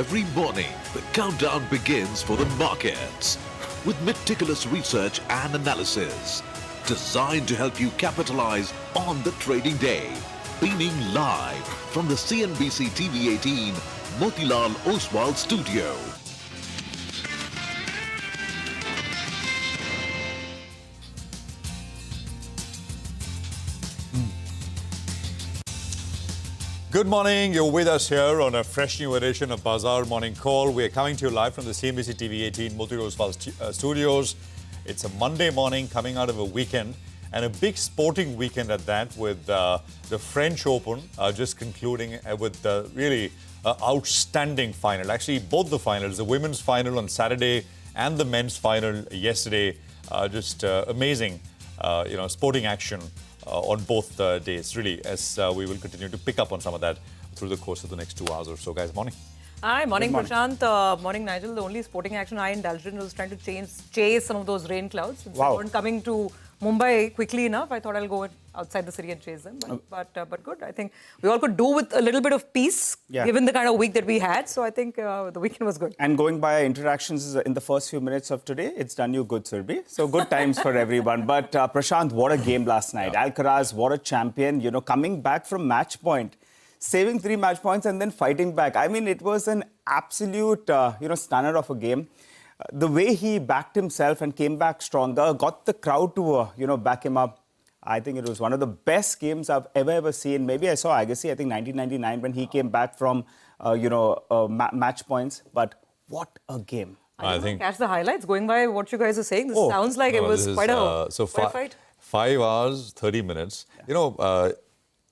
Every morning, the countdown begins for the markets with meticulous research and analysis designed to help you capitalize on the trading day. Beaming live from the CNBC-TV18 Motilal Oswal studio. Good morning. You're with us here on a fresh new edition of Bazaar Morning Call. We're coming to you live from the CNBC-TV18 Motilal Oswal studios. It's a Monday morning coming out of a weekend, and a big sporting weekend at that, with the French Open just concluding with the really outstanding final. Actually, both the finals, the women's final on Saturday and the men's final yesterday, just amazing, sporting action on both days, really, as we will continue to pick up on some of that through the course of the next 2 hours or so. Guys, morning. Hi, morning Prashant. Morning Nigel. The only sporting action I indulged in was trying to chase some of those rain clouds. Since they weren't coming to Mumbai quickly enough, I thought I'll go outside the city and chase them. But good. I think we all could do with a little bit of peace, given the kind of week that we had. So I think the weekend was good. And going by interactions in the first few minutes of today, it's done you good, Surbhi. So good times for everyone. But Prashant, what a game last night. Alcaraz, what a champion. Coming back from match point, saving 3 match points and then fighting back. I mean, it was an absolute, stunner of a game. The way he backed himself and came back stronger, got the crowd to, back him up. I think it was one of the best games I've ever seen. Maybe I saw Agassi, I think 1999, when he came back from, match points. But what a game. I think catch the highlights. Going by what you guys are saying, this sounds like it was quite a fight. 5 hours, 30 minutes.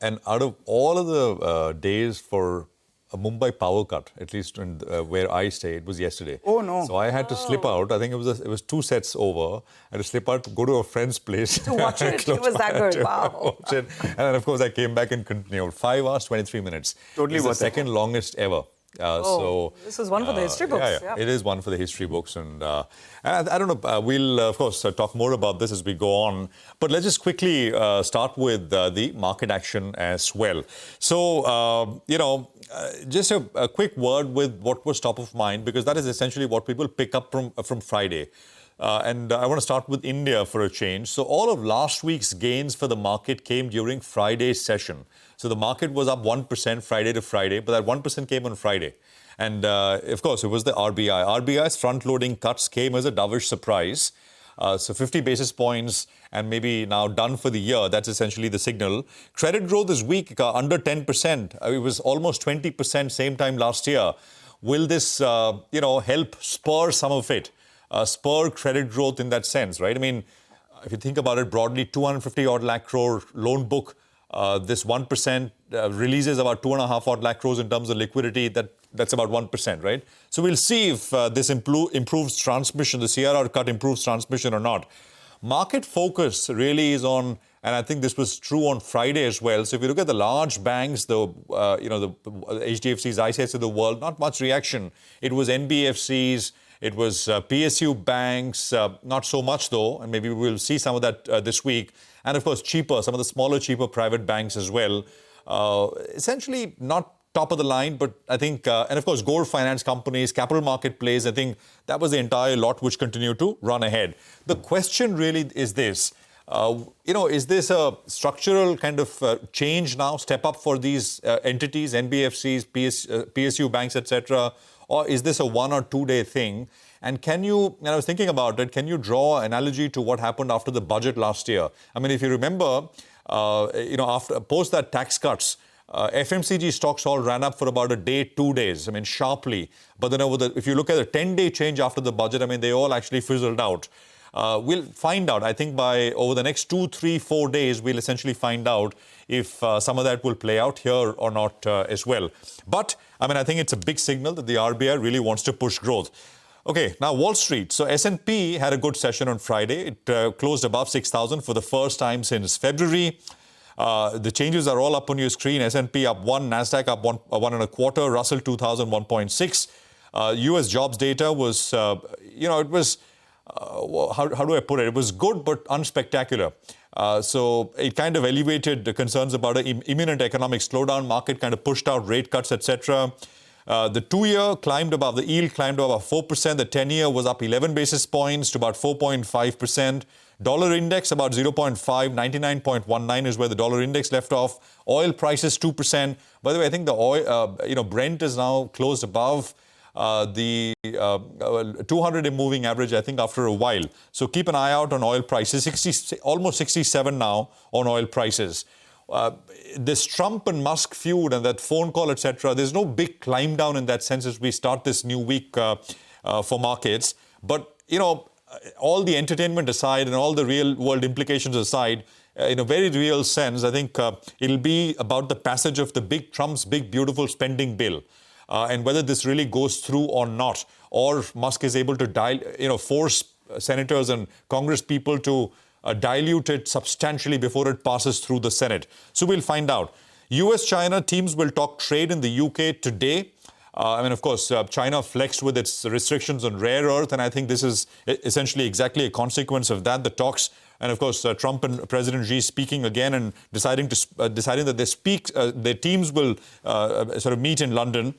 And out of all of the days for a Mumbai power cut, at least where I stay, it was yesterday. Oh, no. So I had to slip out. I think it was 2 sets over. I had to slip out, go to a friend's place. To watch it. It was that good. Wow. Watch it. And then, of course, I came back and continued. 5 hours, 23 minutes. Totally worth it. The second longest ever. This is one for the history books. Yeah. It is one for the history books. And I don't know, we'll, of course, talk more about this as we go on. But let's just quickly start with the market action as well. So, just a quick word with what was top of mind, because that is essentially what people pick up from Friday. And I want to start with India for a change. So all of last week's gains for the market came during Friday's session. So the market was up 1% Friday to Friday, but that 1% came on Friday. And of course, it was the RBI. RBI's front-loading cuts came as a dovish surprise. So 50 basis points and maybe now done for the year. That's essentially the signal. Credit growth is weak, under 10%. It was almost 20% same time last year. Will this, help spur some of it? Spur credit growth in that sense, right? I mean, if you think about it broadly, 250-odd lakh crore loan book, this 1% releases about 2.5 odd lakh crores in terms of liquidity. That's about 1%, right? So we'll see if this improves transmission, the CRR cut improves transmission or not. Market focus really is on, and I think this was true on Friday as well. So if you look at the large banks, the HDFCs, ICICI of the world, not much reaction. It was NBFCs. It was PSU banks, not so much though, and maybe we'll see some of that this week. And of course, some of the smaller, cheaper private banks as well. Essentially not top of the line, but I think, and of course, gold finance companies, capital market plays, I think that was the entire lot which continued to run ahead. The question really is this, is this a structural kind of change now, step up for these entities, NBFCs, PSU banks, etc., or is this a 1 or 2 day thing? And can you, and I was thinking about it, can you draw an analogy to what happened after the budget last year? I mean, if you remember, post that tax cuts, FMCG stocks all ran up for about a day, 2 days, I mean, sharply. But then if you look at the 10-day change after the budget, I mean, they all actually fizzled out. We'll find out, I think over the next 2, 3, 4 days, we'll essentially find out if some of that will play out here or not as well. But, I mean, I think it's a big signal that the RBI really wants to push growth. Okay, now Wall Street. So S&P had a good session on Friday. It closed above 6,000 for the first time since February. The changes are all up on your screen. S&P up 1, NASDAQ up 1.25, Russell 2,000 1.6. U.S. jobs data was, it was, how do I put it? It was good but unspectacular. So it kind of elevated the concerns about an imminent economic slowdown. Market kind of pushed out rate cuts, etc. The 2-year climbed above, the yield climbed above 4%. The 10-year was up 11 basis points to about 4.5%. Dollar index about 0.5, 99.19 is where the dollar index left off. Oil prices 2%. By the way, I think the oil, Brent is now closed above the 200-day moving average, I think, after a while. So keep an eye out on oil prices. Almost 67 now on oil prices. This Trump and Musk feud and that phone call, etc., there's no big climb down in that sense as we start this new week for markets. But, all the entertainment aside and all the real world implications aside, in a very real sense, I think it'll be about the passage of the Trump's big, beautiful spending bill. And whether this really goes through or not, or Musk is able to force senators and Congress people to dilute it substantially before it passes through the Senate. So we'll find out. US-China teams will talk trade in the UK today. Of course, China flexed with its restrictions on rare earth, and I think this is essentially exactly a consequence of that. The talks, and of course, Trump and President Xi speaking again and deciding that their teams will sort of meet in London.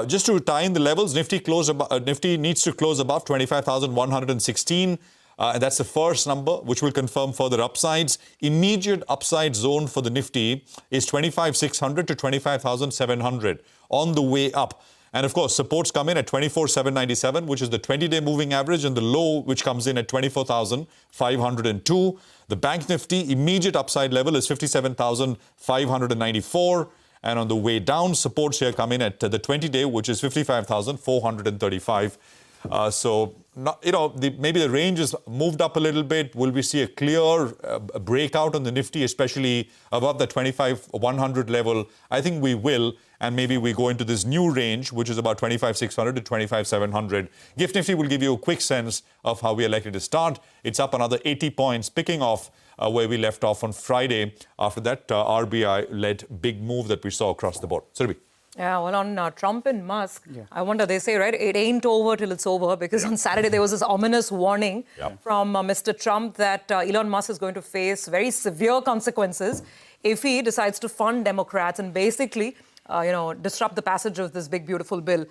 Just to tie in the levels, Nifty needs to close above 25,116. And that's the first number, which will confirm further upsides. Immediate upside zone for the Nifty is 25,600 to 25,700 on the way up. And of course, supports come in at 24,797, which is the 20-day moving average, and the low, which comes in at 24,502. The Bank Nifty immediate upside level is 57,594. And on the way down, supports here come in at the 20-day, which is 55,435. Maybe the range is moved up a little bit. Will we see a clear breakout on the Nifty, especially above the 25,100 level? I think we will. And maybe we go into this new range, which is about 25,600 to 25,700. GIFT Nifty will give you a quick sense of how we are likely to start. It's up another 80 points, picking off where we left off on Friday after that RBI-led big move that we saw across the board. Surabhi. Yeah, well, on Trump and Musk, I wonder, they say, right, it ain't over till it's over, because on Saturday there was this ominous warning from Mr. Trump that Elon Musk is going to face very severe consequences if he decides to fund Democrats and basically, disrupt the passage of this big, beautiful bill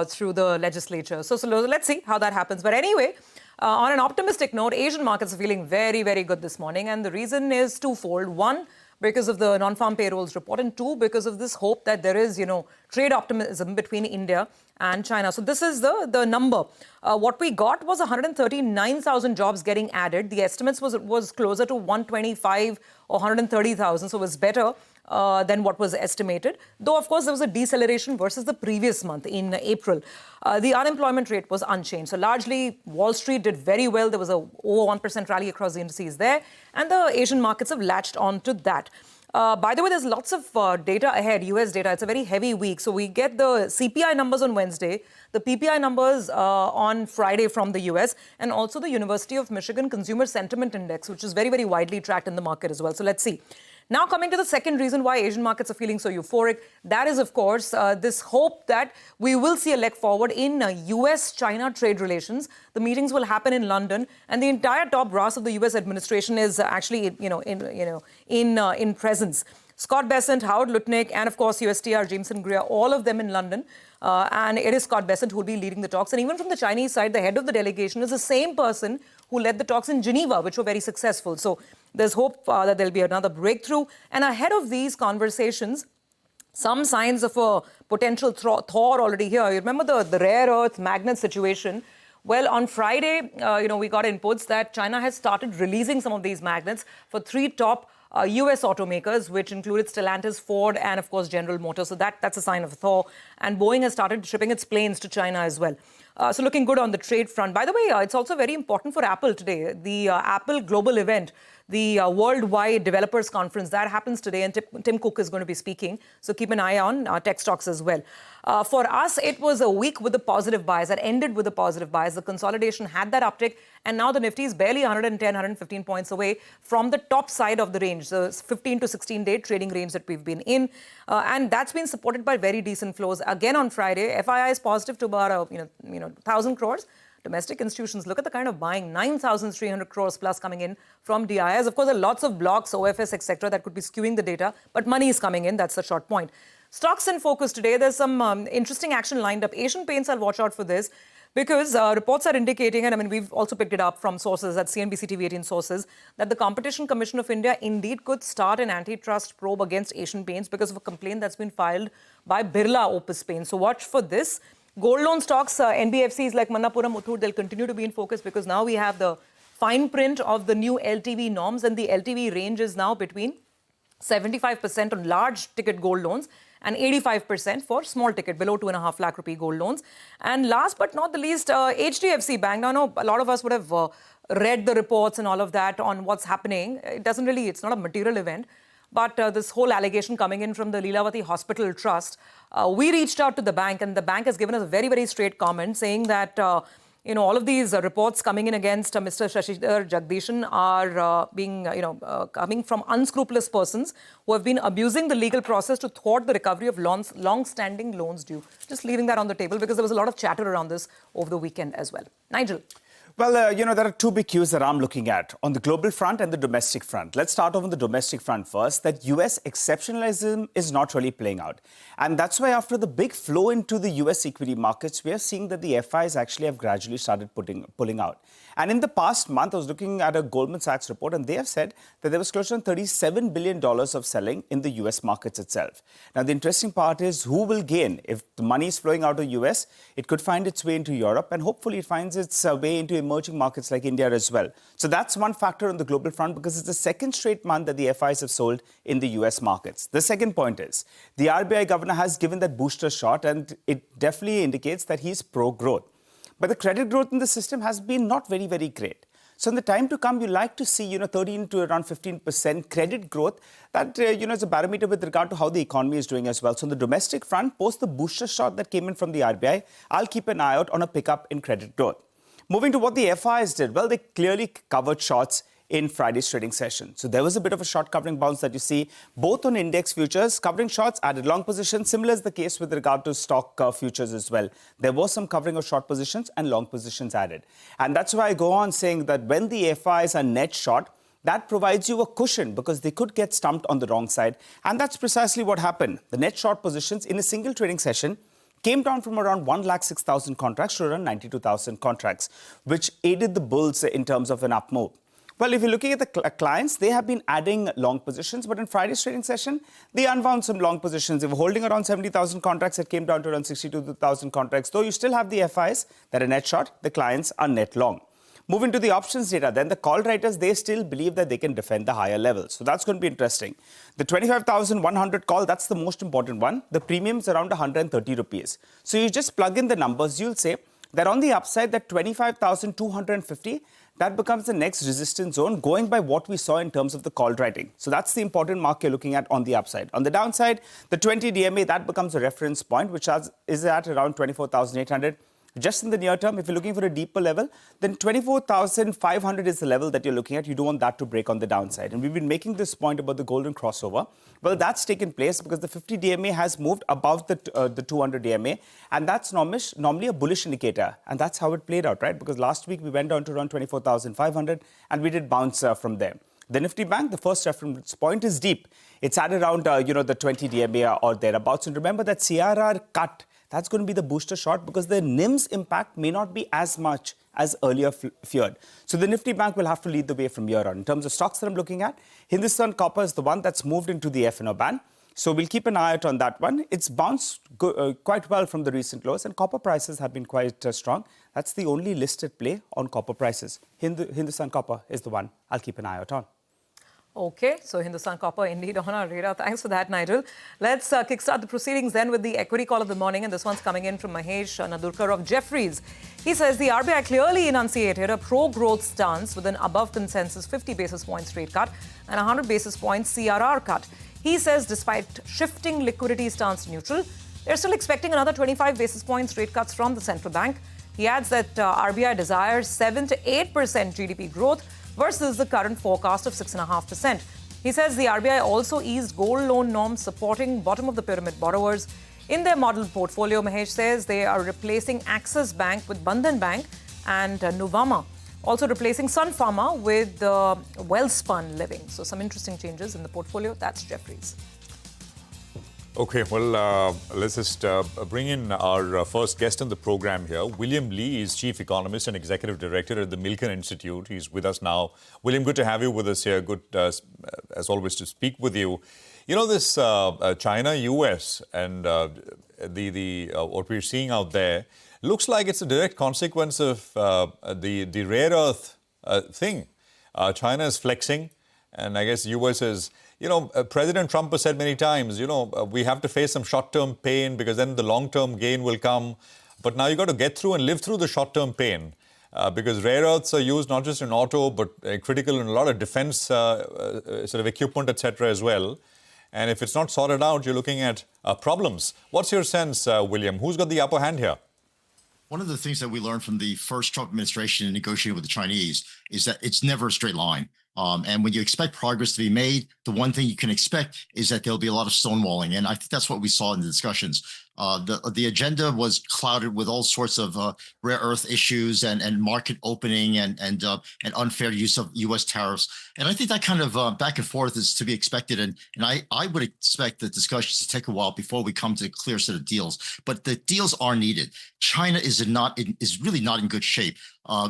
through the legislature. So let's see how that happens. But anyway, on an optimistic note, Asian markets are feeling very, very good this morning. And the reason is twofold. One, because of the non-farm payrolls report, and two, because of this hope that there is, trade optimism between India and China. So this is the number. What we got was 139,000 jobs getting added. The estimates was closer to 125 or 130,000, so it was better than what was estimated. Though, of course, there was a deceleration versus the previous month in April. The unemployment rate was unchanged. So largely, Wall Street did very well. There was over 1% rally across the indices there. And the Asian markets have latched on to that. By the way, there's lots of data ahead, US data. It's a very heavy week. So we get the CPI numbers on Wednesday, the PPI numbers on Friday from the US, and also the University of Michigan Consumer Sentiment Index, which is very, very widely tracked in the market as well. So let's see. Now coming to the second reason why Asian markets are feeling so euphoric, that is, of course, this hope that we will see a leg forward in US-China trade relations. The meetings will happen in London, and the entire top brass of the US administration is actually, in presence. Scott Bessent, Howard Lutnick, and of course USTR Jameson Greer, all of them in London. And it is Scott Bessent who will be leading the talks. And even from the Chinese side, the head of the delegation is the same person who led the talks in Geneva, which were very successful. So there's hope that there'll be another breakthrough. And ahead of these conversations, some signs of a potential thaw already here. You remember the rare earth magnet situation? Well, on Friday, we got inputs that China has started releasing some of these magnets for three top US automakers, which included Stellantis, Ford, and of course General Motors. So that's a sign of thaw. And Boeing has started shipping its planes to China as well. So looking good on the trade front. By the way, it's also very important for Apple today. The Apple global event, the Worldwide Developers Conference, that happens today, and Tim Cook is going to be speaking. So keep an eye on tech stocks as well. For us, it was a week with a positive bias that ended with a positive bias. The consolidation had that uptick, and now the Nifty is barely 110, 115 points away from the top side of the range, the 15 to 16-day trading range that we've been in. And that's been supported by very decent flows. Again, on Friday, FII is positive to about 1,000 crores. Domestic institutions, look at the kind of buying, 9,300 crores plus coming in from DIs. Of course, there are lots of blocks, OFS, etc., that could be skewing the data, but money is coming in. That's the short point. Stocks in focus today. There's some interesting action lined up. Asian Paints, I'll watch out for this because reports are indicating, and I mean, we've also picked it up from sources at CNBC-TV18 sources, that the Competition Commission of India indeed could start an antitrust probe against Asian Paints because of a complaint that's been filed by Birla Opus Paints. So watch for this. Gold loan stocks, NBFCs like Manappuram, Muthoot, they'll continue to be in focus because now we have the fine print of the new LTV norms, and the LTV range is now between 75% on large ticket gold loans and 85% for small ticket, below 2.5 lakh rupee gold loans. And last but not the least, HDFC Bank. Now, I know a lot of us would have read the reports and all of that on what's happening. It's not a material event. But this whole allegation coming in from the Leelavati Hospital Trust, we reached out to the bank, and the bank has given us a very, very straight comment saying that, all of these reports coming in against Mr. Shashidhar Jagdishan are coming from unscrupulous persons who have been abusing the legal process to thwart the recovery of long-standing loans due. Just leaving that on the table because there was a lot of chatter around this over the weekend as well. Nigel. Well, there are two big cues that I'm looking at on the global front and the domestic front. Let's start off on the domestic front first, that US exceptionalism is not really playing out. And that's why after the big flow into the US equity markets, we are seeing that the FIs actually have gradually started pulling out. And in the past month, I was looking at a Goldman Sachs report, and they have said that there was close to $37 billion of selling in the US markets itself. Now, the interesting part is who will gain? If the money is flowing out of the US, it could find its way into Europe, and hopefully it finds its way into emerging markets like India as well. So that's one factor on the global front because it's the second straight month that the FIs have sold in the US markets. The second point is the RBI governor has given that booster shot, and it definitely indicates that he's pro-growth. But the credit growth in the system has been not very, very great. So in the time to come, you like to see, 13 to around 15% credit growth. That, is a barometer with regard to how the economy is doing as well. So on the domestic front, post the booster shot that came in from the RBI, I'll keep an eye out on a pickup in credit growth. Moving to what the FIs did, well, they clearly covered shorts in Friday's trading session. So there was a bit of a short covering bounce that you see both on index futures, covering shorts, added long positions. Similar is the case with regard to stock futures as well. There was some covering of short positions and long positions added. And that's why I go on saying that when the FIs are net short, that provides you a cushion because they could get stumped on the wrong side. And that's precisely what happened. The net short positions in a single trading session came down from around 106,000 contracts to around 92,000 contracts, which aided the bulls in terms of an up move. Well, if you're looking at the clients, they have been adding long positions, but in Friday's trading session, they unwound some long positions. They were holding around 70,000 contracts. It came down to around 62,000 contracts. Though you still have the FIs that are net short, the clients are net long. Moving to the options data, then the call writers, they still believe that they can defend the higher levels. So that's going to be interesting. The 25,100 call, that's the most important one. The premium is around 130 rupees. So you just plug in the numbers, you'll say that on the upside, that 25,250, that becomes the next resistance zone going by what we saw in terms of the call writing. So that's the important mark you're looking at on the upside. On the downside, the 20 DMA, that becomes a reference point, which is at around 24,800. Just in the near term, if you're looking for a deeper level, then 24,500 is the level that you're looking at. You don't want that to break on the downside. And we've been making this point about the golden crossover. Well, that's taken place because the 50 DMA has moved above the 200 DMA. And that's normally a bullish indicator. And that's how it played out, right? Because last week we went down to around 24,500 and we did bounce from there. The Nifty Bank, the first reference point is deep. It's at around, the 20 DMA or thereabouts. And remember that CRR cut, that's going to be the booster shot because the NIMS impact may not be as much as earlier feared. So the Nifty Bank will have to lead the way from here on. In terms of stocks that I'm looking at, Hindustan Copper is the one that's moved into the F&O band. So we'll keep an eye out on that one. It's bounced quite well from the recent lows, and copper prices have been quite strong. That's the only listed play on copper prices. Hindustan Copper is the one I'll keep an eye out on. Okay, so Hindustan Copper indeed on our radar. Thanks for that, Nigel. Let's kickstart the proceedings then with the equity call of the morning. And this one's coming in from Mahesh Nadurkar of Jefferies. He says the RBI clearly enunciated a pro-growth stance with an above consensus 50 basis points rate cut and 100 basis points CRR cut. He says despite shifting liquidity stance to neutral, they're still expecting another 25 basis points rate cuts from the central bank. He adds that RBI desires 7 to 8% GDP growth versus the current forecast of 6.5%. He says the RBI also eased gold loan norms supporting bottom-of-the-pyramid borrowers. In their model portfolio, Mahesh says they are replacing Axis Bank with Bandhan Bank and Nuvama, also replacing Sun Pharma with Wellspun Living. So some interesting changes in the portfolio. That's Jefferies. Okay, well, let's just bring in our first guest on the program here. William Lee is Chief Economist and Executive Director at the Milkin Institute. He's with us now. William, good to have you with us here. Good, as always, to speak with you. You know, this China-US and what we're seeing out there looks like it's a direct consequence of the rare earth thing. China is flexing, and I guess US is... You know, President Trump has said many times, we have to face some short-term pain because then the long-term gain will come. But now you've got to get through and live through the short-term pain because rare earths are used not just in auto, but critical in a lot of defense sort of equipment, etc. as well. And if it's not sorted out, you're looking at problems. What's your sense, William? Who's got the upper hand here? One of the things that we learned from the first Trump administration in negotiating with the Chinese is that it's never a straight line. And when you expect progress to be made, the one thing you can expect is that there'll be a lot of stonewalling. And I think that's what we saw in the discussions. The agenda was clouded with all sorts of rare earth issues and market opening and unfair use of U.S. tariffs. And I think that kind of back and forth is to be expected. And I would expect the discussions to take a while before we come to a clear set of deals. But the deals are needed. China is really not in good shape.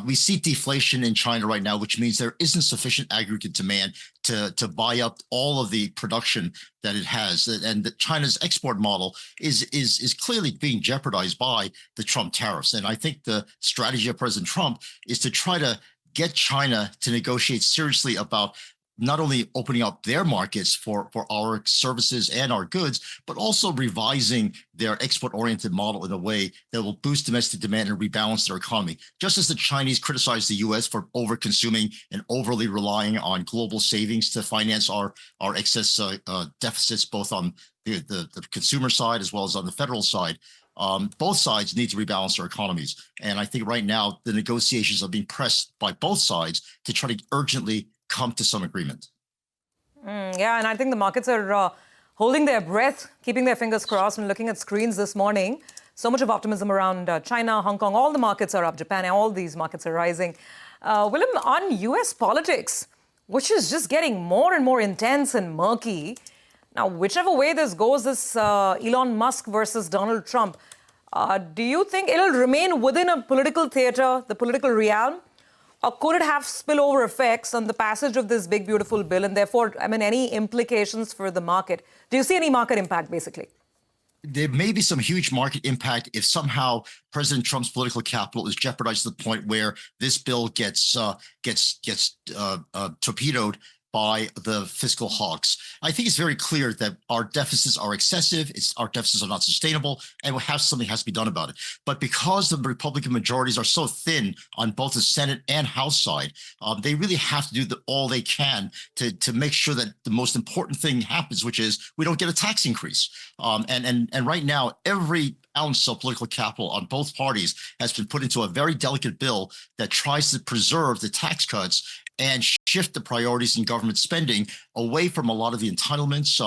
We see deflation in China right now, which means there isn't sufficient aggregate demand to buy up all of the production that it has. And that China's export model is clearly being jeopardized by the Trump tariffs. And I think the strategy of President Trump is to try to get China to negotiate seriously about not only opening up their markets for our services and our goods, but also revising their export-oriented model in a way that will boost domestic demand and rebalance their economy. Just as the Chinese criticized the U.S. for over-consuming and overly relying on global savings to finance our excess deficits, both on the consumer side as well as on the federal side, both sides need to rebalance their economies. And I think right now the negotiations are being pressed by both sides to try to urgently come to some agreement. Yeah, and I think the markets are holding their breath, keeping their fingers crossed and looking at screens this morning. So much of optimism around China, Hong Kong, all the markets are up, Japan, all these markets are rising. Willem, on US politics, which is just getting more and more intense and murky. Now, whichever way this goes, this Elon Musk versus Donald Trump, do you think it'll remain within a political theater, the political realm? Or could it have spillover effects on the passage of this big, beautiful bill and therefore, any implications for the market? Do you see any market impact, basically? There may be some huge market impact if somehow President Trump's political capital is jeopardized to the point where this bill gets torpedoed by the fiscal hawks. I think it's very clear that our deficits are excessive, our deficits are not sustainable, and something has to be done about it. But because the Republican majorities are so thin on both the Senate and House side, they really have to do all they can to make sure that the most important thing happens, which is we don't get a tax increase. And right now, every ounce of political capital on both parties has been put into a very delicate bill that tries to preserve the tax cuts and shift the priorities in government spending away from a lot of the entitlements.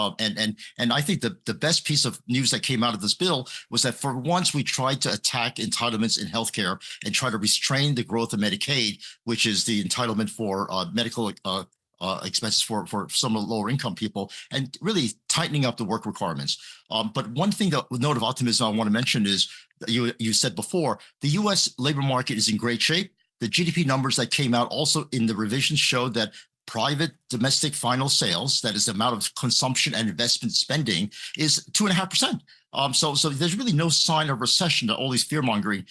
And I think the best piece of news that came out of this bill was that for once we tried to attack entitlements in healthcare and try to restrain the growth of Medicaid, which is the entitlement for medical expenses for some of the lower income people, and really tightening up the work requirements. But one thing that, with note of optimism, I want to mention is that you said before, the U.S. labor market is in great shape. The GDP numbers that came out also in the revisions showed that private domestic final sales, that is the amount of consumption and investment spending, is 2.5%. So there's really no sign of recession that all these fear-mongering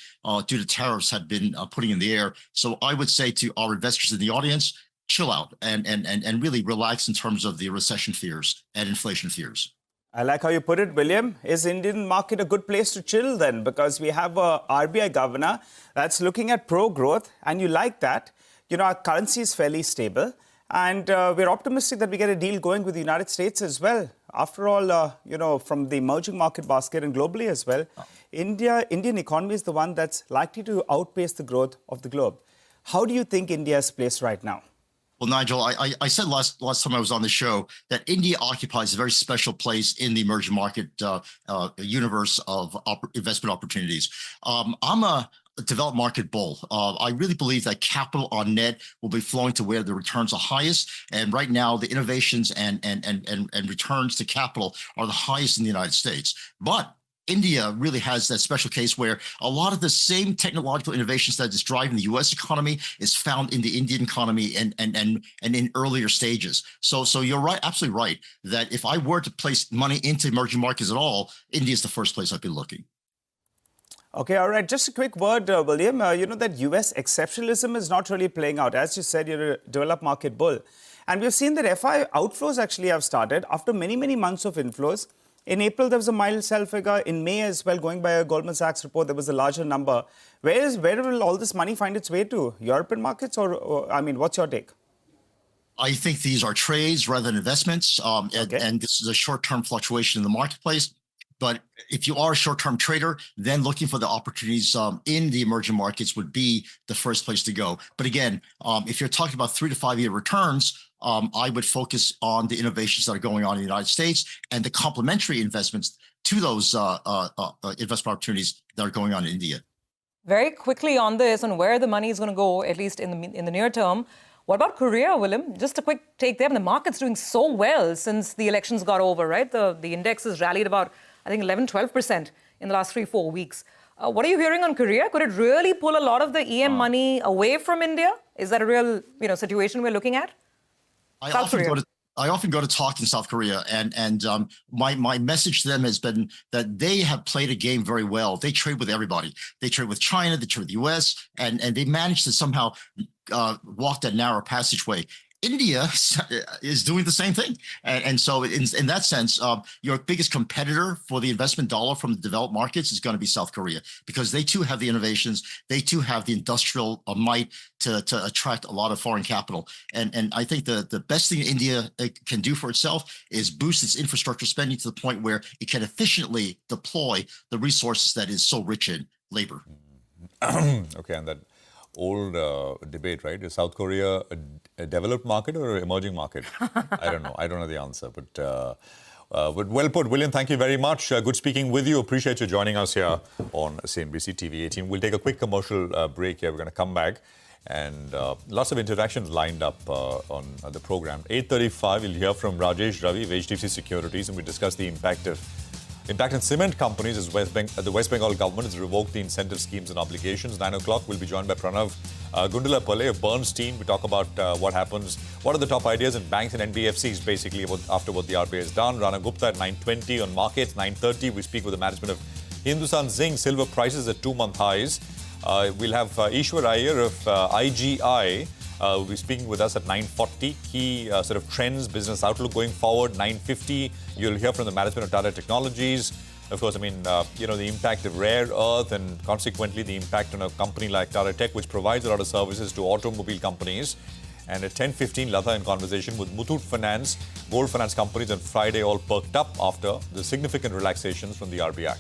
due to tariffs had been putting in the air. So I would say to our investors in the audience, chill out and really relax in terms of the recession fears and inflation fears. I like how you put it, William. Is Indian market a good place to chill then? Because we have a RBI governor that's looking at pro-growth, and you like that. Our currency is fairly stable, and we're optimistic that we get a deal going with the United States as well. After all, from the emerging market basket and globally as well, Indian economy is the one that's likely to outpace the growth of the globe. How do you think India is placed right now? Well, Nigel, I said last time I was on the show that India occupies a very special place in the emerging market universe of investment opportunities. I'm developed market bull. I really believe that capital on net will be flowing to where the returns are highest. And right now, the innovations and returns to capital are the highest in the United States. But India really has that special case where a lot of the same technological innovations that is driving the U.S. economy is found in the Indian economy and in earlier stages. So you're right, absolutely right, that if I were to place money into emerging markets at all, India is the first place I'd be looking. Okay, all right. Just a quick word, William. You know that U.S. exceptionalism is not really playing out. As you said, you're a developed market bull. And we've seen that FI outflows actually have started after many, many months of inflows. In April, there was a mild sell figure. In May as well, going by a Goldman Sachs report, there was a larger number. Where will all this money find its way to? European markets or I mean, what's your take? I think these are trades rather than investments. And this is a short-term fluctuation in the marketplace. But if you are a short-term trader, then looking for the opportunities in the emerging markets would be the first place to go. But again, if you're talking about 3 to 5 year returns, I would focus on the innovations that are going on in the United States and the complementary investments to those investment opportunities that are going on in India. Very quickly on this, on where the money is going to go, at least in the near term. What about Korea, Willem? Just a quick take there. The market's doing so well since the elections got over, right? The index has rallied about, I think, 11-12% in the last 3-4 weeks. What are you hearing on Korea? Could it really pull a lot of the EM money away from India? Is that a real situation we're looking at? I often go to talk in South Korea, and my message to them has been that they have played a game very well. They trade with everybody. They trade with China, they trade with the U.S., and they managed to somehow walk that narrow passageway. India is doing the same thing. And so in that sense, your biggest competitor for the investment dollar from the developed markets is going to be South Korea, because they too have the innovations. They too have the industrial might to attract a lot of foreign capital. And I think the best thing India can do for itself is boost its infrastructure spending to the point where it can efficiently deploy the resources that is so rich in labor. Okay, and that old debate, right? Is South Korea a developed market or an emerging market? I don't know. I don't know the answer. But well put, William. Thank you very much. Good speaking with you. Appreciate you joining us here on CNBC-TV18. We'll take a quick commercial break here. We're going to come back. And lots of interactions lined up on the program. 8:35, you'll hear from Rajesh Ravi of HDFC Securities, and we discuss the impact in cement companies as the West Bengal government has revoked the incentive schemes and obligations. 9 o'clock, we'll be joined by Pranav Gundlapalli of Bernstein. We talk about what happens, what are the top ideas in banks and NBFCs, basically, after what the RBI has done. Rana Gupta at 9:20 on markets. 9:30, we speak with the management of Hindustan Zinc. Silver prices at 2-month highs. We'll have Ishwar Iyer of IGI. Will be speaking with us at 9:40. Key sort of trends, business outlook going forward. 9:50, you'll hear from the management of Tata Technologies. Of course, I mean, the impact of rare earth and consequently the impact on a company like Tata Tech, which provides a lot of services to automobile companies. And at 10:15, Latha in conversation with Muthoot Finance. Gold finance companies on Friday all perked up after the significant relaxations from the RBI.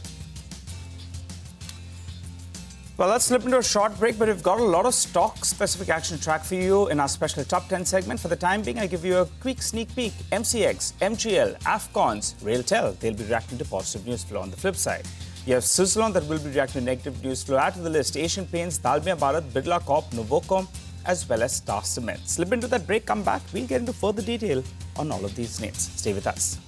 Well, let's slip into a short break, but we've got a lot of stock-specific action track for you in our special Top 10 segment. For the time being, I give you a quick sneak peek. MCX, MGL, AFCONs, RailTel, they'll be reacting to positive news flow. On the flip side, you have Suzlon that will be reacting to negative news flow. Add to the list Asian Paints, Dalmia Bharat, Birla Corp, Novocom, as well as Star Cement. Slip into that break, come back. We'll get into further detail on all of these names. Stay with us.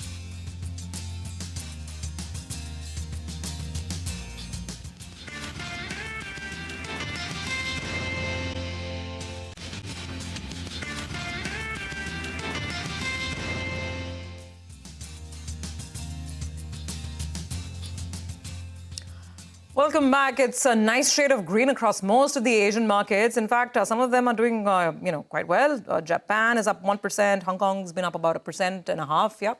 Welcome back. It's a nice shade of green across most of the Asian markets. In fact, some of them are doing, quite well. Japan is up 1%. Hong Kong's been up about 1.5%. Yeah.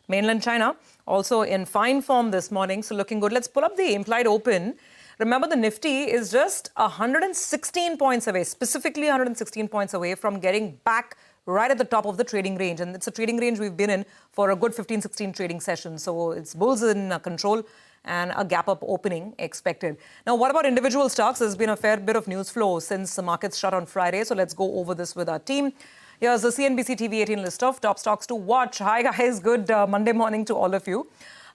Mainland China also in fine form this morning, so looking good. Let's pull up the implied open. Remember, the Nifty is just 116 points away, specifically 116 points away from getting back right at the top of the trading range. And it's a trading range we've been in for a good 15-16 trading sessions. So it's bulls in control and a gap-up opening expected. Now, what about individual stocks? There's been a fair bit of news flow since the markets shut on Friday, so let's go over this with our team. Here's the CNBC-TV18 list of top stocks to watch. Hi, guys. Good Monday morning to all of you.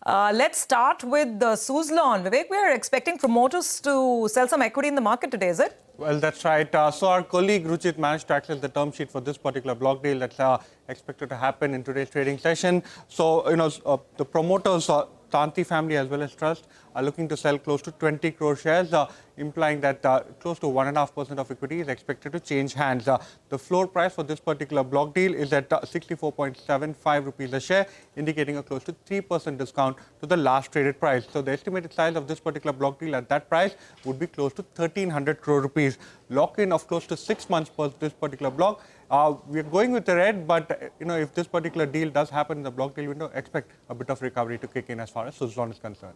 Let's start with Suzlon. Vivek, we are expecting promoters to sell some equity in the market today, is it? Well, that's right. So our colleague Ruchit managed to access the term sheet for this particular block deal that's expected to happen in today's trading session. So, the promoters, Tanti family as well as trust, are looking to sell close to 20 crore shares, implying that close to 1.5% of equity is expected to change hands. The floor price for this particular block deal is at 64.75 rupees a share, indicating a close to 3% discount to the last traded price. So the estimated size of this particular block deal at that price would be close to 1,300 crore rupees. Lock-in of close to 6 months for this particular block. We're going with the red, but if this particular deal does happen in the block deal window, expect a bit of recovery to kick in as far as Suzlon is concerned.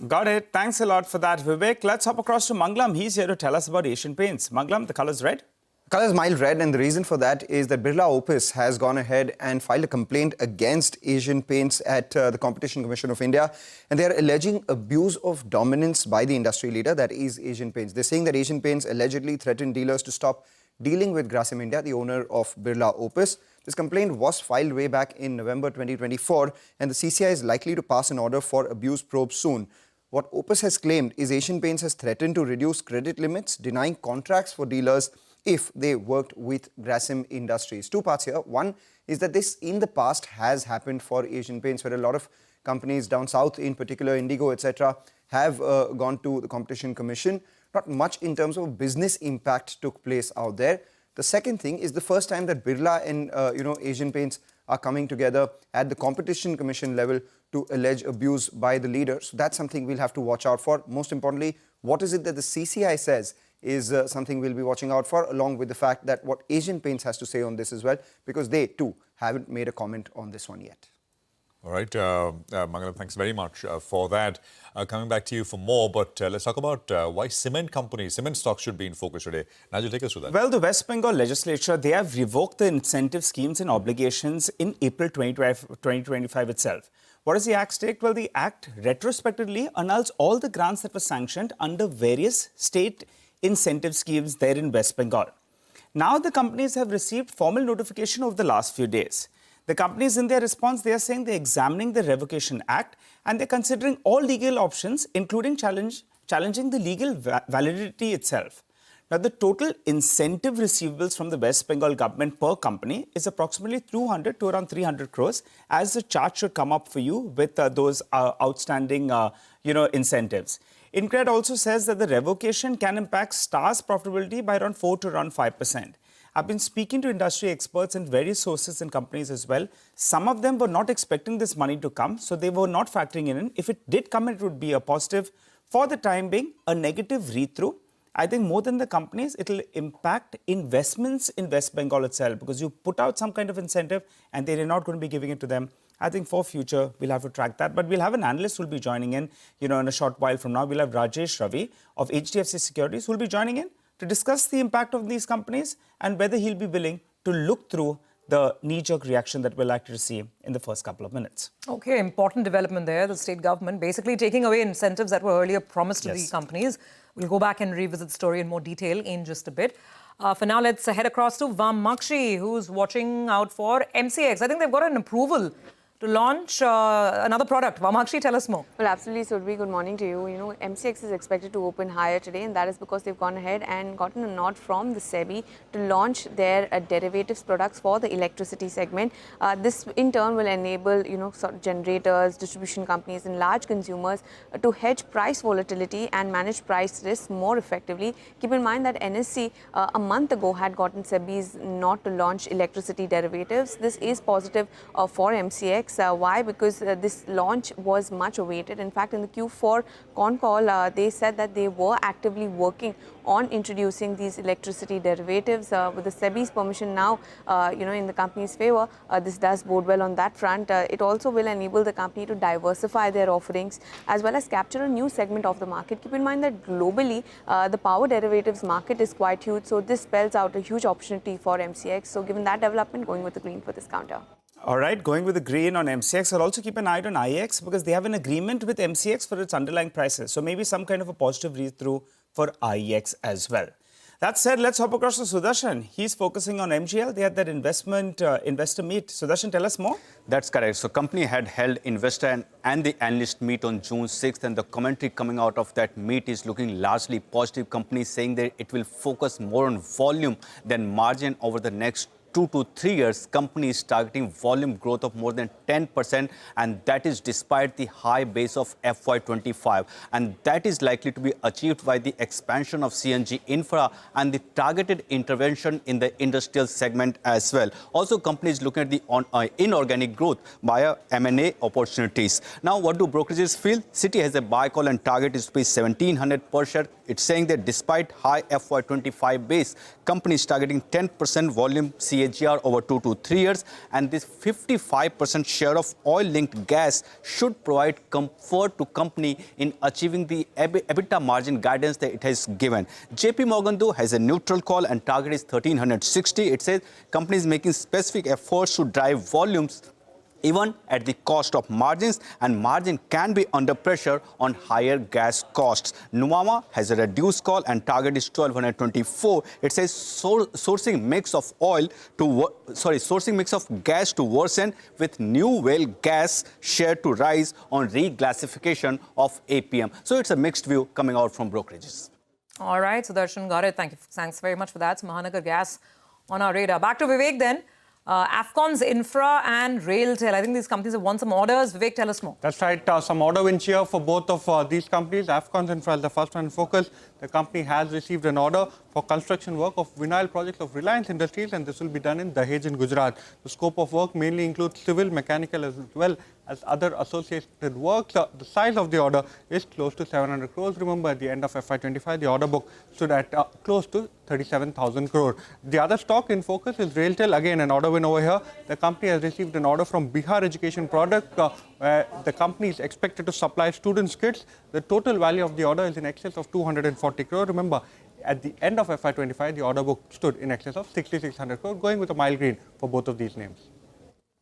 Got it. Thanks a lot for that, Vivek. Let's hop across to Manglam. He's here to tell us about Asian Paints. Manglam, the color's red. The color is mild red, and the reason for that is that Birla Opus has gone ahead and filed a complaint against Asian Paints at the Competition Commission of India, and they are alleging abuse of dominance by the industry leader, that is Asian Paints. They're saying that Asian Paints allegedly threatened dealers to stop dealing with Grasim India, the owner of Birla Opus. This complaint was filed way back in November 2024, and the CCI is likely to pass an order for abuse probe soon. What Opus has claimed is Asian Paints has threatened to reduce credit limits, denying contracts for dealers if they worked with Grasim Industries. Two parts here. One is that this in the past has happened for Asian Paints, where a lot of companies down south, in particular Indigo, etc., have gone to the Competition Commission. Not much in terms of business impact took place out there. The second thing is the first time that Birla and Asian Paints are coming together at the Competition Commission level to allege abuse by the leader. So that's something we'll have to watch out for. Most importantly, what is it that the CCI says is something we'll be watching out for, along with the fact that what Asian Paints has to say on this as well, because they too haven't made a comment on this one yet. All right, Mangalam, thanks very much for that. Coming back to you for more, but let's talk about why cement stocks should be in focus today. Nigel, take us through that. Well, the West Bengal legislature, they have revoked the incentive schemes and obligations in April 2025 itself. What does the Act state? Well, the Act retrospectively annuls all the grants that were sanctioned under various state incentive schemes there in West Bengal. Now the companies have received formal notification over the last few days. The companies, in their response, they are saying they're examining the Revocation Act and they're considering all legal options, including challenging the legal validity itself. Now, the total incentive receivables from the West Bengal government per company is approximately 200 to around 300 crores, as the chart should come up for you with those outstanding, incentives. INCRED also says that the revocation can impact Star's profitability by around 4 to around 5%. I've been speaking to industry experts and various sources and companies as well. Some of them were not expecting this money to come, so they were not factoring in. If it did come in, it would be a positive. For the time being, a negative read-through. I think more than the companies, it will impact investments in West Bengal itself, because you put out some kind of incentive and they're not going to be giving it to them. I think for future, we'll have to track that. But we'll have an analyst who will be joining in, in a short while from now. We'll have Rajesh Ravi of HDFC Securities who will be joining in to discuss the impact of these companies and whether he'll be willing to look through the knee-jerk reaction that we're likely to see in the first couple of minutes. Okay, important development there. The state government basically taking away incentives that were earlier promised to these companies. We'll go back and revisit the story in more detail in just a bit. For now, let's head across to Vamakshi, who's watching out for MCX. I think they've got an approval to launch another product. Vamakshi, tell us more. Well, absolutely, Surabhi. Good morning to you. MCX is expected to open higher today, and that is because they've gone ahead and gotten a nod from the SEBI to launch their derivatives products for the electricity segment. This, in turn, will enable, sort of generators, distribution companies, and large consumers to hedge price volatility and manage price risk more effectively. Keep in mind that NSE a month ago had gotten SEBI's nod to launch electricity derivatives. This is positive for MCX. Why? Because this launch was much awaited. In fact, in the Q4 con call, they said that they were actively working on introducing these electricity derivatives. With the SEBI's permission now, in the company's favor, this does bode well on that front. It also will enable the company to diversify their offerings as well as capture a new segment of the market. Keep in mind that globally, the power derivatives market is quite huge. So this spells out a huge opportunity for MCX. So given that development, going with the green for this counter. All right, going with the green on MCX. I'll also keep an eye on IEX because they have an agreement with MCX for its underlying prices. So maybe some kind of a positive read-through for IEX as well. That said, let's hop across to Sudarshan. He's focusing on MGL. They had that investor meet. Sudarshan, tell us more. That's correct. So company had held investor and the analyst meet on June 6th, and the commentary coming out of that meet is looking largely positive. Company saying that it will focus more on volume than margin over the next 2 to 3 years. Company is targeting volume growth of more than 10%, and that is despite the high base of FY25. And that is likely to be achieved by the expansion of CNG infra and the targeted intervention in the industrial segment as well. Also, company is looking at the inorganic growth via M&A opportunities. Now, what do brokerages feel? Citi has a buy call and target is to be 1700 per share. It's saying that despite high FY25 base, company is targeting 10% volume CAGR over 2 to 3 years, and this 55% share of oil-linked gas should provide comfort to company in achieving the EBITDA margin guidance that it has given. JP Morgan, though, has a neutral call and target is 1360. It says company is making specific efforts to drive volumes even at the cost of margins, and margin can be under pressure on higher gas costs. Nuvama has a reduced call and target is 1224. It says sourcing mix of gas to worsen with new well gas share to rise on reclassification of APM. So it's a mixed view coming out from brokerages. All right, Sudarshan, got it. Thanks very much for that. It's Mahanagar Gas on our radar. Back to Vivek then. AFCON's Infra and RailTel. I think these companies have won some orders. Vivek, tell us more. That's right. Some order wins here for both of these companies. AFCON's Infra is the first one in focus. The company has received an order for construction work of vinyl projects of Reliance Industries, and this will be done in Dahej in Gujarat. The scope of work mainly includes civil, mechanical, as well as other associated works. The size of the order is close to 700 crores. Remember, at the end of FY25, the order book stood at close to 37,000 crore. The other stock in focus is RailTel. Again, an order win over here. The company has received an order from Bihar Education Product, where the company is expected to supply students' kits. The total value of the order is in excess of 240 crore. Remember, at the end of FY25, the order book stood in excess of 6,600 crore, going with a mild green for both of these names.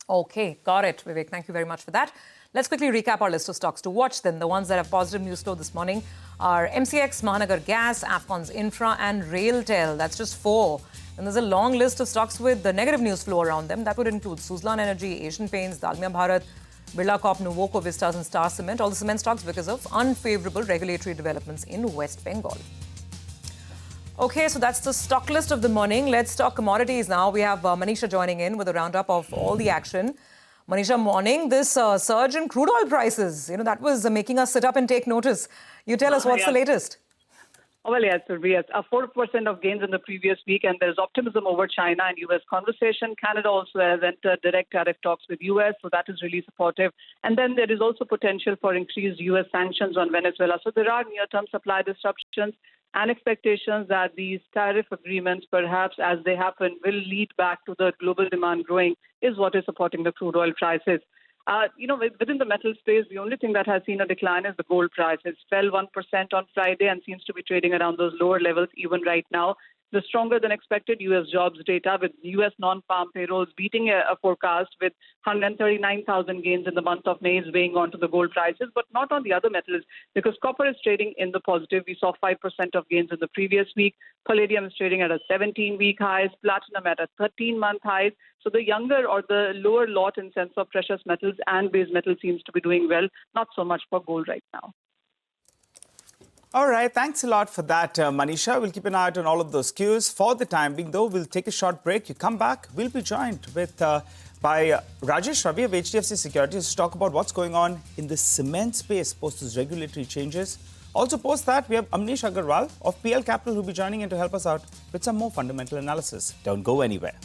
Okay, got it, Vivek. Thank you very much for that. Let's quickly recap our list of stocks to watch then. The ones that have positive news flow this morning are MCX, Mahanagar Gas, AFCON's Infra and RailTel. That's just 4. And there's a long list of stocks with the negative news flow around them. That would include Suzlon Energy, Asian Paints, Dalmia Bharat, Birla Corp, Nuvoco, Vistas and Star Cement. All the cement stocks because of unfavorable regulatory developments in West Bengal. Okay, so that's the stock list of the morning. Let's talk commodities now. We have Manisha joining in with a roundup of all the action. Manisha, morning, this surge in crude oil prices, that was making us sit up and take notice. You tell us what's the latest? Well, yes, yes. 4% of gains in the previous week, and there's optimism over China and U.S. conversation. Canada also has entered direct tariff talks with U.S., so that is really supportive. And then there is also potential for increased U.S. sanctions on Venezuela. So there are near-term supply disruptions and expectations that these tariff agreements, perhaps as they happen, will lead back to the global demand growing, is what is supporting the crude oil prices. Within the metal space, the only thing that has seen a decline is the gold price. It fell 1% on Friday and seems to be trading around those lower levels even right now. The stronger than expected U.S. jobs data, with U.S. non-farm payrolls beating a forecast with 139,000 gains in the month of May, is weighing onto the gold prices, but not on the other metals, because copper is trading in the positive. We saw 5% of gains in the previous week. Palladium is trading at a 17-week highs, platinum at a 13-month highs. So the younger or the lower lot in sense of precious metals and base metal seems to be doing well, not so much for gold right now. All right, thanks a lot for that, Manisha. We'll keep an eye out on all of those cues. For the time being, though, we'll take a short break. You come back, we'll be joined by Rajesh Ravi of HDFC Securities to talk about what's going on in the cement space post those regulatory changes. Also post that, we have Amnish Agarwal of PL Capital who'll be joining in to help us out with some more fundamental analysis. Don't go anywhere.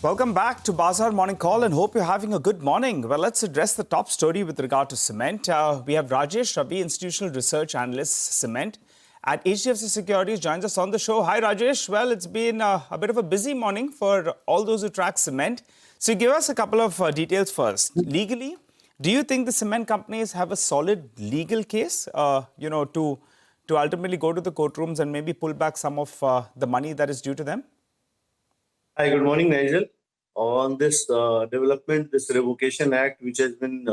Welcome back to Bazaar Morning Call and hope you're having a good morning. Well, let's address the top story with regard to cement. We have Rajesh Ravi, Institutional Research Analyst, Cement at HDFC Securities, joins us on the show. Hi, Rajesh. Well, it's been a bit of a busy morning for all those who track cement. So give us a couple of details first. Legally, do you think the cement companies have a solid legal case, to ultimately go to the courtrooms and maybe pull back some of the money that is due to them? Hi, good morning, Nigel. On this development, this revocation act, which has been,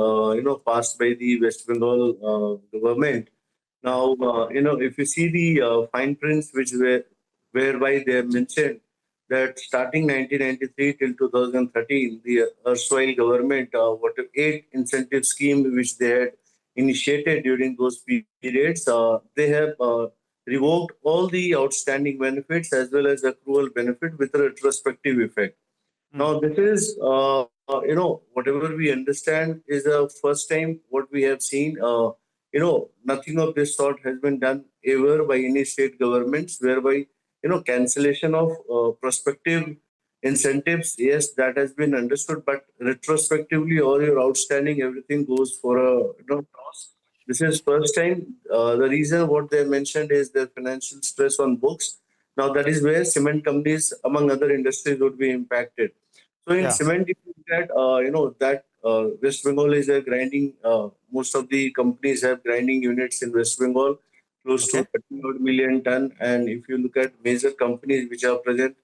passed by the West Bengal government. Now, if you see the fine prints, whereby they have mentioned that starting 1993 till 2013, the erstwhile government, 8 incentive scheme which they had initiated during those periods, they have revoked all the outstanding benefits as well as accrual benefit with a retrospective effect. Now, this is, whatever we understand is the first time what we have seen. Nothing of this sort has been done ever by any state governments, whereby, cancellation of prospective incentives, yes, that has been understood, but retrospectively, all your outstanding, everything goes for a toss. This is first time. The reason what they mentioned is their financial stress on books. Now that is where cement companies, among other industries, would be impacted. So in cement, if you look at, West Bengal is a grinding. Most of the companies have grinding units in West Bengal, close to 30 odd million ton. And if you look at major companies which are present,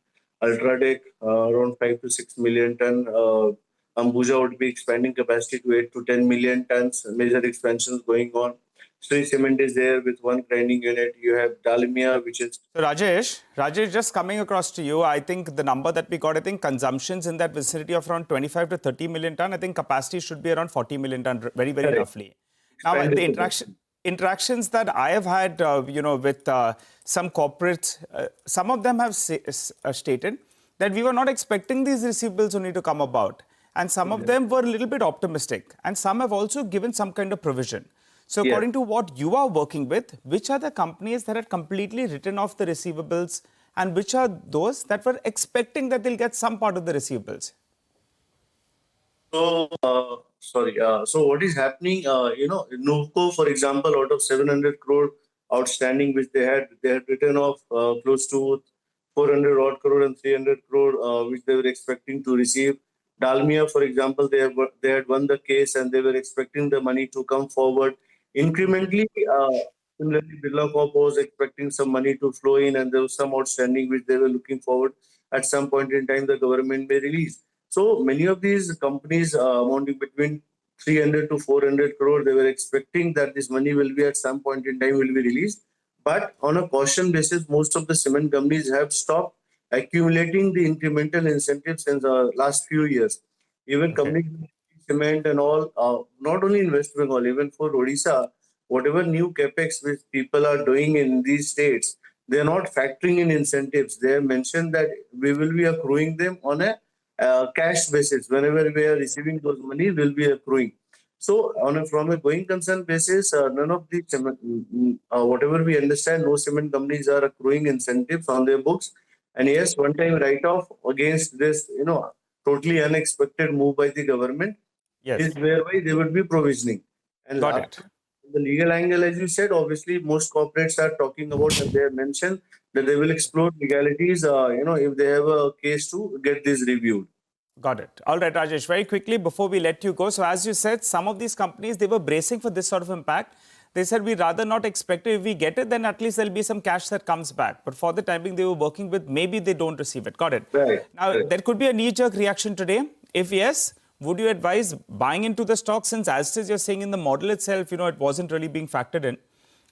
Ultratech, around 5 to 6 million ton. Ambuja would be expanding capacity to 8 to 10 million tons. Major expansions going on. Sri Cement is there with one grinding unit. You have Dalmia, which is... So Rajesh, just coming across to you, I think the number that we got, I think consumptions in that vicinity of around 25 to 30 million ton. I think capacity should be around 40 million ton, very, very roughly. Now, the interactions that I have had, with some corporates, some of them have stated that we were not expecting these receivables only to come about. And some of them were a little bit optimistic. And some have also given some kind of provision. So according to what you are working with, which are the companies that had completely written off the receivables and which are those that were expecting that they'll get some part of the receivables? So, so what is happening, Nuvco, for example, out of 700 crore outstanding, which they had written off close to 400 odd crore and 300 crore, which they were expecting to receive. Dalmia, for example, they had won the case and they were expecting the money to come forward. Incrementally, similarly, Birla Corp was expecting some money to flow in and there was some outstanding which they were looking forward at some point in time the government may release. So many of these companies amounting between 300 to 400 crore, they were expecting that this money will be at some point in time will be released. But on a caution basis, most of the cement companies have stopped accumulating the incremental incentives in the last few years. Even companies cement and all, not only in West Bengal, even for Odisha, whatever new capex which people are doing in these states, they are not factoring in incentives. They have mentioned that we will be accruing them on a cash basis. Whenever we are receiving those money, we'll be accruing. So, from a going concern basis, none of the cement, whatever we understand, no cement companies are accruing incentives on their books. And yes, one-time write-off against this, totally unexpected move by the government is whereby they would be provisioning. And the legal angle, as you said, obviously most corporates are talking about and they have mentioned that they will explore legalities, if they have a case to get this reviewed. Got it. All right, Rajesh, very quickly before we let you go. So as you said, some of these companies, they were bracing for this sort of impact. They said, we'd rather not expect it. If we get it, then at least there'll be some cash that comes back. But for the time being, they were working with, maybe they don't receive it. Got it. Now, there could be a knee-jerk reaction today. If yes, would you advise buying into the stock since, as it is, you're saying in the model itself, it wasn't really being factored in?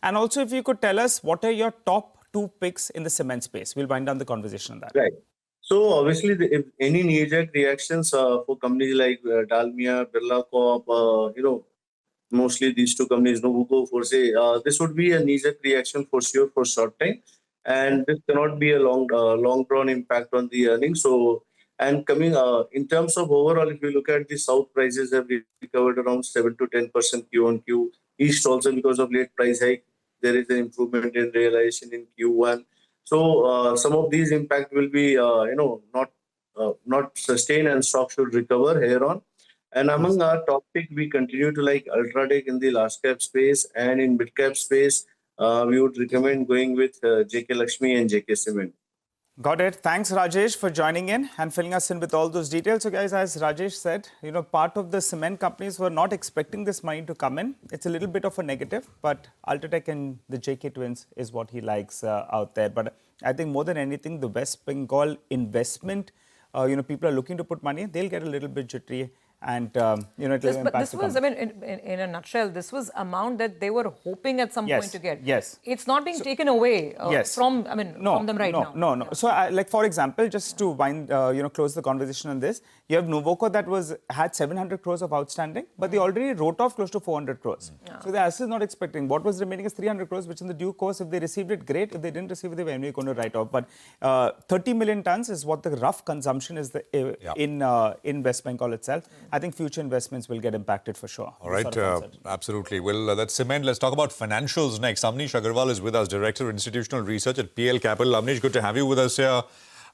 And also, if you could tell us, what are your top 2 picks in the cement space? We'll wind down the conversation on that. Right. So, obviously, if any knee-jerk reactions for companies like Dalmia, Birla Corp, mostly these 2 companies, Nuvco, Forse, this would be a knee-jerk reaction for sure for short time. And this cannot be a long-drawn impact on the earnings. So, and coming in terms of overall, if you look at the south, prices have recovered around 7 to 10% Q on Q. East also, because of late price hike, there is an improvement in realization in Q1. So some of these impact will be, not not sustain and stock should recover here on. And among our top pick, we continue to like Ultratech in the large cap space, and in mid cap space, we would recommend going with JK Lakshmi and JK Cement. Got it. Thanks, Rajesh, for joining in and filling us in with all those details. So, guys, as Rajesh said, part of the cement companies were not expecting this money to come in. It's a little bit of a negative, but Ultratech and the JK twins is what he likes out there. But I think more than anything, the West Bengal investment, people are looking to put money. They'll get a little bit jittery. And, it will impact But this the was, company. in a nutshell, this was amount that they were hoping at some point to get. Yes. It's not being taken away from them right now. No. So, for example, just to close the conversation on this, you have Nuvoco that had 700 crores of outstanding, but they already wrote off close to 400 crores. Yeah. So the asset is not expecting. What was remaining is 300 crores, which in the due course, if they received it, great. If they didn't receive it, they were anyway going to write off. But 30 million tons is what the rough consumption is in West Bengal itself. I think future investments will get impacted for sure. All right, absolutely. Well, that's cement. Let's talk about financials next. Amnish Agarwal is with us, Director of Institutional Research at PL Capital. Amnish, good to have you with us here.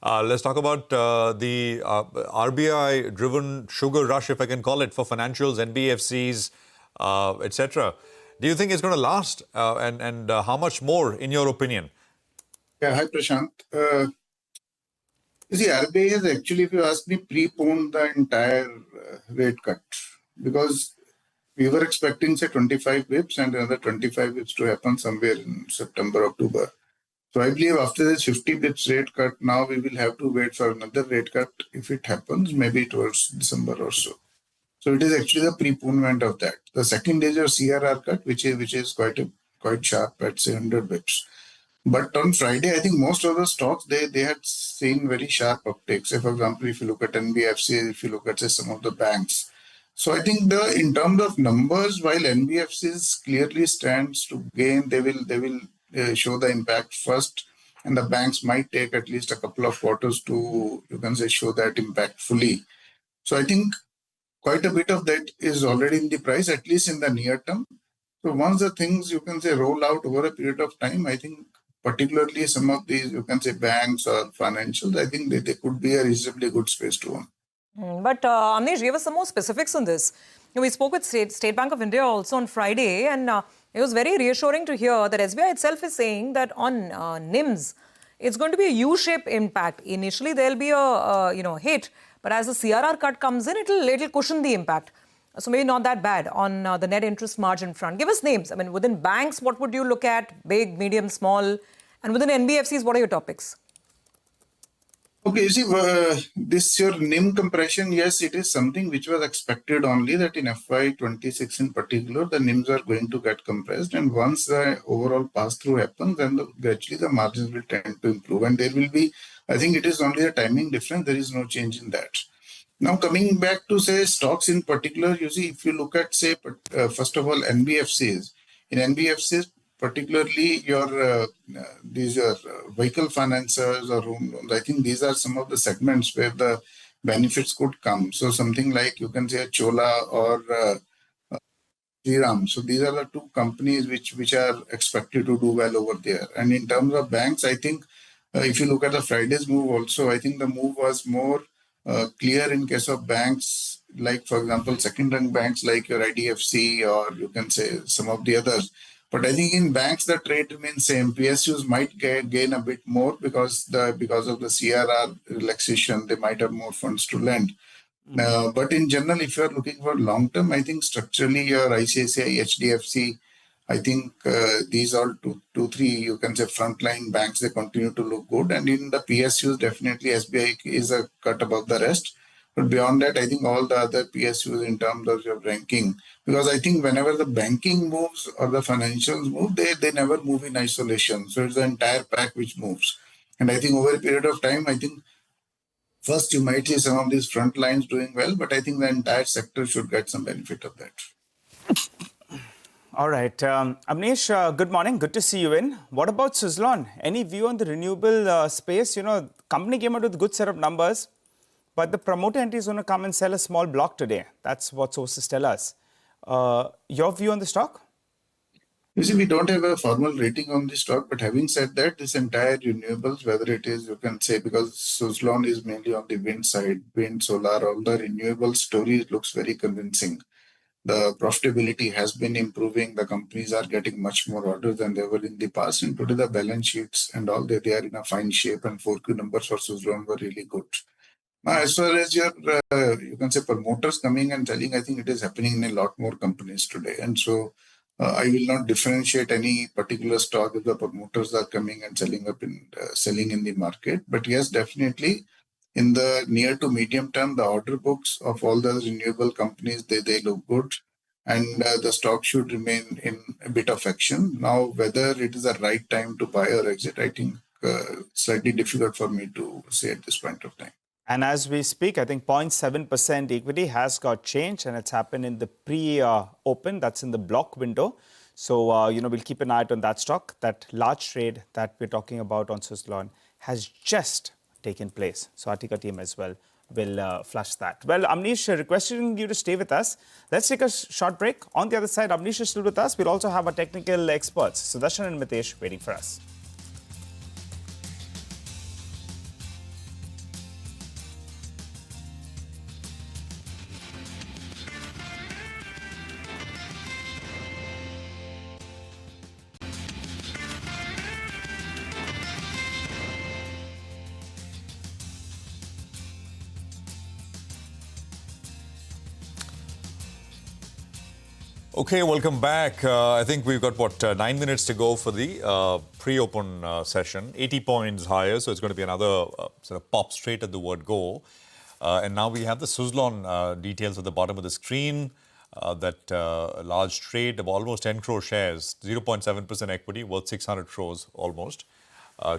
Let's talk about the RBI-driven sugar rush, if I can call it, for financials, NBFCs, etc. Do you think it's going to last? And how much more, in your opinion? Yeah, hi, Prashant. You see, RBI has actually, if you ask me, preponed the entire rate cut because we were expecting, say, 25 bips and another 25 bips to happen somewhere in September, October. So I believe after this 50 bips rate cut, now we will have to wait for another rate cut if it happens, maybe towards December or so. So it is actually the preponement of that. The second is your CRR cut, which is quite sharp at, say, 100 bips. But on Friday, I think most of the stocks, they had seen very sharp uptakes. Say, for example, if you look at NBFCs, if you look at, say, some of the banks. So I think in terms of numbers, while NBFCs clearly stands to gain, they will show the impact first. And the banks might take at least a couple of quarters to, you can say, show that impact fully. So I think quite a bit of that is already in the price, at least in the near term. So once the things, you can say, roll out over a period of time, I think particularly some of these, you can say, banks or financials, I think they could be a reasonably good space to own. But Amnish, give us some more specifics on this. We spoke with State Bank of India also on Friday, and it was very reassuring to hear that SBI itself is saying that on NIMs, it's going to be a U-shaped impact. Initially, there'll be a hit, but as the CRR cut comes in, it'll cushion the impact. So maybe not that bad on the net interest margin front. Give us names. I mean, within banks, what would you look at? Big, medium, small? And within NBFCs, what are your topics? Okay, you see, this your NIM compression, yes, it is something which was expected only that in FY26 in particular, the NIMs are going to get compressed. And once the overall pass-through happens, then gradually the margins will tend to improve. And there will be, I think it is only a timing difference. There is no change in that. Now, coming back to, say, stocks in particular, you see, if you look at, say, first of all, NBFCs. In NBFCs, particularly these are vehicle financiers or home loans. I think these are some of the segments where the benefits could come. So something like you can say a Chola or Shriram. So these are the two companies which are expected to do well over there. And in terms of banks, I think if you look at the Friday's move also, I think the move was more clear in case of banks, like, for example, second-rank banks like your IDFC or you can say some of the others. But I think in banks, the trade remains same. PSUs might gain a bit more because of the CRR relaxation, they might have more funds to lend. But in general, if you are looking for long-term, I think structurally your ICICI, HDFC, I think these are two, three, you can say frontline banks, they continue to look good. And in the PSUs, definitely SBI is a cut above the rest. But beyond that, I think all the other PSUs in terms of your ranking, because I think whenever the banking moves or the financials move, they never move in isolation. So it's the entire pack which moves. And I think over a period of time, I think first you might see some of these front lines doing well, but I think the entire sector should get some benefit of that. All right. Amnish, good morning. Good to see you in. What about Suzlon? Any view on the renewable space? You know, company came out with a good set of numbers, but the promoter entity is going to come and sell a small block today. That's what sources tell us. Your view on the stock? You see, we don't have a formal rating on the stock, but having said that, this entire renewables, whether it is, you can say, because Suzlon is mainly on the wind side, wind, solar, all the renewable story looks very convincing. The profitability has been improving. The companies are getting much more orders than they were in the past. And today the balance sheets and all that, they are in a fine shape, and 4Q numbers for Suzlon were really good. Now, as far as your, you can say, promoters coming and selling, I think it is happening in a lot more companies today. And so I will not differentiate any particular stock if the promoters are coming and selling up in selling in the market. But yes, definitely in the near to medium term, the order books of all the renewable companies, they look good. And the stock should remain in a bit of action. Now, whether it is the right time to buy or exit, I think slightly difficult for me to say at this point of time. And as we speak, I think 0.7% equity has got changed, and it's happened in the pre-open. That's in the block window. So, we'll keep an eye out on that stock. That large trade that we're talking about on Suzlon has just taken place. So, our ticker team as well will flush that. Well, Amnish, requesting you to stay with us. Let's take a short break. On the other side, Amnish is still with us. We'll also have our technical experts, Sudarshan and Mitesh, waiting for us. Okay, welcome back. I think we've got, 9 minutes to go for the pre-open session. 80 points higher, so it's going to be another sort of pop straight at the word go. And now we have the Suzlon details at the bottom of the screen. That large trade of almost 10 crore shares, 0.7% equity, worth 600 crores almost,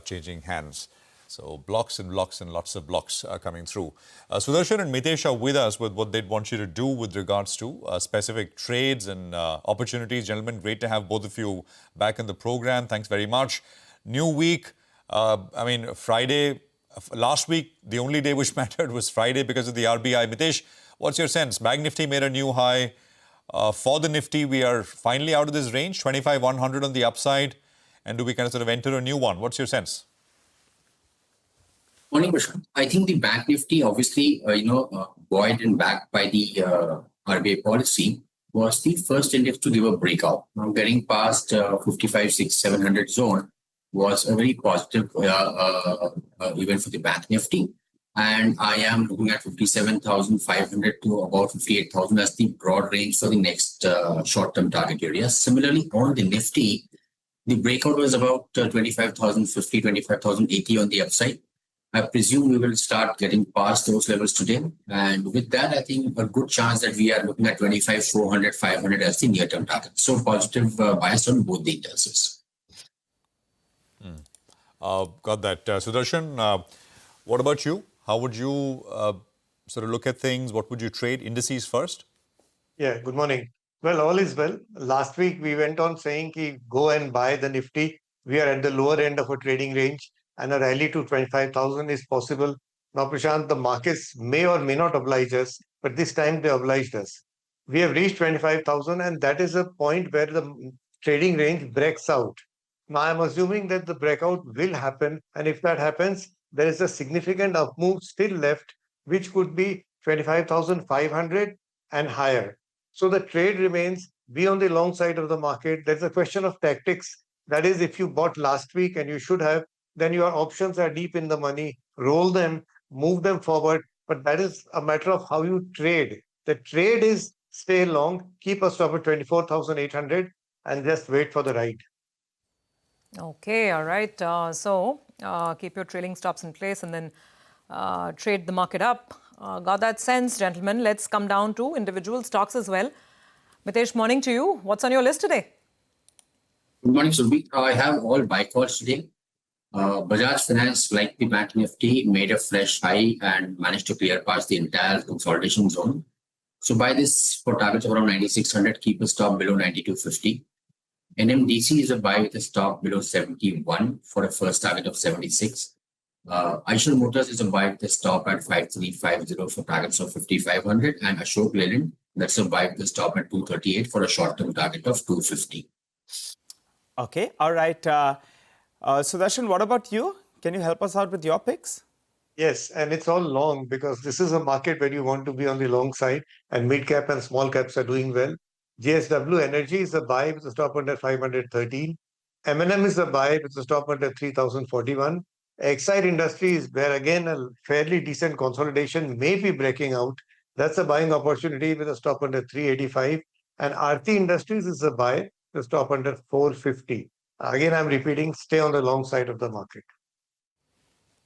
changing hands. So blocks and blocks and lots of blocks are coming through. Sudarshan and Mitesh are with us with what they'd want you to do with regards to specific trades and opportunities. Gentlemen, great to have both of you back in the program. Thanks very much. New week. Friday, last week, the only day which mattered was Friday because of the RBI. Mitesh, what's your sense? Bank Nifty made a new high. For the Nifty, we are finally out of this range, 25,100 on the upside. And do we kind of sort of enter a new one? What's your sense? Morning, Prashant. I think the Bank Nifty, obviously, buoyed and backed by the RBI policy, was the first index to give a breakout. Now, getting past 55,600-700 zone was a very positive event for the Bank Nifty. And I am looking at 57,500 to about 58,000 as the broad range for the next short-term target area. Similarly, on the Nifty, the breakout was about 25,050, 25,080 on the upside. I presume we will start getting past those levels today. And with that, I think a good chance that we are looking at 25,400, 500 as the near-term target. So positive bias on both the indices. Got that. Sudarshan, what about you? How would you sort of look at things? What would you trade? Indices first? Yeah, good morning. Well, all is well. Last week, we went on saying go and buy the Nifty. We are at the lower end of a trading range, and a rally to 25,000 is possible. Now, Prashant, the markets may or may not oblige us, but this time they obliged us. We have reached 25,000, and that is a point where the trading range breaks out. Now, I'm assuming that the breakout will happen, and if that happens, there is a significant up move still left, which could be 25,500 and higher. So the trade remains, be on the long side of the market. There's a question of tactics. That is, if you bought last week and you should have, then your options are deep in the money. Roll them, move them forward. But that is a matter of how you trade. The trade is stay long, keep a stop at 24,800 and just wait for the ride. Okay, all right. Keep your trailing stops in place and then trade the market up. Got that sense, gentlemen. Let's come down to individual stocks as well. Mitesh, morning to you. What's on your list today? Good morning, Surbi. I have all buy calls today. Bajaj Finance, like the Bank Nifty, made a fresh high and managed to clear past the entire consolidation zone. So buy this for targets of around 9,600, keep a stop below 92.50. NMDC is a buy with a stop below 71 for a first target of 76. Eicher Motors is a buy with a stop at 5350 for targets of 5,500. And Ashok Leyland, that's a buy with a stop at 238 for a short-term target of 250. Okay, all right. Sudarshan, what about you? Can you help us out with your picks? Yes, and it's all long because this is a market where you want to be on the long side, and mid cap and small caps are doing well. JSW Energy is a buy with a stop under 513. M&M is a buy with a stop under 3041. Exide Industries, where again a fairly decent consolidation may be breaking out. That's a buying opportunity with a stop under 385. And Aarti Industries is a buy with a stop under 450. Again, I'm repeating, stay on the long side of the market.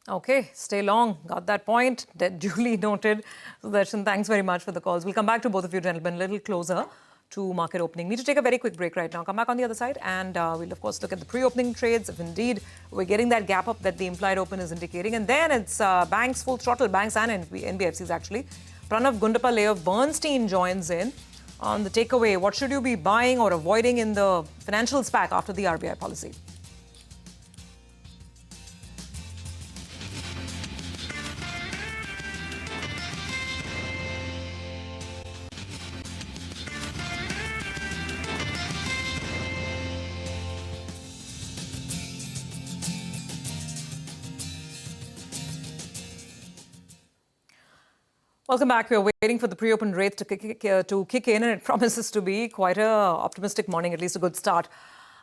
Okay, stay long. Got that point. Duly noted. Sudarshan, thanks very much for the calls. We'll come back to both of you gentlemen a little closer to market opening. Need to take a very quick break right now. Come back on the other side and we'll of course look at the pre-opening trades. If indeed we're getting that gap up that the implied open is indicating. And then it's banks full throttle, banks and NBFCs actually. Pranav Gundapalli of Bernstein joins in on the takeaway. What should you be buying or avoiding in the financial SPAC after the RBI policy? Welcome back. We're waiting for the pre-open rates to kick in, and it promises to be quite an optimistic morning, at least a good start.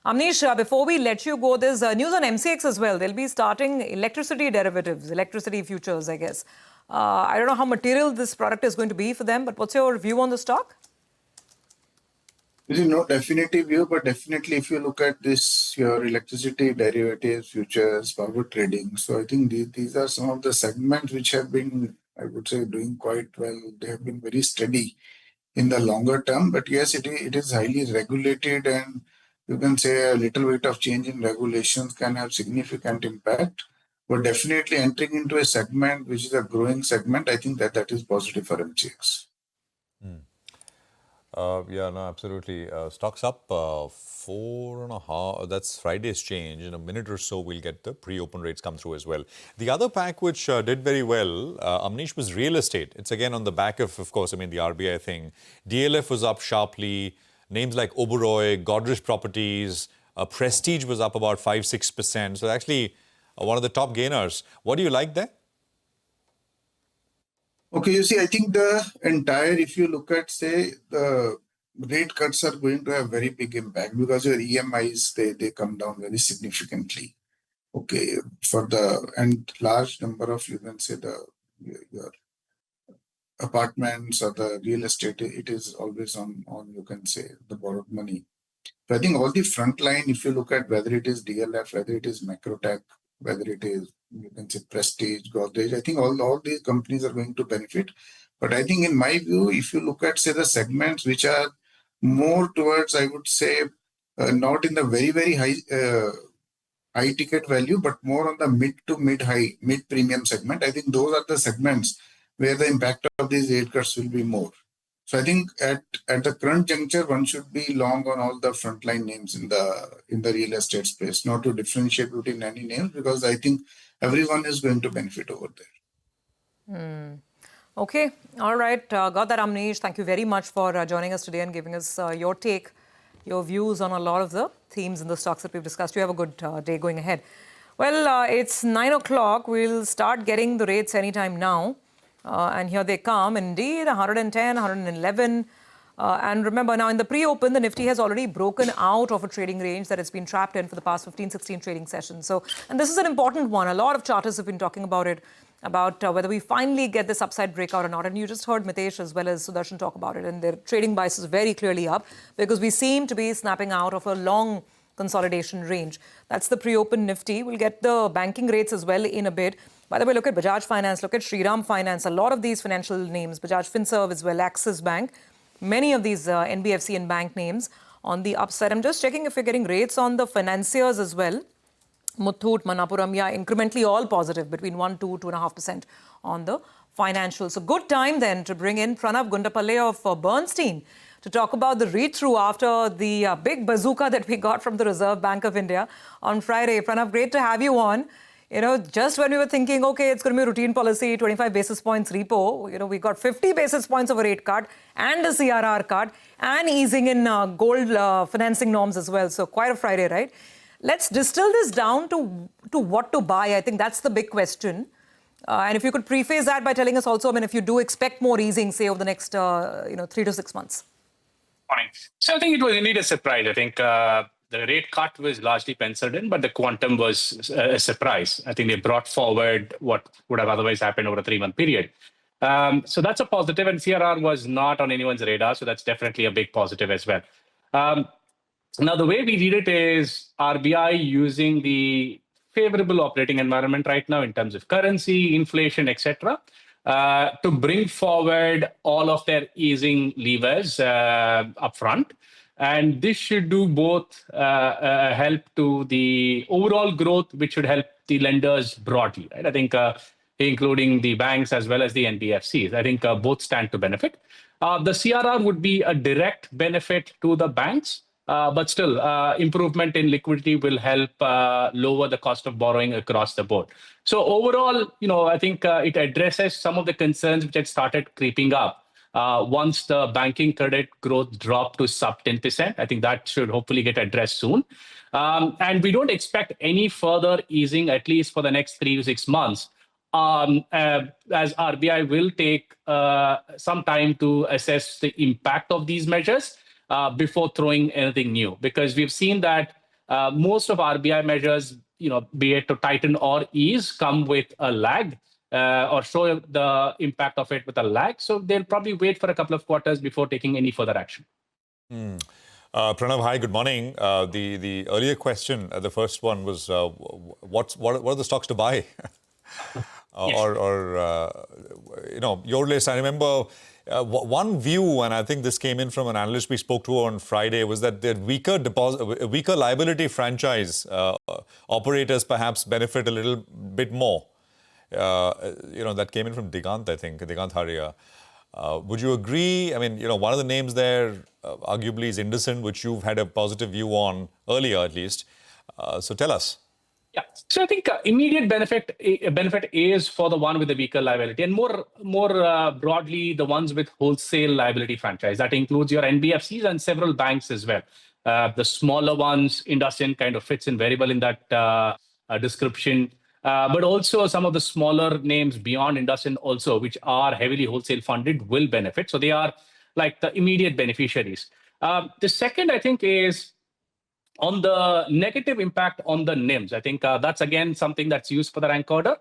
Amnish, before we let you go, there's news on MCX as well. They'll be starting electricity derivatives, electricity futures, I guess. I don't know how material this product is going to be for them, but what's your view on the stock? There is no definitive view, but definitely if you look at this, your electricity derivatives, futures, power trading. So I think these are some of the segments which have been, I would say, doing quite well. They have been very steady in the longer term. But yes, it is highly regulated, and you can say a little bit of change in regulations can have significant impact. But definitely entering into a segment which is a growing segment, I think that is positive for MCX. Yeah, no, absolutely. Stocks up 4.5. That's Friday's change. In a minute or so, we'll get the pre-open rates come through as well. The other pack which did very well, Amnish, was real estate. It's again on the back of course, I mean, the RBI thing. DLF was up sharply. Names like Oberoi, Godrej Properties, Prestige was up about 5-6%. So actually one of the top gainers. What do you like there? Okay, you see, I think the entire, if you look at, say, the rate cuts are going to have very big impact because your EMIs, they come down very significantly. Okay, and large number of, you can say, your apartments or the real estate, it is always on you can say, the borrowed money. So I think all the front line, if you look at whether it is DLF, whether it is Macrotech, whether it is, you can say, Prestige, Godrej, I think all these companies are going to benefit. But I think in my view, if you look at, say, the segments which are more towards, I would say, not in the very, very high ticket value, but more on the mid to mid premium segment, I think those are the segments where the impact of these rate cuts will be more. So I think at the current juncture, one should be long on all the frontline names in the real estate space, not to differentiate between any names, because I think everyone is going to benefit over there. Okay, all right. Got that, Amnish. Thank you very much for joining us today and giving us your take, your views on a lot of the themes in the stocks that we've discussed. You have a good day going ahead. Well, it's 9 o'clock. We'll start getting the rates anytime now. And here they come, indeed, 110, 111. And remember, now in the pre-open, the Nifty has already broken out of a trading range that it's been trapped in for the past 15, 16 trading sessions. So, and this is an important one. A lot of charters have been talking about it, about whether we finally get this upside breakout or not. And you just heard Mitesh as well as Sudarshan talk about it. And their trading bias is very clearly up because we seem to be snapping out of a long consolidation range. That's the pre-open Nifty. We'll get the banking rates as well in a bit. By the way, look at Bajaj Finance, look at Shriram Finance, a lot of these financial names, Bajaj Finserv as well, Axis Bank, many of these NBFC and bank names on the upside. I'm just checking if you're getting rates on the financiers as well. Muthoot, Manappuram, yeah, incrementally all positive, between 1 to 2.5% on the financials. So good time then to bring in Pranav Gundapalli of Bernstein to talk about the read-through after the big bazooka that we got from the Reserve Bank of India on Friday. Pranav, great to have you on. just when we were thinking, okay, it's going to be a routine policy, 25 basis points repo, we got 50 basis points of a rate cut and a CRR cut and easing in gold financing norms as well. So quite a Friday, right? Let's distill this down to what to buy. I think that's the big question. And if you could preface that by telling us also, if you do expect more easing, say, over the next, 3 to 6 months. Morning. So I think it was indeed a surprise. I think the rate cut was largely penciled in, but the quantum was a surprise. I think they brought forward what would have otherwise happened over a 3-month period. So that's a positive, and CRR was not on anyone's radar, so that's definitely a big positive as well. Now, the way we read it is RBI using the favorable operating environment right now in terms of currency, inflation, etc., to bring forward all of their easing levers upfront. And this should do both help to the overall growth, which should help the lenders broadly, right? I think including the banks as well as the NBFCs. I think both stand to benefit. The CRR would be a direct benefit to the banks, but still improvement in liquidity will help lower the cost of borrowing across the board. So overall, I think it addresses some of the concerns which had started creeping up. Once the banking credit growth dropped to sub 10%, I think that should hopefully get addressed soon. And we don't expect any further easing, at least for the next 3 to 6 months, as RBI will take some time to assess the impact of these measures before throwing anything new. Because we've seen that most of RBI measures, be it to tighten or ease, come with a lag. Or show the impact of it with a lag. So they'll probably wait for a couple of quarters before taking any further action. Pranav, hi, good morning. The earlier question, the first one was, what are the stocks to buy? Your list, I remember one view, and I think this came in from an analyst we spoke to on Friday, was that the weaker liability franchise operators perhaps benefit a little bit more. That came in from Digant, I think, Digant Haria. Would you agree? One of the names there arguably is IndusInd, which you've had a positive view on earlier, at least. So tell us. Yeah, so I think immediate benefit is for the one with the weaker liability, and more broadly, the ones with wholesale liability franchise. That includes your NBFCs and several banks as well. The smaller ones, IndusInd kind of fits in very well in that description. But also some of the smaller names beyond IndusInd also, which are heavily wholesale funded, will benefit. So they are like the immediate beneficiaries. The second, I think, is on the negative impact on the NIMs. I think that's, again, something that's used for the rank order,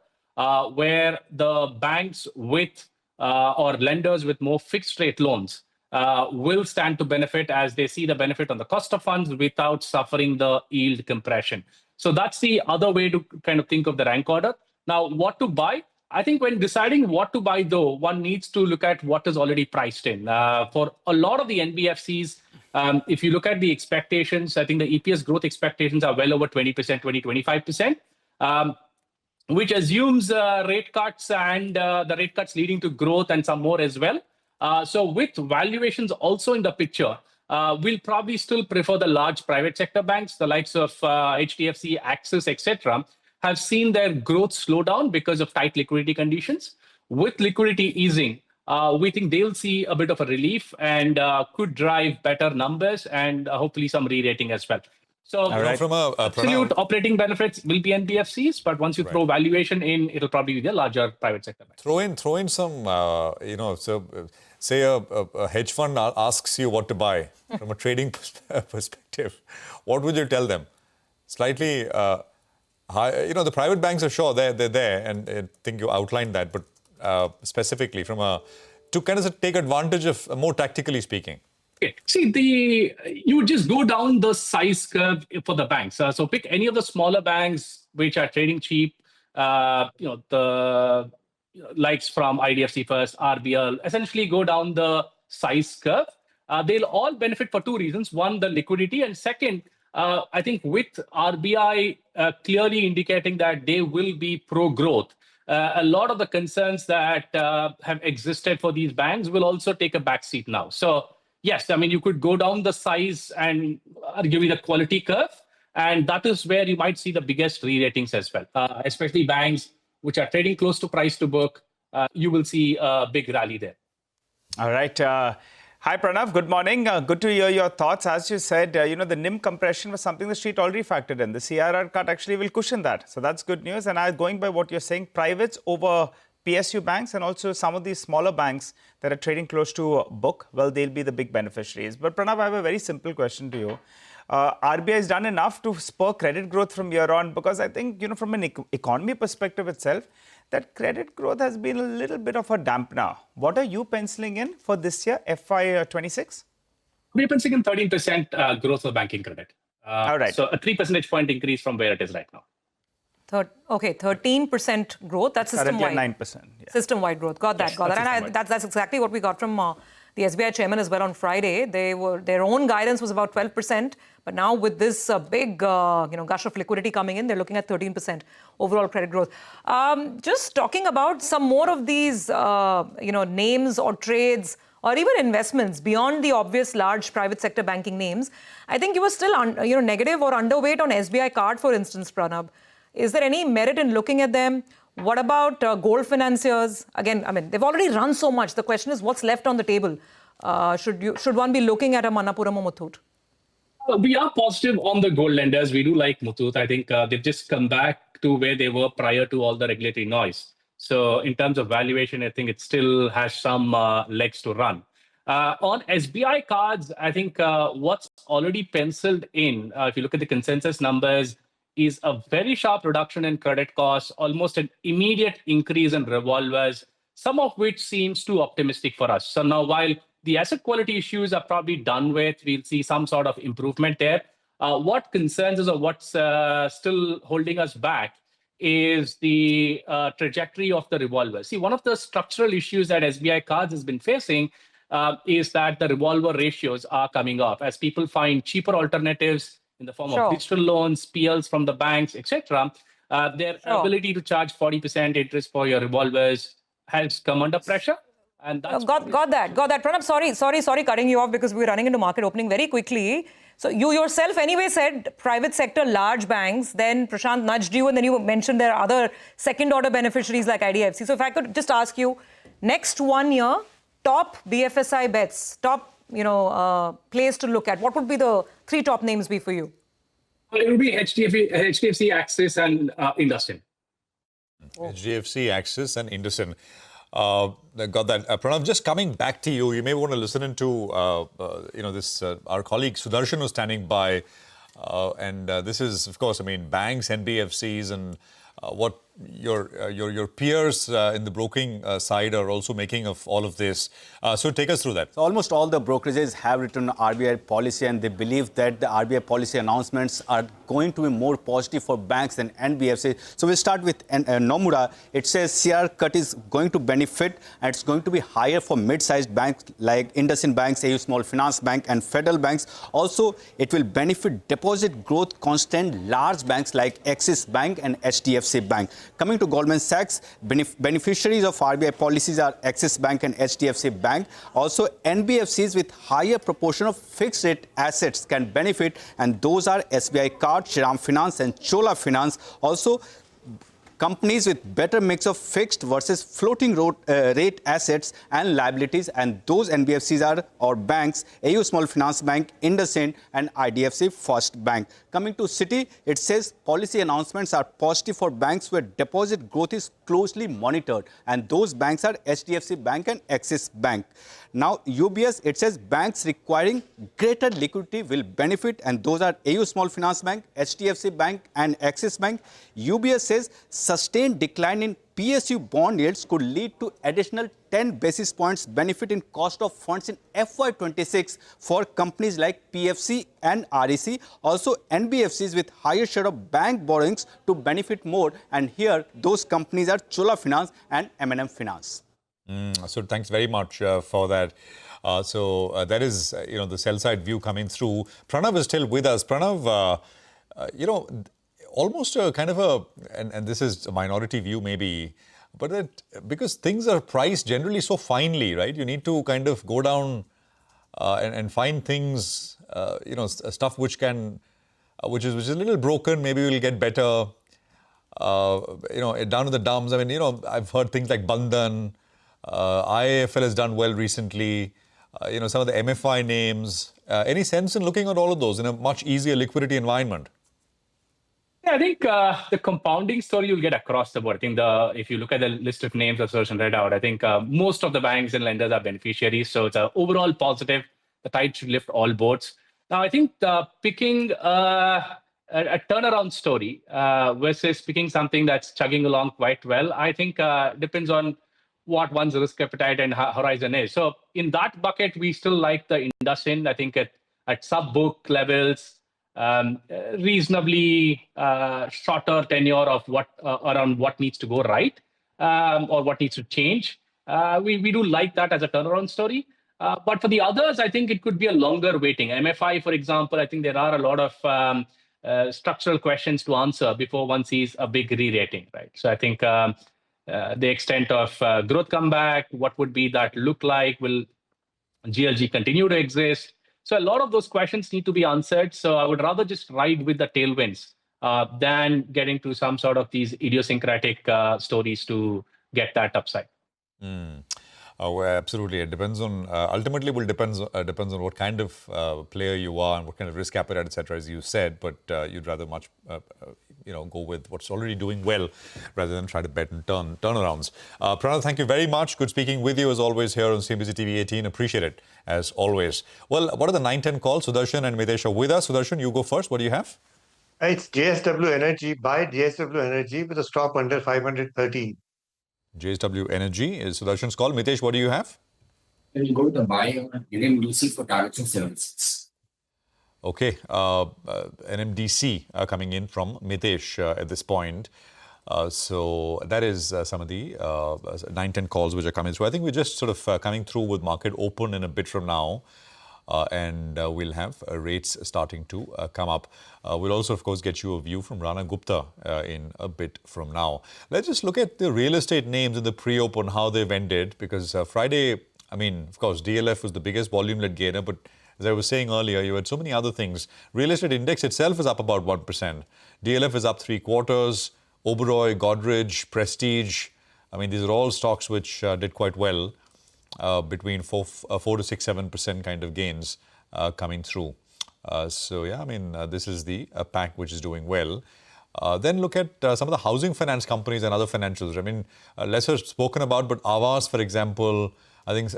where the banks with or lenders with more fixed rate loans will stand to benefit as they see the benefit on the cost of funds without suffering the yield compression. So that's the other way to kind of think of the rank order. Now, what to buy? I think when deciding what to buy, though, one needs to look at what is already priced in. For a lot of the NBFCs, if you look at the expectations, I think the EPS growth expectations are well over 20%, 20-25%, which assumes rate cuts and the rate cuts leading to growth and some more as well. So with valuations also in the picture, we'll probably still prefer the large private sector banks, the likes of HDFC, Axis, etc., have seen their growth slow down because of tight liquidity conditions. With liquidity easing, we think they'll see a bit of a relief and could drive better numbers and hopefully some re-rating as well. So from absolute operating benefits will be NBFCs, but once you throw valuation in, it'll probably be the larger private sector banks. Throw in some, say a hedge fund asks you what to buy from a trading perspective. What would you tell them? Slightly high, the private banks are sure they're there, and I think you outlined that, but specifically to kind of take advantage of, more tactically speaking. Okay. See, you just go down the size curve for the banks. So pick any of the smaller banks which are trading cheap. The likes from IDFC First, RBL. Essentially, go down the size curve. They'll all benefit for two reasons: one, the liquidity, and second, I think with RBI clearly indicating that they will be pro-growth. A lot of the concerns that have existed for these banks will also take a backseat now. So yes, you could go down the size and arguably the quality curve, And that is where you might see the biggest re-ratings as well, especially banks which are trading close to price to book. You will see a big rally there. All right. Hi, Pranav. Good morning. Good to hear your thoughts. As you said, the NIM compression was something the street already factored in. The CRR cut actually will cushion that. So that's good news. And going by what you're saying, privates over PSU banks and also some of these smaller banks that are trading close to book, well, they'll be the big beneficiaries. But Pranav, I have a very simple question to you. RBI has done enough to spur credit growth from here on, because I think, from an economy perspective itself, that credit growth has been a little bit of a dampener. What are you penciling in for this year, FY26? We're penciling in 13% growth for banking credit. All right. So a 3 percentage point increase from where it is right now. 13% growth. That's system-wide. 9%. Yeah. System-wide growth. Got that. Yes, got that. And that's exactly what we got from the SBI chairman as well on Friday. Their own guidance was about 12%, but now with this big gush of liquidity coming in, they're looking at 13% overall credit growth. Just talking about some more of these names or trades or even investments beyond the obvious large private sector banking names. I think you were still negative or underweight on SBI Card, for instance, Pranab. Is there any merit in looking at them? What about gold financiers? Again, I mean, they've already run so much. The question is, what's left on the table? Should one be looking at a Manappuram or Muthoot? We are positive on the gold lenders. We do like Muthoot. I think they've just come back to where they were prior to all the regulatory noise. So in terms of valuation, I think it still has some legs to run. On SBI cards, I think what's already penciled in, if you look at the consensus numbers, is a very sharp reduction in credit costs, almost an immediate increase in revolvers, some of which seems too optimistic for us. So now, while the asset quality issues are probably done with, we'll see some sort of improvement there. What concerns us or what's still holding us back is the trajectory of the revolvers. See, one of the structural issues that SBI Cards has been facing is that the revolver ratios are coming off as people find cheaper alternatives in the form of digital loans, PLs from the banks, etc. Their ability to charge 40% interest for your revolvers has come under pressure. And that's got that. Pranab, sorry cutting you off because we're running into market opening very quickly. So you yourself anyway said private sector large banks, then Prashant nudged you and then you mentioned there are other second order beneficiaries like IDFC. So if I could just ask you, next 1 year, top BFSI bets, top place to look at, what would be the 3 top names be for you? It would be HDFC, Axis and IndusInd. HDFC, Axis and IndusInd. Got that. Pranav, just coming back to you, you may want to listen into, our colleague Sudarshan was standing by. And this is, of course, banks, NBFCs and what your peers in the broking side are also making of all of this. So take us through that. So almost all the brokerages have written RBI policy and they believe that the RBI policy announcements are going to be more positive for banks than NBFC. So we'll start with Nomura. It says CR cut is going to benefit and it's going to be higher for mid-sized banks like IndusInd Banks, AU Small Finance Bank and Federal Banks. Also, it will benefit deposit growth constant large banks like Axis Bank and HDFC Bank. Coming to Goldman Sachs, beneficiaries of RBI policies are Axis Bank and HDFC Bank. Also, NBFCs with higher proportion of fixed rate assets can benefit, and those are SBI Card, Shriram Finance and Chola Finance. Also, companies with better mix of fixed versus floating rate assets and liabilities, and those NBFCs or banks, AU Small Finance Bank, IndusInd and IDFC First Bank. Coming to Citi, it says policy announcements are positive for banks where deposit growth is closely monitored, and those banks are HDFC Bank and Axis Bank. Now, UBS, it says banks requiring greater liquidity will benefit, and those are AU Small Finance Bank, HDFC Bank and Axis Bank. UBS says sustained decline in PSU bond yields could lead to additional 10 basis points benefit in cost of funds in FY26 for companies like PFC and REC. Also, NBFCs with higher share of bank borrowings to benefit more. And here, those companies are Chola Finance and M&M Finance. So thanks very much for that. That is, the sell-side view coming through. Pranav is still with us. Pranav, almost a kind of and this is a minority view maybe, but that because things are priced generally so finely, right? You need to kind of go down and find things, stuff which can which is a little broken. Maybe we'll get better. Down in the dumps. I mean, I've heard things like Bandhan. IIFL has done well recently. Some of the MFI names. Any sense in looking at all of those in a much easier liquidity environment? Yeah, I think the compounding story you'll get across the board. I think if you look at the list of names that Sudarshan read out, I think most of the banks and lenders are beneficiaries. So it's an overall positive. The tide should lift all boats. Now, I think picking a turnaround story versus picking something that's chugging along quite well, I think depends on what one's risk appetite and horizon is. So in that bucket, we still like the Indusin. I think at sub-book levels, reasonably shorter tenure of around what needs to go right or what needs to change. We do like that as a turnaround story. But for the others, I think it could be a longer waiting. MFI, for example, I think there are a lot of structural questions to answer before one sees a big re-rating, right? So I think the extent of growth comeback, what would be that look like? Will GLG continue to exist? So a lot of those questions need to be answered. So I would rather just ride with the tailwinds than get into some sort of these idiosyncratic stories to get that upside. Oh, absolutely. It depends on, ultimately will depends on what kind of player you are and what kind of risk appetite, etc., as you said, but you'd rather much, go with what's already doing well rather than try to bet and turnarounds. Pranav, thank you very much. Good speaking with you as always here on CNBC-TV18. Appreciate it as always. Well, what are the 9-10 calls? Sudarshan and Mitesh are with us. Sudarshan, you go first. What do you have? It's JSW Energy. Buy JSW Energy with a stop under 513. JSW Energy is Sudarshan's call. Mitesh, what do you have? We'll go to the buy on NMDC for targeting 76. Okay, NMDC coming in from Mitesh at this point. So that is some of the 9-10 calls which are coming through. I think we're just sort of coming through with market open in a bit from now. And we'll have rates starting to come up. We'll also, of course, get you a view from Rana Gupta in a bit from now. Let's just look at the real estate names in the pre-open, how they've ended, because Friday, I mean, of course, DLF was the biggest volume-led gainer, but as I was saying earlier, you had so many other things. Real estate index itself is up about 1%. DLF is up 3/4. Oberoi, Godrej, Prestige, I mean, these are all stocks which did quite well. Between 4 to 6, 7% kind of gains coming through. So yeah, I mean, this is the pack which is doing well. Then look at some of the housing finance companies and other financials. I mean, lesser spoken about, but Aavas, for example, I think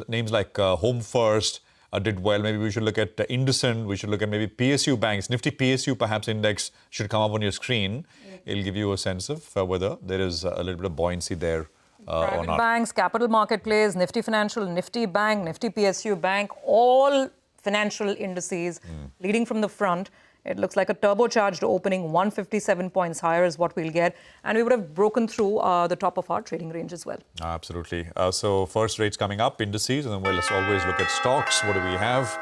names like Home First did well. Maybe we should look at Indusin. We should look at maybe PSU banks. Nifty PSU perhaps index should come up on your screen. It'll give you a sense of whether there is a little bit of buoyancy there. Private banks, capital market plays, Nifty Financial, Nifty Bank, Nifty PSU Bank, all financial indices leading from the front. It looks like a turbocharged opening, 157 points higher is what we'll get. And we would have broken through the top of our trading range as well. Absolutely. So first rates coming up, indices, and then let's always look at stocks. What do we have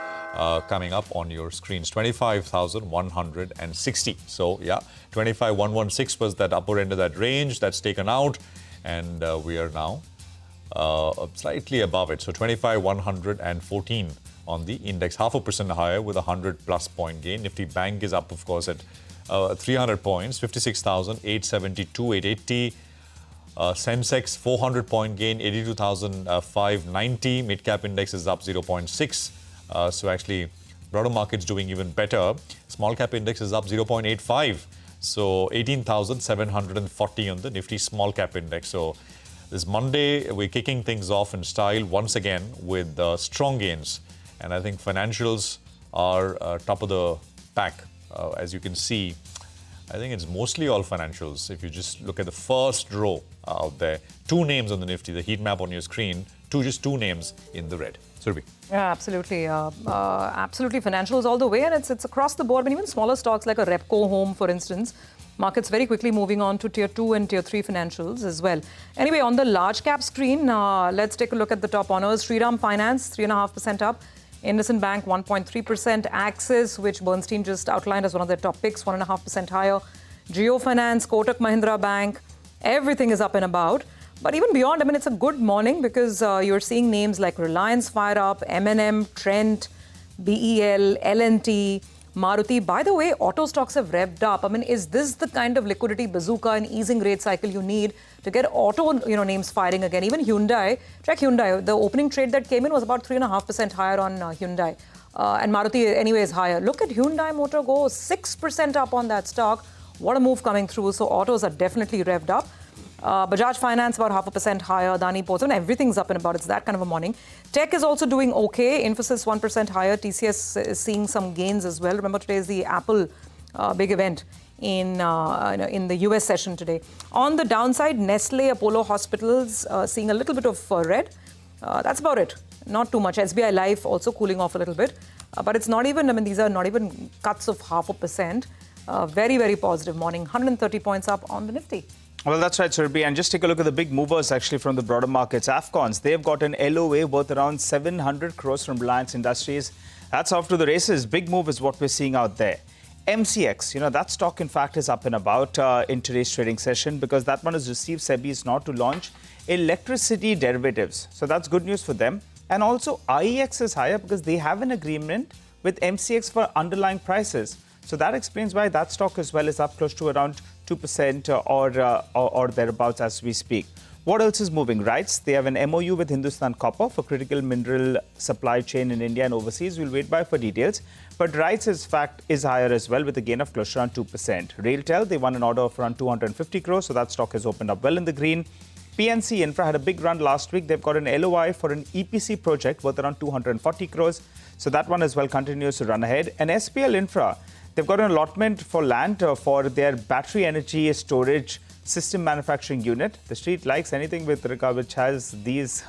coming up on your screens? 25,160. So yeah, 25,116 was that upper end of that range. That's taken out. And we are now slightly above it. So 25,114 on the index, 0.5% higher with a 100+ point gain. Nifty Bank is up, of course, at 300 points, 56,872, 880. Sensex, 400 point gain, 82,590. Mid-cap index is up 0.6. So actually, broader market's doing even better. Small cap index is up 0.85. So 18,740 on the Nifty small cap index. So this Monday, we're kicking things off in style once again with strong gains. And I think financials are top of the pack. As you can see, I think it's mostly all financials. If you just look at the first row out there, 2 names on the Nifty, the heat map on your screen, just two names in the red. Surabhi. Yeah, absolutely. Absolutely financials all the way. And it's across the board. But even smaller stocks like a Repco Home, for instance, markets very quickly moving on to tier 2 and tier 3 financials as well. Anyway, on the large cap screen, let's take a look at the top honors. Shriram Finance, 3.5% up. IndusInd Bank, 1.3%. Axis, which Bernstein just outlined as one of their top picks, 1.5% higher. Jio Finance, Kotak Mahindra Bank, everything is up and about. But even beyond, I mean, it's a good morning because you're seeing names like Reliance fire up, M&M, Trent, BEL, L&T, Maruti. By the way, auto stocks have revved up. I mean, is this the kind of liquidity bazooka and easing rate cycle you need to get auto, names firing again? Even Hyundai, check Hyundai. The opening trade that came in was about 3.5% higher on Hyundai. And Maruti anyway is higher. Look at Hyundai Motor go 6% up on that stock. What a move coming through. So autos are definitely revved up. Bajaj Finance about 0.5% higher. Adani Ports, and everything's up and about. It's that kind of a morning. Tech is also doing okay. Infosys 1% higher. TCS is seeing some gains as well. Remember, today is the Apple big event in the US session today. On the downside, Nestle, Apollo Hospitals seeing a little bit of red. That's about it. Not too much. SBI Life also cooling off a little bit. But it's not even, these are not even cuts of 0.5%. Very, very positive morning. 130 points up on the Nifty. Well, that's right, Surbhi. And just take a look at the big movers actually from the broader markets. AFCONs, they've got an LOA worth around 700 crores from Reliance Industries. That's off to the races. Big move is what we're seeing out there. MCX, that stock in fact is up and about in today's trading session because that one has received SEBI's nod to launch electricity derivatives. So that's good news for them. And also IEX is higher because they have an agreement with MCX for underlying prices. So that explains why that stock as well is up close to around 2% or thereabouts as we speak. What else is moving? RITES, they have an MOU with Hindustan Copper for critical mineral supply chain in India and overseas. We'll wait by for details. But RITES, in fact, is higher as well with a gain of close to around 2%. RailTel, they won an order of around 250 crores. So that stock has opened up well in the green. PNC Infra had a big run last week. They've got an LOI for an EPC project worth around 240 crores. So that one as well continues to run ahead. And SPL Infra, they've got an allotment for land for their battery energy storage system manufacturing unit. The street likes anything with regard which has these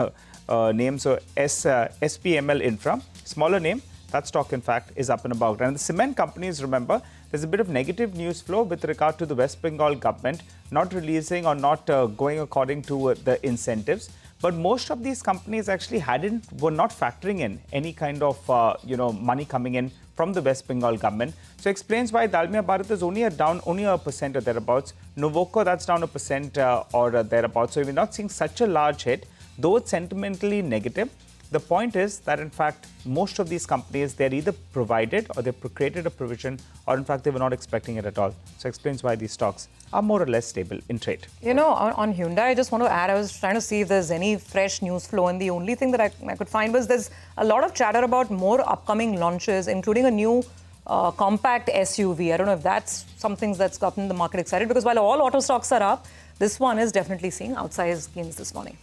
names. So SPML Infra, smaller name. That stock, in fact, is up and about. And the cement companies, remember, there's a bit of negative news flow with regard to the West Bengal government not releasing or not going according to the incentives. But most of these companies actually were not factoring in any kind of money coming in from the West Bengal government. So explains why Dalmia Bharat is only down only 1% or thereabouts. Novoco, that's down 1% or thereabouts. So we're not seeing such a large hit, though it's sentimentally negative. The point is that, in fact, most of these companies, they're either provided or they've created a provision or, in fact, they were not expecting it at all. So explains why these stocks are more or less stable in trade. On Hyundai, I just want to add, I was trying to see if there's any fresh news flow. And the only thing that I could find was there's a lot of chatter about more upcoming launches, including a new compact SUV. I don't know if that's something that's gotten the market excited because while all auto stocks are up, this one is definitely seeing outsized gains this morning.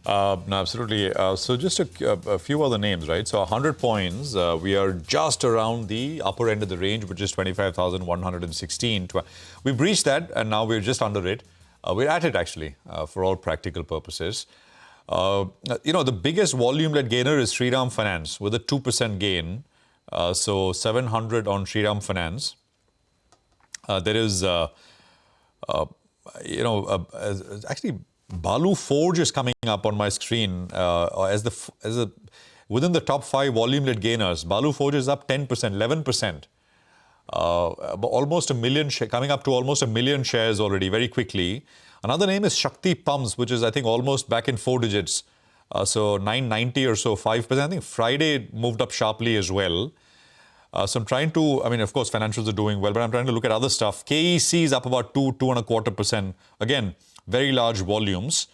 No, absolutely. So just a few other names, right? So 100 points, we are just around the upper end of the range, which is 25,116. We breached that, and now we're just under it. We're at it, actually, for all practical purposes. The biggest volume-led gainer is Shriram Finance with a 2% gain. So 700 on Shriram Finance. There is, actually, Balu Forge is coming up on my screen within the top 5 volume-led gainers. Balu Forge is up 10%, 11%. Almost a million, coming up to almost 1 million shares already very quickly. Another name is Shakti Pumps, which is, I think, almost back in 4 digits. So 990 or so, 5%. I think Friday moved up sharply as well. So I'm trying to, of course, financials are doing well, but I'm trying to look at other stuff. KEC is up about 2.25%. Again, very large volumes.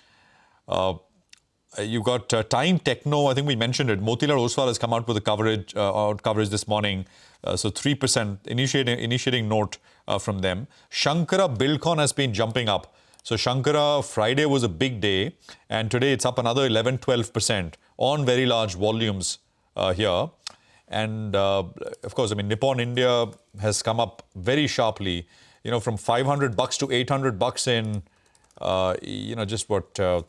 You've got Time Techno, I think we mentioned it. Motilal Oswal has come out with a coverage this morning. So 3% initiating note from them. Shankara Buildcon has been jumping up. So Shankara, Friday was a big day. And today it's up another 11-12% on very large volumes here. And of course, Nippon India has come up very sharply, from $500 to $800 in just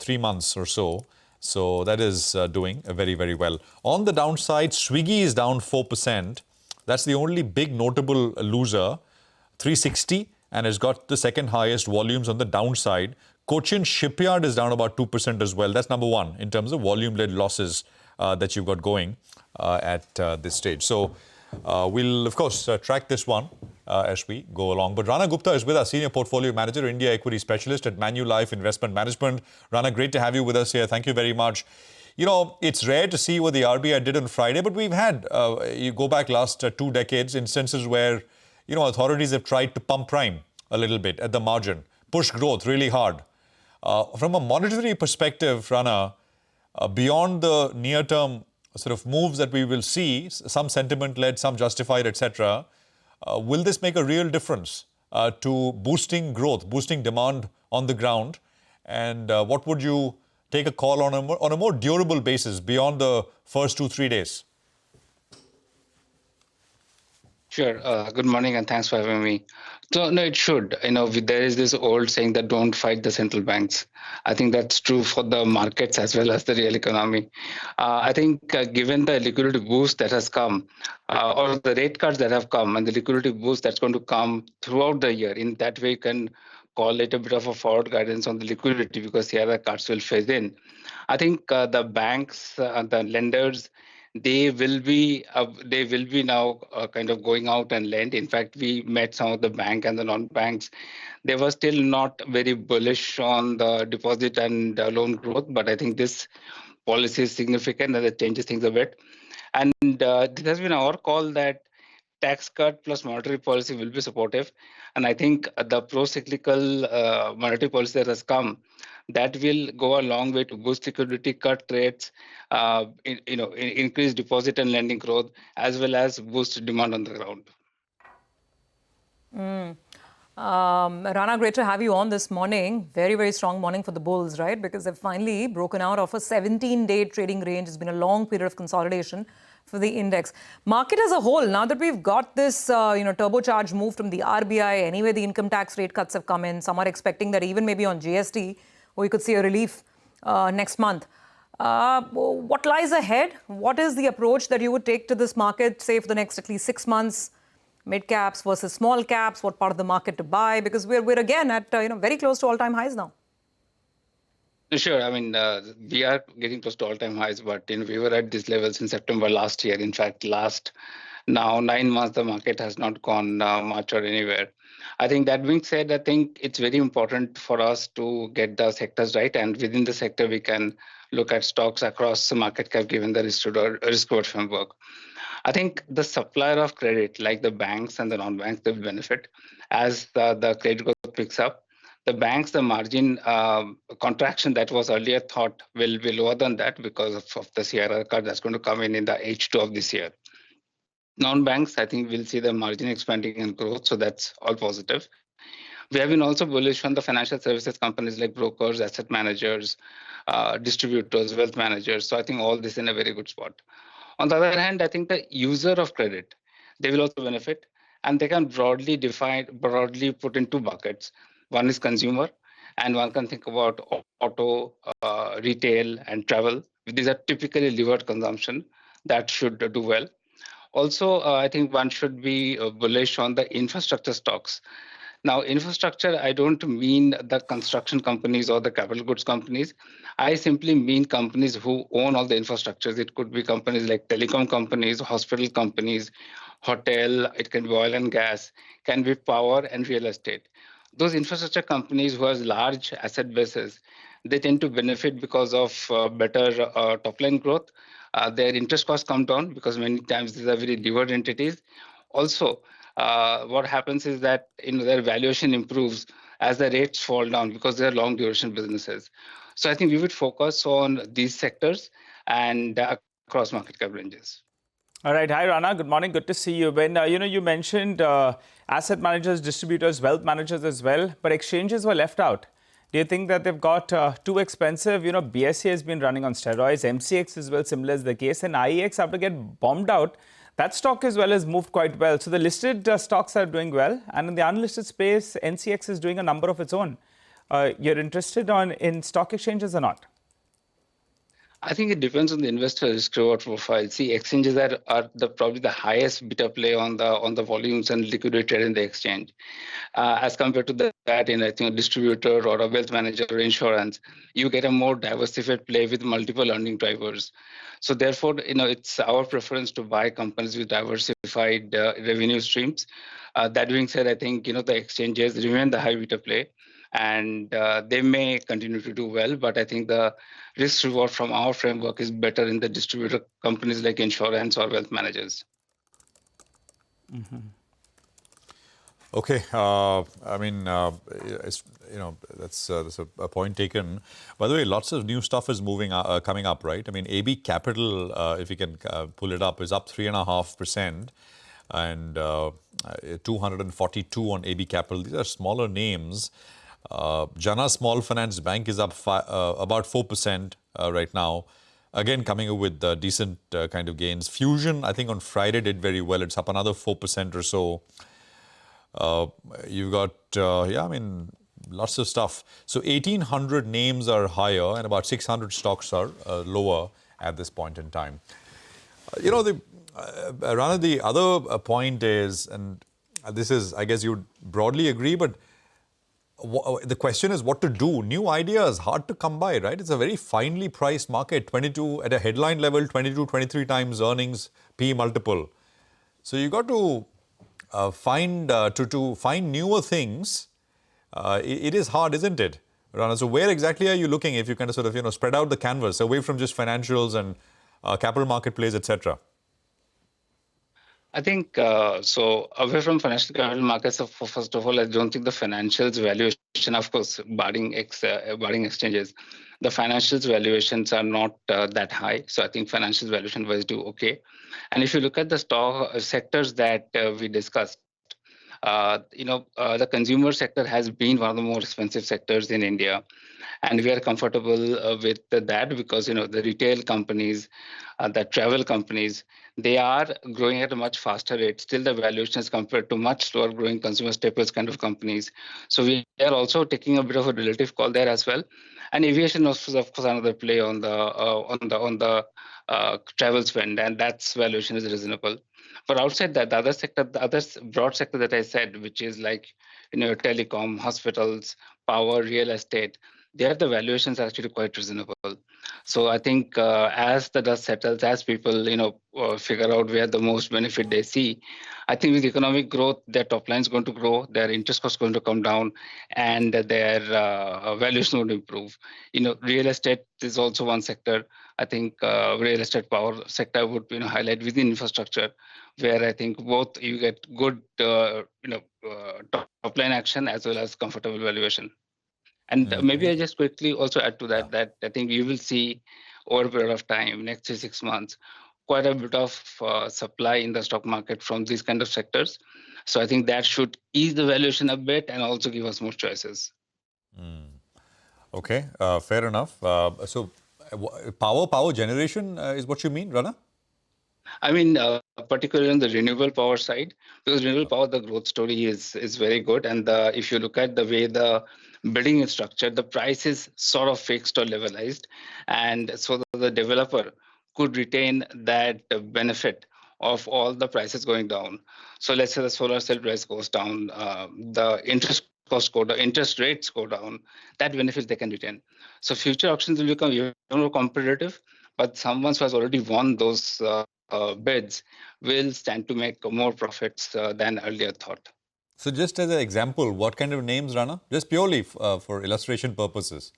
3 months or so. So that is doing very, very well. On the downside, Swiggy is down 4%. That's the only big notable loser, 360, and has got the second highest volumes on the downside. Cochin Shipyard is down about 2% as well. That's number one in terms of volume-led losses that you've got going at this stage. So we'll, of course, track this one as we go along. But Rana Gupta is with us, Senior Portfolio Manager, India Equity Specialist at Manulife Investment Management. Rana, great to have you with us here. Thank you very much. it's rare to see what the RBI did on Friday, but we've had, you go back last 2 decades, instances where, authorities have tried to pump prime a little bit at the margin, push growth really hard. From a monetary perspective, Rana, beyond the near-term sort of moves that we will see, some sentiment-led, some justified, etc., will this make a real difference to boosting growth, boosting demand on the ground? And what would you take a call on a more durable basis beyond the first 2-3 days? Sure. Good morning and thanks for having me. So, no, it should. There is this old saying that don't fight the central banks. I think that's true for the markets as well as the real economy. I think given the liquidity boost that has come, or the rate cuts that have come, and the liquidity boost that's going to come throughout the year, in that way you can call it a bit of a forward guidance on the liquidity because the other cuts will phase in. I think the banks, the lenders, they will be now kind of going out and lend. In fact, we met some of the bank and the non-banks. They were still not very bullish on the deposit and loan growth, but I think this policy is significant and it changes things a bit. And it has been our call that tax cut plus monetary policy will be supportive. And I think the pro-cyclical monetary policy that has come, that will go a long way to boost liquidity, cut rates, increase deposit and lending growth, as well as boost demand on the ground. Rana, great to have you on this morning. Very, very strong morning for the bulls, right? Because they've finally broken out of a 17-day trading range. It's been a long period of consolidation for the index. Market as a whole, now that we've got this, turbocharged move from the RBI, anyway, the income tax rate cuts have come in. Some are expecting that even maybe on GST, we could see a relief next month. What lies ahead? What is the approach that you would take to this market, say, for the next at least 6 months? Mid caps versus small caps, what part of the market to buy? Because we're again at very close to all-time highs now. Sure. I mean, we are getting close to all-time highs, but we were at these levels in September last year. In fact, now 9 months, the market has not gone much or anywhere. I think that being said, I think it's very important for us to get the sectors right, and within the sector, we can look at stocks across the market cap given the risk-reward framework. I think the supplier of credit, like the banks and the non-banks, they will benefit as the credit growth picks up. The banks, the margin contraction that was earlier thought will be lower than that because of the CRR cut that's going to come in the H2 of this year. Non-banks, I think we'll see the margin expanding and growth, so that's all positive. We have been also bullish on the financial services companies like brokers, asset managers, distributors, wealth managers. So I think all this in a very good spot. On the other hand, I think the user of credit, they will also benefit, and they can broadly put in 2 buckets. One is consumer, and one can think about auto, retail, and travel. These are typically levered consumption that should do well. Also, I think one should be bullish on the infrastructure stocks. Now, infrastructure, I don't mean the construction companies or the capital goods companies. I simply mean companies who own all the infrastructures. It could be companies like telecom companies, hospital companies, hotel, it can be oil and gas, can be power and real estate. Those infrastructure companies who have large asset bases, they tend to benefit because of better top-line growth. Their interest costs come down because many times these are very levered entities. Also, what happens is that their valuation improves as the rates fall down because they are long duration businesses. So I think we would focus on these sectors and across market cap ranges. All right. Hi, Rana. Good morning. Good to see you. When you mentioned asset managers, distributors, wealth managers as well, but exchanges were left out. Do you think that they've got too expensive? BSE has been running on steroids. MCX as well, similar is the case. And IEX, after get bombed out, that stock as well has moved quite well. So the listed stocks are doing well. And in the unlisted space, NCX is doing a number of its own. You're interested in stock exchanges or not? I think it depends on the investor risk reward profile. See, exchanges are probably the highest beta play on the volumes and liquidity in the exchange, as compared to that in a distributor or a wealth manager or insurance. You get a more diversified play with multiple earning drivers. So therefore, it's our preference to buy companies with diversified revenue streams. That being said, I think the exchanges remain the high beta play. and they may continue to do well. But I think the risk reward from our framework is better in the distributor companies like insurance or wealth managers. Okay, it's, that's a point taken. By the way, lots of new stuff is coming up, right? I mean, AB Capital, if you can pull it up, is up 3.5%, and 242 on AB Capital. These are smaller names. Jana Small Finance Bank is up about 4% right now. Again, coming up with decent kind of gains. Fusion, I think on Friday did very well. It's up another 4% or so. You've got, lots of stuff. So 1,800 names are higher and about 600 stocks are lower at this point in time. Rana, the other point is, and this is, I guess you'd broadly agree, but the question is what to do. New ideas, hard to come by, right? It's a very finely priced market, 22 at a headline level, 22, 23 times earnings, P multiple. So you got to find newer things. It is hard, isn't it, Rana? So where exactly are you looking if you kind of sort of, spread out the canvas away from just financials and capital market plays, etc.? I think so. Away from financial capital markets, first of all, I don't think the financials valuation, of course, barring exchanges, the financials valuations are not that high. So I think financials valuation was do okay. And if you look at the stock sectors that we discussed, the consumer sector has been one of the more expensive sectors in India. And we are comfortable with that because, the retail companies, the travel companies, they are growing at a much faster rate. Still, the valuations compared to much slower growing consumer staples kind of companies. So we are also taking a bit of a relative call there as well. And aviation is, of course, another play on the travel spend, and that's valuation is reasonable. But outside that, the other broad sector that I said, which is like, telecom, hospitals, power, real estate, there the valuations are actually quite reasonable. So I think as the dust settles, as people, figure out where the most benefit they see, I think with economic growth, their top line is going to grow, their interest cost is going to come down, and their valuation would improve. Real estate is also one sector. I think real estate power sector would highlight within infrastructure, where I think both you get good top line action as well as comfortable valuation. And maybe I just quickly also add to that, that I think you will see over a period of time, next 6 months, quite a bit of supply in the stock market from these kind of sectors. So I think that should ease the valuation a bit and also give us more choices. Okay, fair enough. So power generation is what you mean, Rana? I mean, particularly on the renewable power side, because renewable power, the growth story is very good. And if you look at the way the bidding is structured, the price is sort of fixed or levelized. And so the developer could retain that benefit of all the prices going down. So let's say the solar cell price goes down, the interest costs go down, interest rates go down, that benefit they can retain. So future auctions will become even more competitive, but someone who has already won those bids will stand to make more profits than earlier thought. So just as an example, what kind of names, Rana? Just purely for illustration purposes.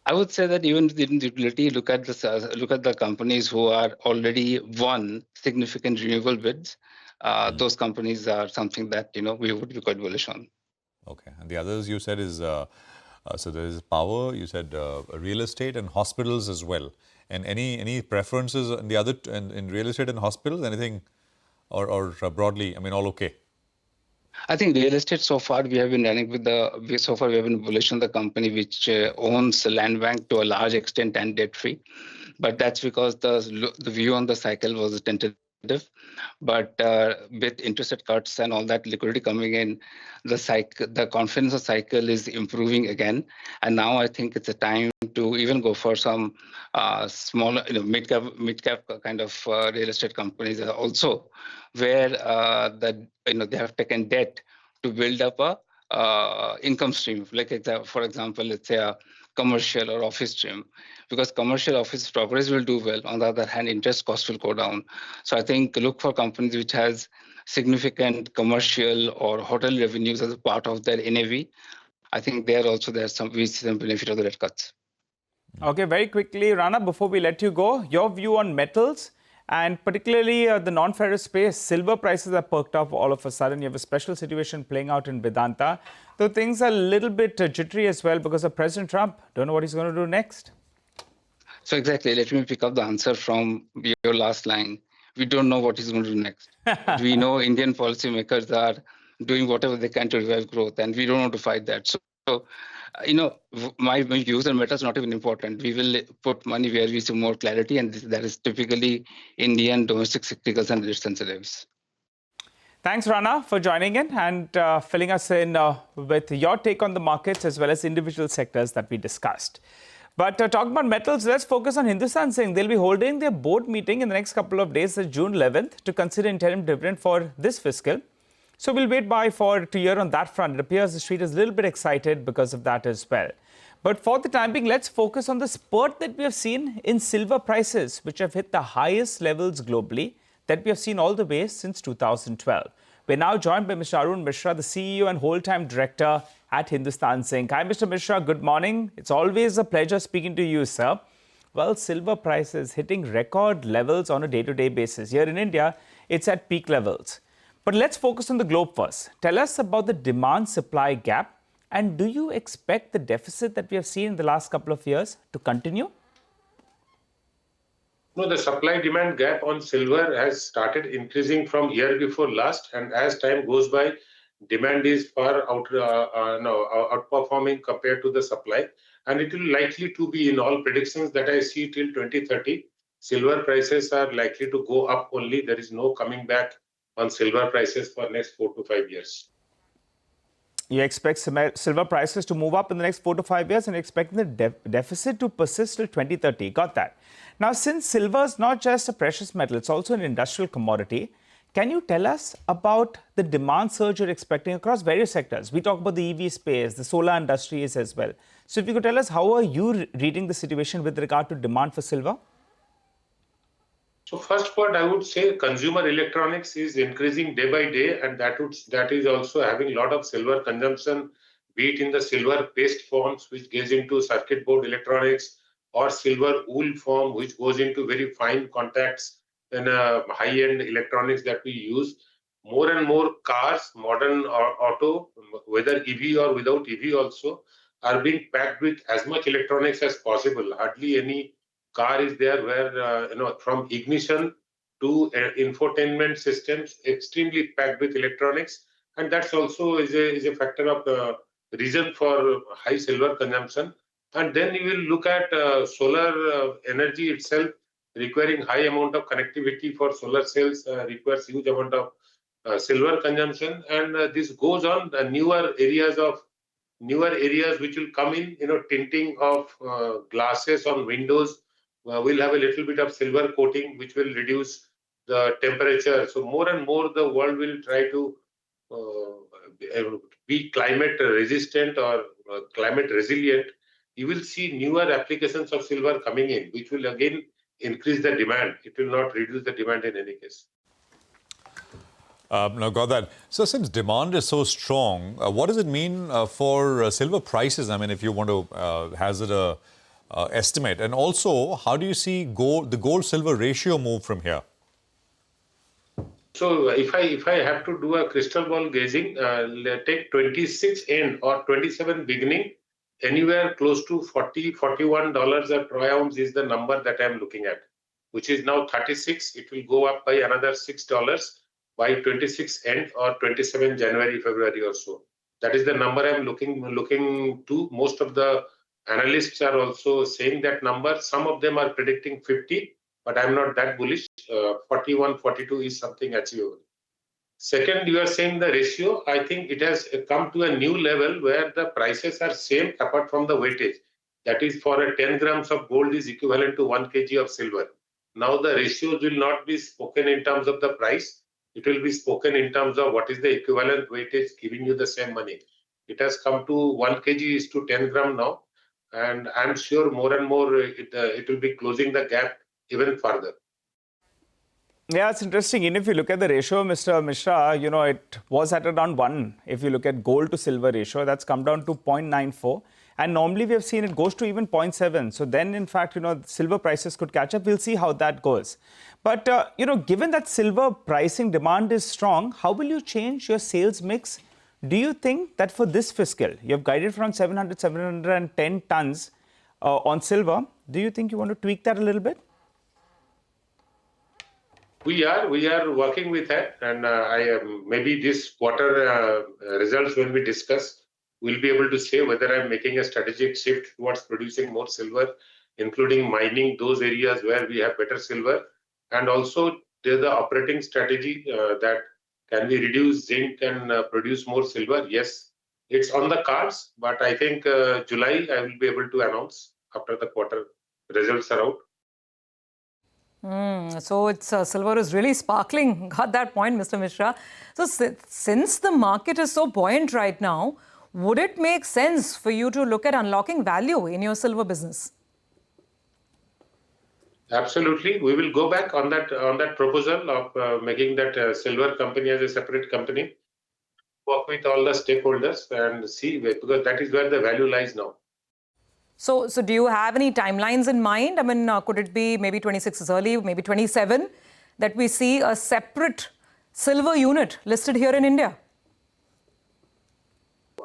I would say that even in utility, look at the companies who are already won significant renewable bids. Those companies are something that we would be quite bullish on. Okay, and the others you said is so there is power. You said real estate and hospitals as well. And any preferences in the other in real estate and hospitals? Anything or broadly? I mean, all okay. I think real estate so far we have been running with so far we have been bullish on the company which owns the land bank to a large extent and debt free, but that's because the view on the cycle was tentative. But with interest rate cuts and all that liquidity coming in, the confidence of cycle is improving again. And now I think it's a time to even go for some smaller, mid-cap kind of real estate companies also, where they have taken debt to build up a income stream. Like for example, let's say a commercial or office stream, because commercial office properties will do well. On the other hand, interest costs will go down. So I think look for companies which has significant commercial or hotel revenues as a part of their NAV. I think there also we see some benefit of the rate cuts. Okay, very quickly, Rana, before we let you go, your view on metals and particularly the non-ferrous space. Silver prices are perked up all of a sudden. You have a special situation playing out in Vedanta, though things are a little bit jittery as well because of President Trump. Don't know what he's going to do next. So exactly, let me pick up the answer from your last line. We don't know what he's going to do next. But we know Indian policymakers are doing whatever they can to revive growth, and we don't want to fight that. So my views on metals are not even important. We will put money where we see more clarity, and that is typically Indian domestic cyclicals and rate sensitives. Thanks, Rana, for joining in and filling us in with your take on the markets as well as individual sectors that we discussed. But talking about metals, let's focus on Hindustan Zinc. They'll be holding their board meeting in the next couple of days, June 11th, to consider interim dividend for this fiscal. So we'll wait to hear on that front. It appears the street is a little bit excited because of that as well. But for the time being, let's focus on the spurt that we have seen in silver prices, which have hit the highest levels globally that we have seen all the way since 2012. We're now joined by Mr. Arun Mishra, the CEO and whole-time director at Hindustan Zinc. Hi, Mr. Mishra. Good morning. It's always a pleasure speaking to you, sir. Well, silver prices hitting record levels on a day-to-day basis. Here in India, it's at peak levels. But let's focus on the globe first. Tell us about the demand-supply gap. And do you expect the deficit that we have seen in the last couple of years to continue? No, the supply-demand gap on silver has started increasing from year before last, and as time goes by, demand is far outperforming compared to the supply, and it will likely to be in all predictions that I see till 2030. Silver prices are likely to go up only. There is no coming back on silver prices for next 4 to 5 years. You expect silver prices to move up in the next 4 to 5 years and expecting the deficit to persist till 2030. Got that. Now, since silver is not just a precious metal, it's also an industrial commodity. Can you tell us about the demand surge you're expecting across various sectors? We talk about the EV space, the solar industries as well. So if you could tell us, how are you reading the situation with regard to demand for silver? So first part, I would say consumer electronics is increasing day by day, and that is also having a lot of silver consumption, be it in the silver paste forms, which goes into circuit board electronics, or silver wool form, which goes into very fine contacts in high-end electronics that we use. More and more cars, modern auto, whether EV or without EV also, are being packed with as much electronics as possible. Hardly any car is there where, from ignition to infotainment systems, extremely packed with electronics. And that's also is a factor of the reason for high silver consumption. And then you will look at solar energy itself requiring high amount of connectivity for solar cells, requires huge amount of silver consumption. And this goes on newer areas which will come in, tinting of glasses on windows. We'll have a little bit of silver coating, which will reduce the temperature. So more and more the world will try to be climate resistant or climate resilient. You will see newer applications of silver coming in, which will again increase the demand. It will not reduce the demand in any case. No, got that. So since demand is so strong, what does it mean for silver prices? I mean, if you want to hazard a estimate. And also, how do you see the gold-silver ratio move from here? So if I have to do a crystal ball gazing, take 26 end or 27 beginning, anywhere close to $41 a troy ounce is the number that I'm looking at, which is now 36. It will go up by another $6 by 26 end or 27 January, February or so. That is the number I'm looking to. Most of the analysts are also saying that number. Some of them are predicting 50, but I'm not that bullish. 41, 42 is something achievable. Second, you are saying the ratio. I think it has come to a new level where the prices are same apart from the weightage. That is, for a 10 grams of gold is equivalent to 1 kg of silver. Now the ratios will not be spoken in terms of the price. It will be spoken in terms of what is the equivalent weightage giving you the same money. It has come to 1 kg is to 10 gram now. And I'm sure more and more it will be closing the gap even further. Yeah, it's interesting. And if you look at the ratio, Mr. Mishra, it was at around 1. If you look at gold to silver ratio, that's come down to 0.94. And normally we have seen it goes to even 0.7. So then, in fact, silver prices could catch up. We'll see how that goes. But, given that silver pricing demand is strong, how will you change your sales mix? Do you think that for this fiscal, you have guided from 710 tons on silver. Do you think you want to tweak that a little bit? We are working with that, and maybe this quarter results when we discuss, we'll be able to say whether I'm making a strategic shift towards producing more silver, including mining those areas where we have better silver, and also there's the operating strategy that can we reduce zinc and produce more silver. Yes, it's on the cards, but I think July I will be able to announce after the quarter results are out. So it's silver is really sparkling. Got that point, Mr. Mishra. So since the market is so buoyant right now, would it make sense for you to look at unlocking value in your silver business? Absolutely. We will go back on that proposal of making that silver company as a separate company, work with all the stakeholders and see, because that is where the value lies now. So do you have any timelines in mind? I mean, could it be maybe 26 is early, maybe 27, that we see a separate silver unit listed here in India?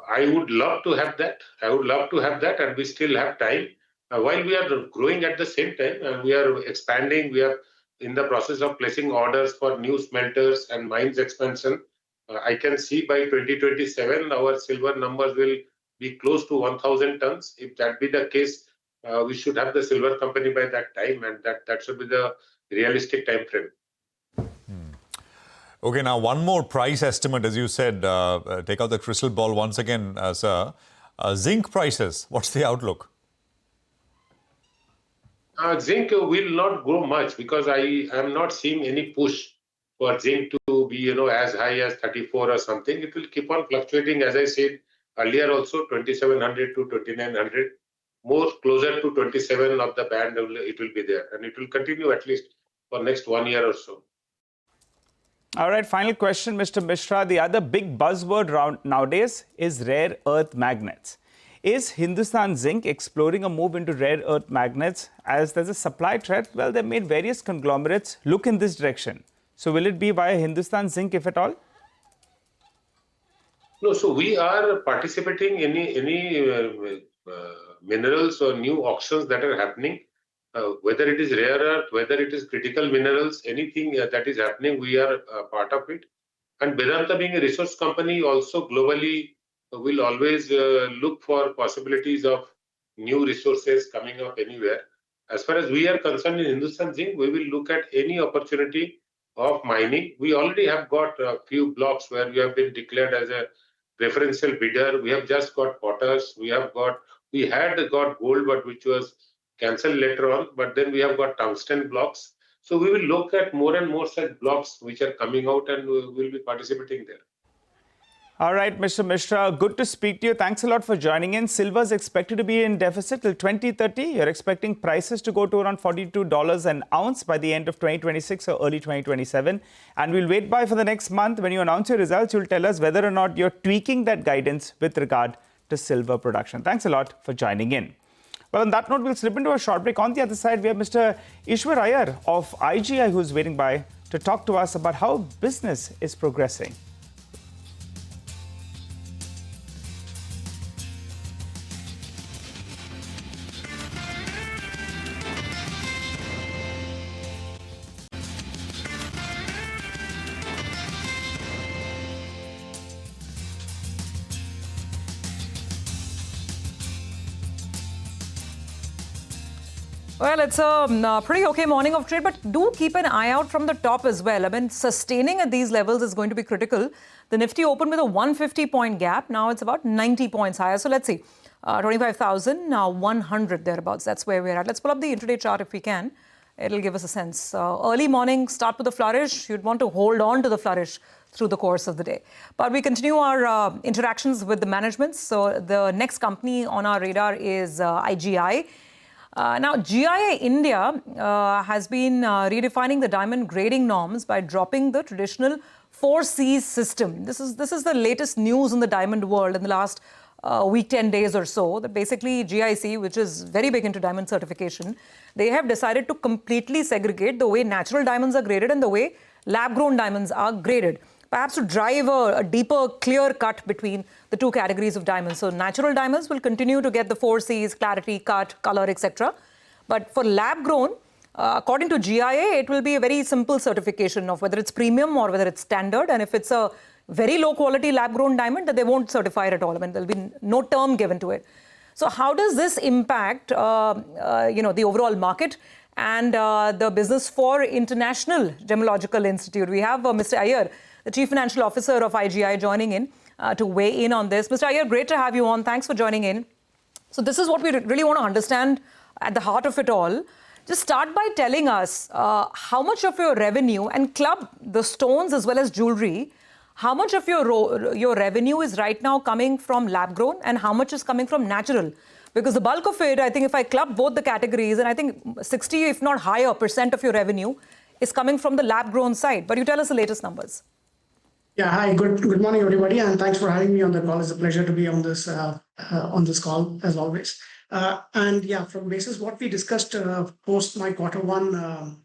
I would love to have that. And we still have time. While we are growing at the same time, and we are expanding, we are in the process of placing orders for new smelters and mines expansion. I can see by 2027, our silver numbers will be close to 1,000 tons. If that be the case, we should have the silver company by that time, and that should be the realistic time frame. Okay, now one more price estimate, as you said, take out the crystal ball once again, sir. Zinc prices, what's the outlook? Zinc will not grow much because I am not seeing any push for zinc to be, as high as 34 or something. It will keep on fluctuating, as I said earlier also, 2,700 to 2,900. More closer to 27 of the band, it will be there. And it will continue at least for next 1 year or so. All right, final question, Mr. Mishra. The other big buzzword nowadays is rare earth magnets. Is Hindustan Zinc exploring a move into rare earth magnets as there's a supply threat? Well, they've made various conglomerates look in this direction. So will it be via Hindustan Zinc, if at all? No, so we are participating in any minerals or new auctions that are happening. Whether it is rare earth, whether it is critical minerals, anything that is happening, we are part of it. And Vedanta, being a resource company, also globally will always look for possibilities of new resources coming up anywhere. As far as we are concerned in Hindustan Zinc, we will look at any opportunity of mining. We already have got a few blocks where we have been declared as a preferential bidder. We have just got potash. We had got gold, but which was cancelled later on. But then we have got tungsten blocks. So we will look at more and more such blocks which are coming out, and we will be participating there. All right, Mr. Mishra, good to speak to you. Thanks a lot for joining in. Silver is expected to be in deficit till 2030. You're expecting prices to go to around $42 an ounce by the end of 2026 or early 2027. And we'll wait for the next month. When you announce your results, you'll tell us whether or not you're tweaking that guidance with regard to silver production. Thanks a lot for joining in. Well, on that note, we'll slip into a short break. On the other side, we have Mr. Ishwar Iyer of IGI, who's waiting by to talk to us about how business is progressing. Well, it's a pretty okay morning of trade, but do keep an eye out from the top as well. I mean, sustaining at these levels is going to be critical. The Nifty opened with a 150-point gap. Now it's about 90 points higher. So let's see, 25,100 thereabouts. That's where we're at. Let's pull up the intraday chart if we can. It'll give us a sense. Early morning, start with a flourish. You'd want to hold on to the flourish through the course of the day. But we continue our interactions with the management. So the next company on our radar is IGI. Now, GIA India has been redefining the diamond grading norms by dropping the traditional 4Cs system. This is the latest news in the diamond world in the last week, 10 days or so. That basically GIC, which is very big into diamond certification, they have decided to completely segregate the way natural diamonds are graded and the way lab-grown diamonds are graded, perhaps to drive a deeper, clear cut between the two categories of diamonds. So natural diamonds will continue to get the 4Cs, clarity, cut, color, etc. But for lab-grown, according to GIA, it will be a very simple certification of whether it's premium or whether it's standard. And if it's a very low-quality lab-grown diamond, then they won't certify it at all. I mean, there'll be no term given to it. So how does this impact, the overall market and the business for International Gemological Institute? We have Mr. Iyer, the Chief Financial Officer of IGI, joining in to weigh in on this. Mr. Iyer, great to have you on. Thanks for joining in. So this is what we really want to understand at the heart of it all. Just start by telling us how much of your revenue, and club the stones as well as jewelry, how much of your revenue is right now coming from lab-grown and how much is coming from natural? Because the bulk of it, I think if I club both the categories, and I think 60, if not higher, % of your revenue is coming from the lab-grown side. But you tell us the latest numbers. Yeah, hi, good morning, everybody, and thanks for having me on the call. It's a pleasure to be on this call, as always. And yeah, from basis what we discussed post my Q1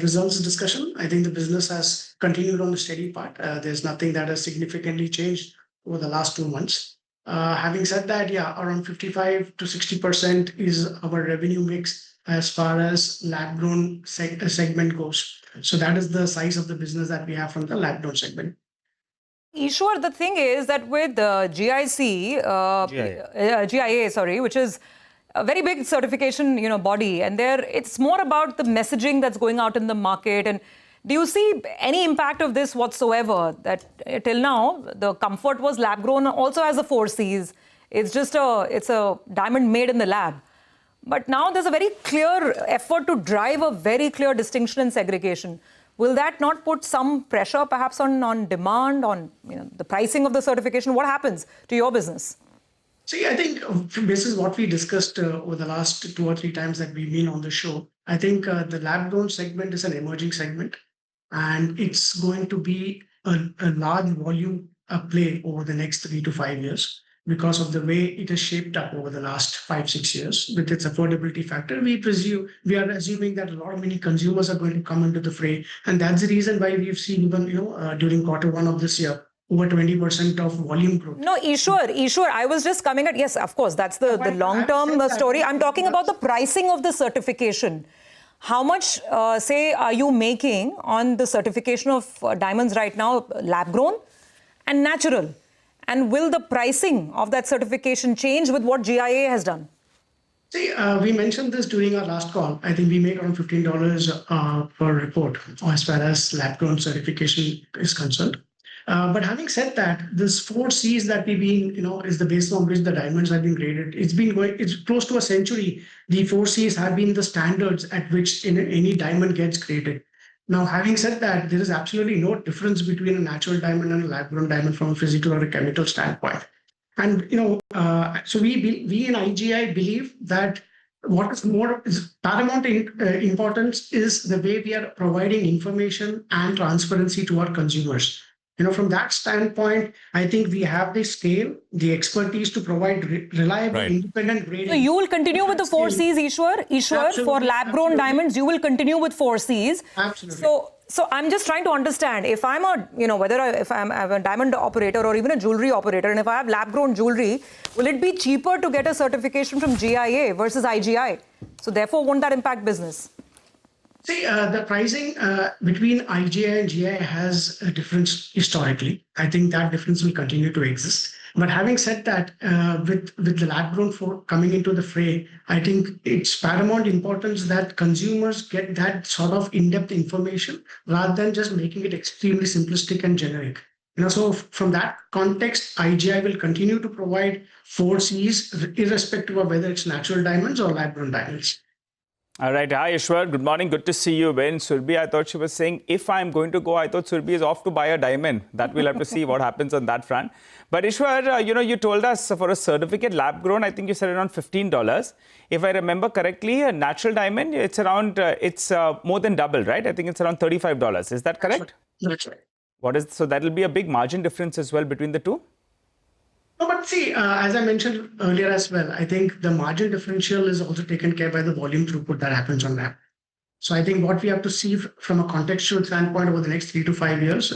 results discussion, I think the business has continued on the steady path. There's nothing that has significantly changed over the last 2 months. Having said that, yeah, around 55 to 60% is our revenue mix as far as lab-grown segment goes. So that is the size of the business that we have from the lab-grown segment. Ishwar, the thing is that with GIA, which is a very big certification, body, and it's more about the messaging that's going out in the market. And do you see any impact of this whatsoever? That till now the comfort was lab grown, also has the 4Cs. It's a diamond made in the lab. But now there's a very clear effort to drive a very clear distinction and segregation. Will that not put some pressure perhaps on demand, on the pricing of the certification? What happens to your business? See, I think this is what we discussed over the last 2 or 3 times that we've been on the show. I think the lab-grown segment is an emerging segment, and it's going to be a large volume play over the next 3 to 5 years because of the way it has shaped up over the last 5-6 years with its affordability factor. We are assuming that a lot of many consumers are going to come into the fray, and that's the reason why we've seen even during Q1 of this year over 20% of volume growth. No, Ishwar, I was just coming at, yes, of course, that's the long-term story. I'm talking about the pricing of the certification. How much, say, are you making on the certification of diamonds right now, lab-grown and natural? And will the pricing of that certification change with what GIA has done? See, we mentioned this during our last call. I think we make around $15 per report as far as lab-grown certification is concerned. But having said that, this 4Cs that we've been, is the basis on which the diamonds have been graded. It's close to a century. The 4Cs have been the standards at which any diamond gets graded. Now, having said that, there is absolutely no difference between a natural diamond and a lab-grown diamond from a physical or a chemical standpoint. And, so we in IGI believe that what is paramount importance is the way we are providing information and transparency to our consumers. From that standpoint, I think we have the scale, the expertise to provide reliable, independent grading. So you will continue with the 4Cs, Ishwar, for lab-grown diamonds, you will continue with 4Cs. Absolutely. So I'm just trying to understand, if I'm if I'm a diamond operator or even a jewelry operator, and if I have lab-grown jewelry, will it be cheaper to get a certification from GIA versus IGI? So therefore, won't that impact business? See, the pricing between IGI and GIA has a difference historically. I think that difference will continue to exist. But having said that, with the lab-grown coming into the fray, I think it's paramount importance that consumers get that sort of in-depth information rather than just making it extremely simplistic and generic. So from that context, IGI will continue to provide 4Cs irrespective of whether it's natural diamonds or lab-grown diamonds. All right. Hi, Ishwar. Good morning. Good to see you. When Surbhi, I thought she was saying, if I'm going to go, I thought Surbhi is off to buy a diamond. That we'll have to see what happens on that front. But Ishwar, you told us for a certificate lab grown, I think you said around $15. If I remember correctly, a natural diamond, it's around, more than double, right? I think it's around $35. Is that correct? That's right. So that'll be a big margin difference as well between the two? No, but see, as I mentioned earlier as well, I think the margin differential is also taken care by the volume throughput that happens on lab. So I think what we have to see from a contextual standpoint over the next 3 to 5 years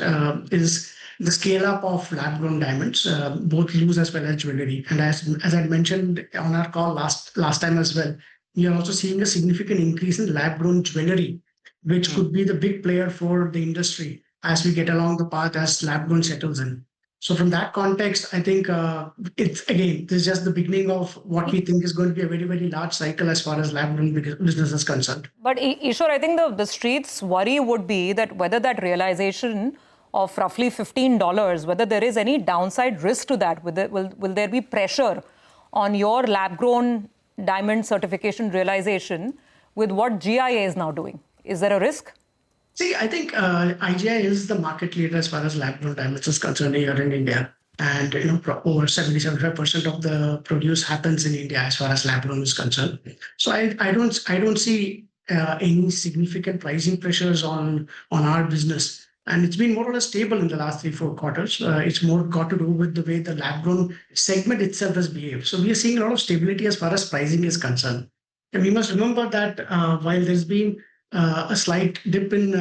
is the scale up of lab grown diamonds, both loose as well as jewelry. And as I mentioned on our call last time as well, we are also seeing a significant increase in lab grown jewelry, which could be the big player for the industry as we get along the path as lab grown settles in. So from that context, I think this is just the beginning of what we think is going to be a very, very large cycle as far as lab-grown business is concerned. But Ishwar, I think the street's worry would be that whether that realization of roughly $15, whether there is any downside risk to that, will there be pressure on your lab-grown diamond certification realization with what GIA is now doing? Is there a risk? See, I think IGI is the market leader as far as lab-grown diamonds is concerned here in India. And over 70-75% of the produce happens in India as far as lab-grown is concerned. So I don't see any significant pricing pressures on our business. And it's been more or less stable in the last 3-4 quarters. It's more got to do with the way the lab-grown segment itself has behaved. So we are seeing a lot of stability as far as pricing is concerned. And we must remember that while there's been a slight dip in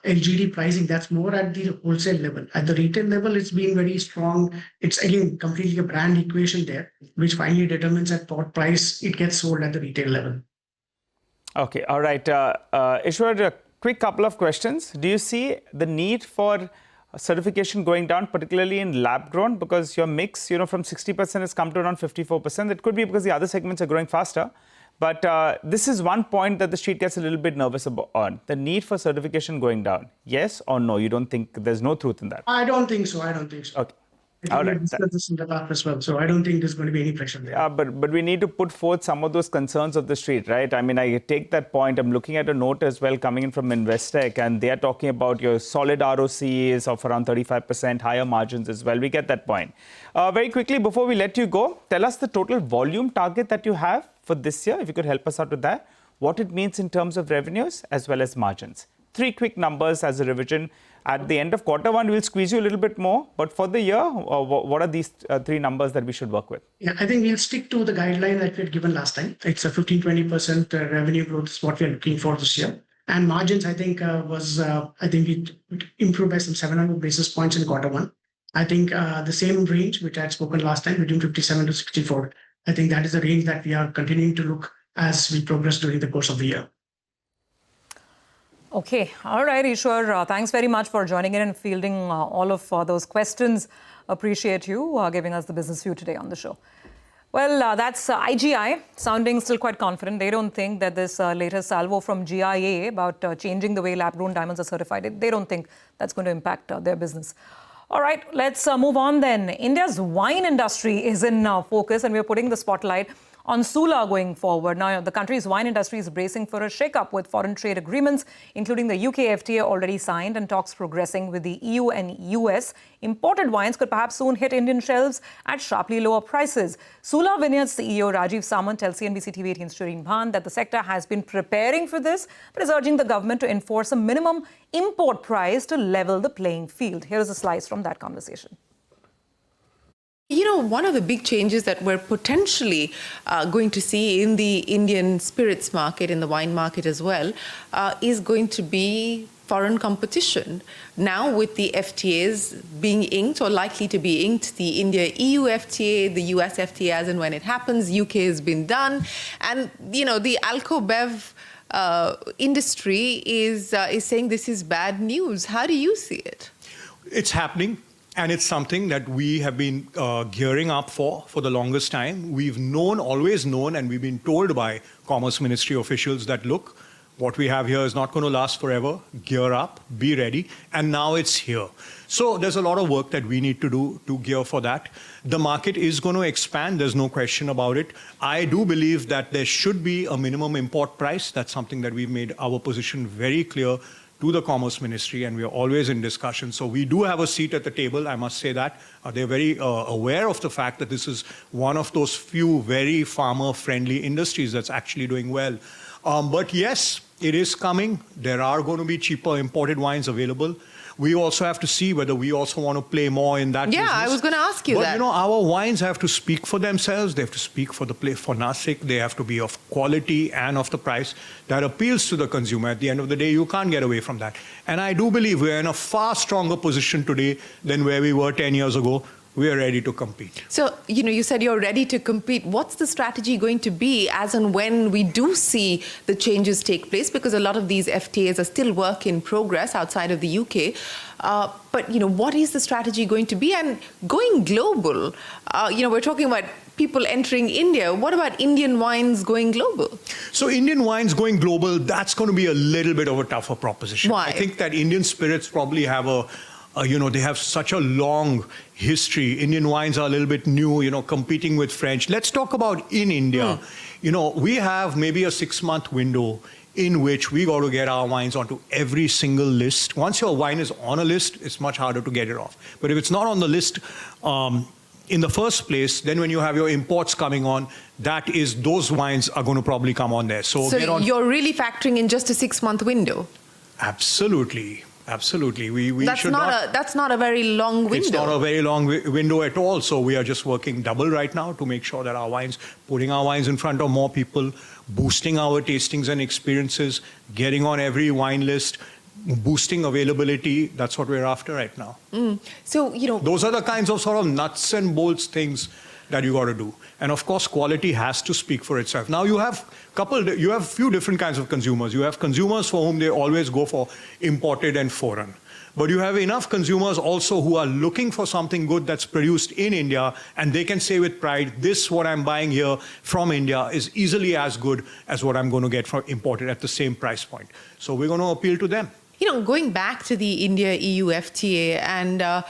LGD pricing, that's more at the wholesale level. At the retail level, it's been very strong. It's again completely a brand equation there, which finally determines at what price it gets sold at the retail level. Okay, all right. Ishwar, a quick couple of questions. Do you see the need for certification going down, particularly in lab grown, because your mix, from 60% has come to around 54%? It could be because the other segments are growing faster. But this is one point that the street gets a little bit nervous on, the need for certification going down. Yes or no? You don't think there's no truth in that? I don't think so. Okay. All right. We discussed this in the past as well, so I don't think there's going to be any pressure there. Yeah, but we need to put forth some of those concerns of the street, right? I mean, I take that point. I'm looking at a note as well coming in from Investec, and they are talking about your solid ROCs of around 35%, higher margins as well. We get that point. Very quickly, before we let you go, tell us the total volume target that you have for this year, if you could help us out with that, what it means in terms of revenues as well as margins. 3 quick numbers as a revision. At the end of quarter one, we'll squeeze you a little bit more. But for the year, what are these 3 numbers that we should work with? Yeah, I think we'll stick to the guideline that we had given last time. It's a 15-20% revenue growth is what we're looking for this year. And margins, I think, we improved by some 700 basis points in quarter one. I think the same range, which I had spoken last time, between 57 to 64. I think that is the range that we are continuing to look as we progress during the course of the year. Okay. All right, Ishwar. Thanks very much for joining in and fielding all of those questions. Appreciate you giving us the business view today on the show. Well, that's IGI sounding still quite confident. They don't think that this latest salvo from GIA about changing the way lab-grown diamonds are certified, they don't think that's going to impact their business. All right, let's move on then. India's wine industry is in focus, and we're putting the spotlight on Sula going forward. Now, the country's wine industry is bracing for a shake-up with foreign trade agreements, including the UK FTA already signed and talks progressing with the EU and US. Imported wines could perhaps soon hit Indian shelves at sharply lower prices. Sula Vineyards CEO Rajiv Samant tells CNBC-TV18's Shireen Bhan that the sector has been preparing for this, but is urging the government to enforce a minimum import price to level the playing field. Here's a slice from that conversation. One of the big changes that we're potentially going to see in the Indian spirits market, in the wine market as well, is going to be foreign competition. Now with the FTAs being inked or likely to be inked, the India-EU FTA, the US FTA as and when it happens, UK has been done. And, the Alco-Bev industry is saying this is bad news. How do you see it? It's happening. And it's something that we have been gearing up for the longest time. We've always known, and we've been told by Commerce Ministry officials that, look, what we have here is not going to last forever. Gear up, be ready, and now it's here. So there's a lot of work that we need to do to gear for that. The market is going to expand, there's no question about it. I do believe that there should be a minimum import price. That's something that we've made our position very clear to the Commerce Ministry, and we are always in discussion. So we do have a seat at the table, I must say that. They're very aware of the fact that this is one of those few very farmer-friendly industries that's actually doing well. But yes, it is coming. There are going to be cheaper imported wines available. We also have to see whether we also want to play more in that business. Yeah, I was going to ask you that. But you know, our wines have to speak for themselves. They have to speak for Nasik. They have to be of quality and of the price that appeals to the consumer. At the end of the day, you can't get away from that. And I do believe we're in a far stronger position today than where we were 10 years ago. We are ready to compete. So, you know, you said you're ready to compete. What's the strategy going to be as and when we do see the changes take place? Because a lot of these FTAs are still work in progress outside of the UK. But, you know, what is the strategy going to be? And going global, you know, we're talking about people entering India. What about Indian wines going global? So Indian wines going global, that's going to be a little bit of a tougher proposition. Why? I think that Indian spirits probably have you know, they have such a long history. Indian wines are a little bit new, you know, competing with French. Let's talk about in India. You know, we have maybe a 6-month window in which we got to get our wines onto every single list. Once your wine is on a list, it's much harder to get it off. But if it's not on the list in the first place, then when you have your imports coming on, those wines are going to probably come on there. So you're really factoring in just a 6-month window? Absolutely. Absolutely. That's not a very long window. It's not a very long window at all. So we are just working double right now to make sure that putting our wines in front of more people, boosting our tastings and experiences, getting on every wine list, boosting availability. That's what we're after right now. So, you know, those are the kinds of sort of nuts and bolts things that you got to do. And of course, quality has to speak for itself. Now you have a few different kinds of consumers. You have consumers for whom they always go for imported and foreign. But you have enough consumers also who are looking for something good that's produced in India, and they can say with pride, this, what I'm buying here from India, is easily as good as what I'm going to get from imported at the same price point. So we're going to appeal to them. You know, going back to the India-EU FTA, and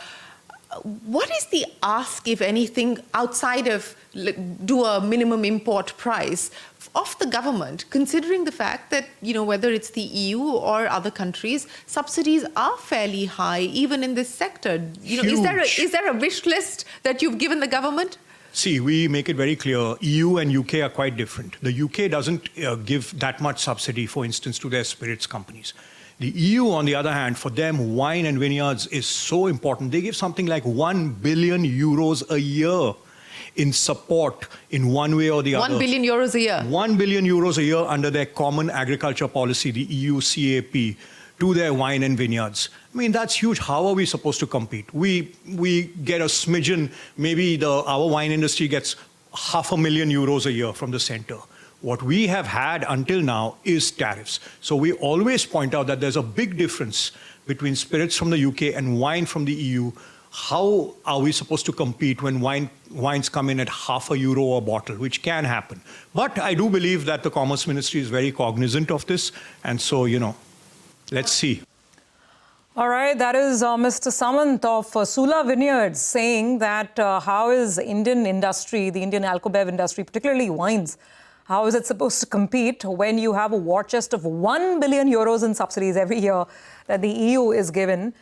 what is the ask, if anything, outside of do a minimum import price of the government, considering the fact that, you know, whether it's the EU or other countries, subsidies are fairly high, even in this sector. You know, is there a wish list that you've given the government? See, we make it very clear, EU and UK are quite different. The UK doesn't give that much subsidy, for instance, to their spirits companies. The EU, on the other hand, for them, wine and vineyards is so important. They give something like 1 billion euros a year in support in one way or the other. 1 billion euros a year? 1 billion euros a year under their common agriculture policy, the EU CAP, to their wine and vineyards. I mean, that's huge. How are we supposed to compete? We get a smidgen, maybe our wine industry gets €500,000 a year from the center. What we have had until now is tariffs. So we always point out that there's a big difference between spirits from the UK and wine from the EU. How are we supposed to compete when wines come in at €0.50 a bottle, which can happen? But I do believe that the Commerce Ministry is very cognizant of this. And so, you know, let's see. All right, that is Mr. Samant of Sula Vineyards saying that how is Indian industry, the Indian alcobev industry, particularly wines, how is it supposed to compete when you have a war chest of €1 billion in subsidies every year that the EU is giving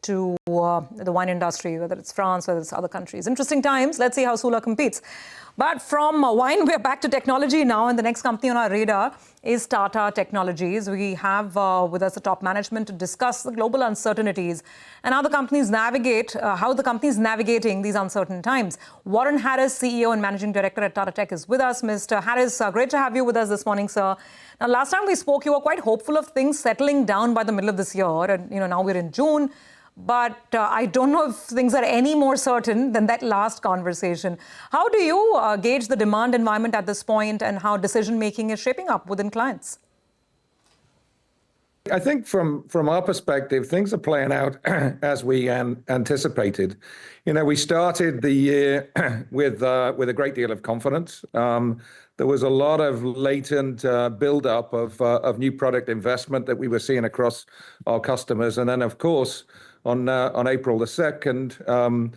to the wine industry, whether it's France, whether it's other countries. Interesting times. Let's see how Sula competes. But from wine, we're back to technology now, and the next company on our radar is Tata Technologies. We have with us the top management to discuss the global uncertainties and how the company is navigating these uncertain times. Warren Harris, CEO and Managing Director at Tata Tech, is with us. Mr. Harris, great to have you with us this morning, sir. Now, last time we spoke, you were quite hopeful of things settling down by the middle of this year, and now we're in June. But I don't know if things are any more certain than that last conversation. How do you gauge the demand environment at this point and how decision-making is shaping up within clients? I think from our perspective, things are playing out as we anticipated. You know, we started the year with a great deal of confidence. There was a lot of latent buildup of new product investment that we were seeing across our customers, and then of course on April the 2nd,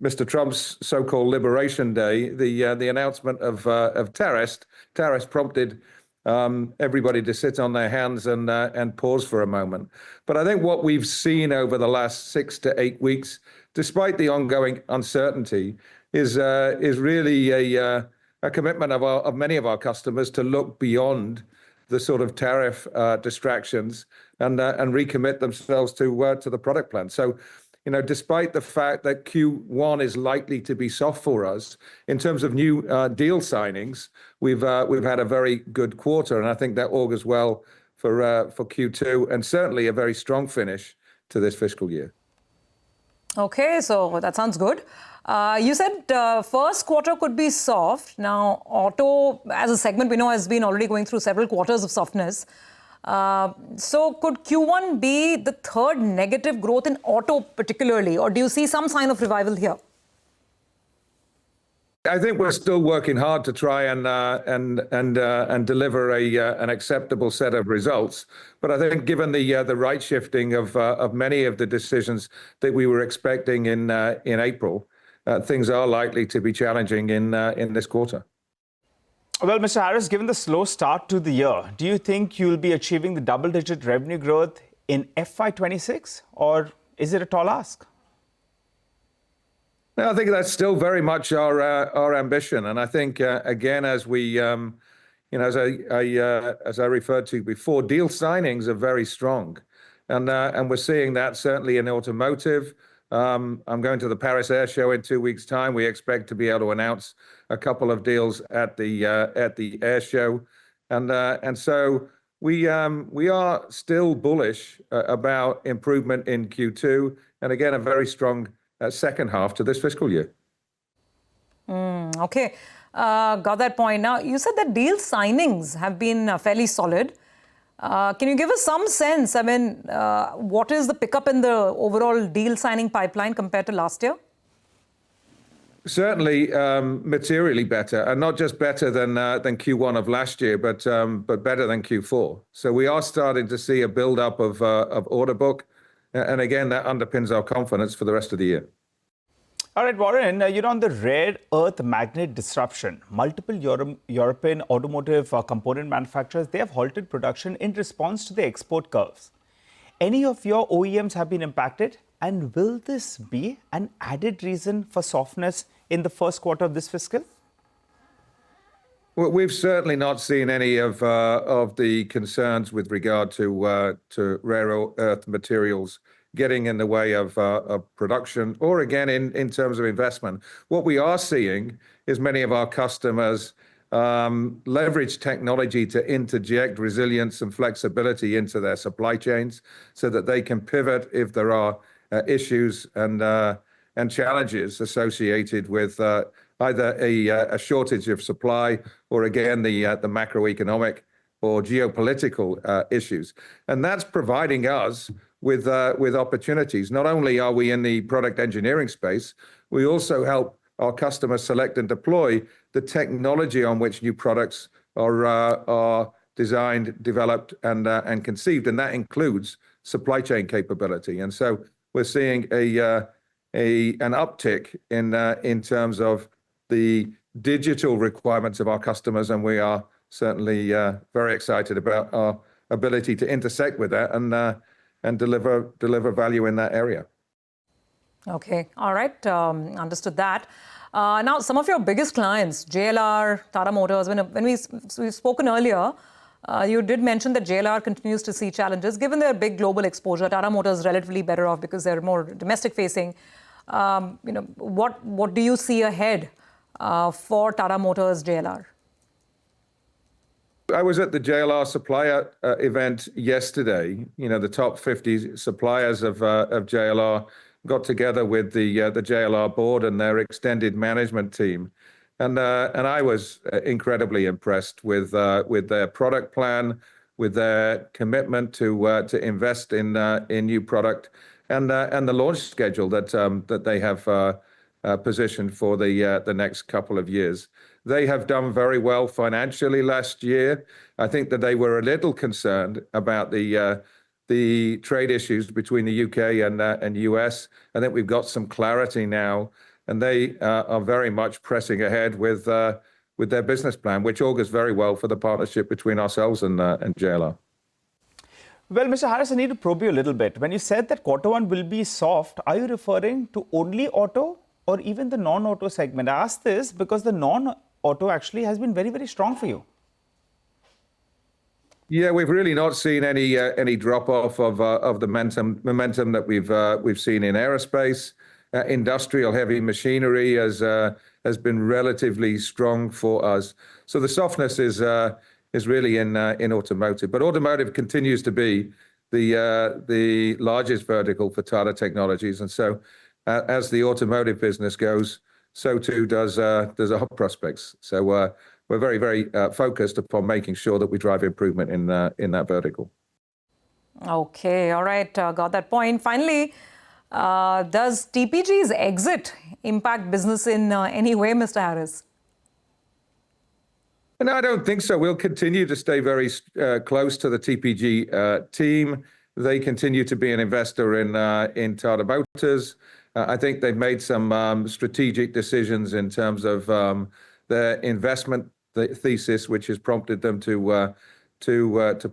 Mr. Trump's so-called Liberation Day, the announcement of tariffs prompted everybody to sit on their hands and pause for a moment. But I think what we've seen over the last 6 to 8 weeks, despite the ongoing uncertainty, is really a commitment of many of our customers to look beyond the sort of tariff distractions and recommit themselves to the product plan. So, you know, despite the fact that Q1 is likely to be soft for us in terms of new deal signings, we've had a very good quarter, and I think that augurs well for Q2, and certainly a very strong finish to this fiscal year. Okay, so that sounds good. You said first quarter could be soft. Now, auto as a segment we know has been already going through several quarters of softness. So could Q1 be the third negative growth in auto particularly, or do you see some sign of revival here? I think we're still working hard to try and deliver an acceptable set of results. But I think given the right shifting of many of the decisions that we were expecting in April, things are likely to be challenging in this quarter. Well, Mr. Harris, given the slow start to the year, do you think you'll be achieving the double-digit revenue growth in FY26, or is it a tall ask? No, I think that's still very much our ambition, and I think again, as we, you know, as I referred to before, deal signings are very strong, and we're seeing that certainly in automotive. I'm going to the Paris Air Show in 2 weeks' time. We expect to be able to announce a couple of deals at the air show, and so we are still bullish about improvement in Q2, and again a very strong second half to this fiscal year. Okay, got that point. Now, you said that deal signings have been fairly solid. Can you give us some sense? I mean, what is the pickup in the overall deal signing pipeline compared to last year? Certainly materially better, and not just better than Q1 of last year, but better than Q4. So we are starting to see a build-up of order book, and again, that underpins our confidence for the rest of the year. All right, Warren, you know, on the rare earth magnet disruption, multiple European automotive component manufacturers, they have halted production in response to the export curves. Any of your OEMs have been impacted? And will this be an added reason for softness in the first quarter of this fiscal? Well, we've certainly not seen any of the concerns with regard to rare earth materials getting in the way of production, or again in terms of investment. What we are seeing is many of our customers leverage technology to interject resilience and flexibility into their supply chains, so that they can pivot if there are issues and challenges associated with either a shortage of supply, or again the macroeconomic or geopolitical issues, and that's providing us with opportunities. Not only are we in the product engineering space, we also help our customers select and deploy the technology on which new products are designed, developed, and conceived, and that includes supply chain capability. And so we're seeing an uptick in terms of the digital requirements of our customers, and we are certainly very excited about our ability to intersect with that and deliver value in that area. Okay, all right, understood that. Now, some of your biggest clients, JLR, Tata Motors, when we've spoken earlier, you did mention that JLR continues to see challenges. Given their big global exposure, Tata Motors is relatively better off because they're more domestic-facing. You know, what do you see ahead for Tata Motors, JLR? I was at the JLR supplier event yesterday. You know, the top 50 suppliers of JLR got together with the JLR board and their extended management team, and I was incredibly impressed with their product plan, with their commitment to invest in new product and the launch schedule that they have positioned for the next couple of years. They have done very well financially last year. I think that they were a little concerned about the trade issues between the UK and US. I think we've got some clarity now, and they are very much pressing ahead with their business plan, which augurs very well for the partnership between ourselves and JLR. Well, Mr. Harris, I need to probe you a little bit. When you said that Q1 will be soft, are you referring to only auto or even the non-auto segment? I ask this because the non-auto actually has been very, very strong for you. Yeah, we've really not seen any drop off of the momentum that we've seen in aerospace. Industrial heavy machinery has been relatively strong for us. So the softness is really in automotive, but automotive continues to be the largest vertical for Tata Technologies, and so as the automotive business goes, so too does our prospects. So we're very, very focused upon making sure that we drive improvement in that vertical. Okay, all right, got that point. Finally, does TPG's exit impact business in any way, Mr. Harris? No, I don't think so. We'll continue to stay very close to the TPG team. They continue to be an investor in Tata Motors. I think they've made some strategic decisions in terms of their investment thesis, which has prompted them to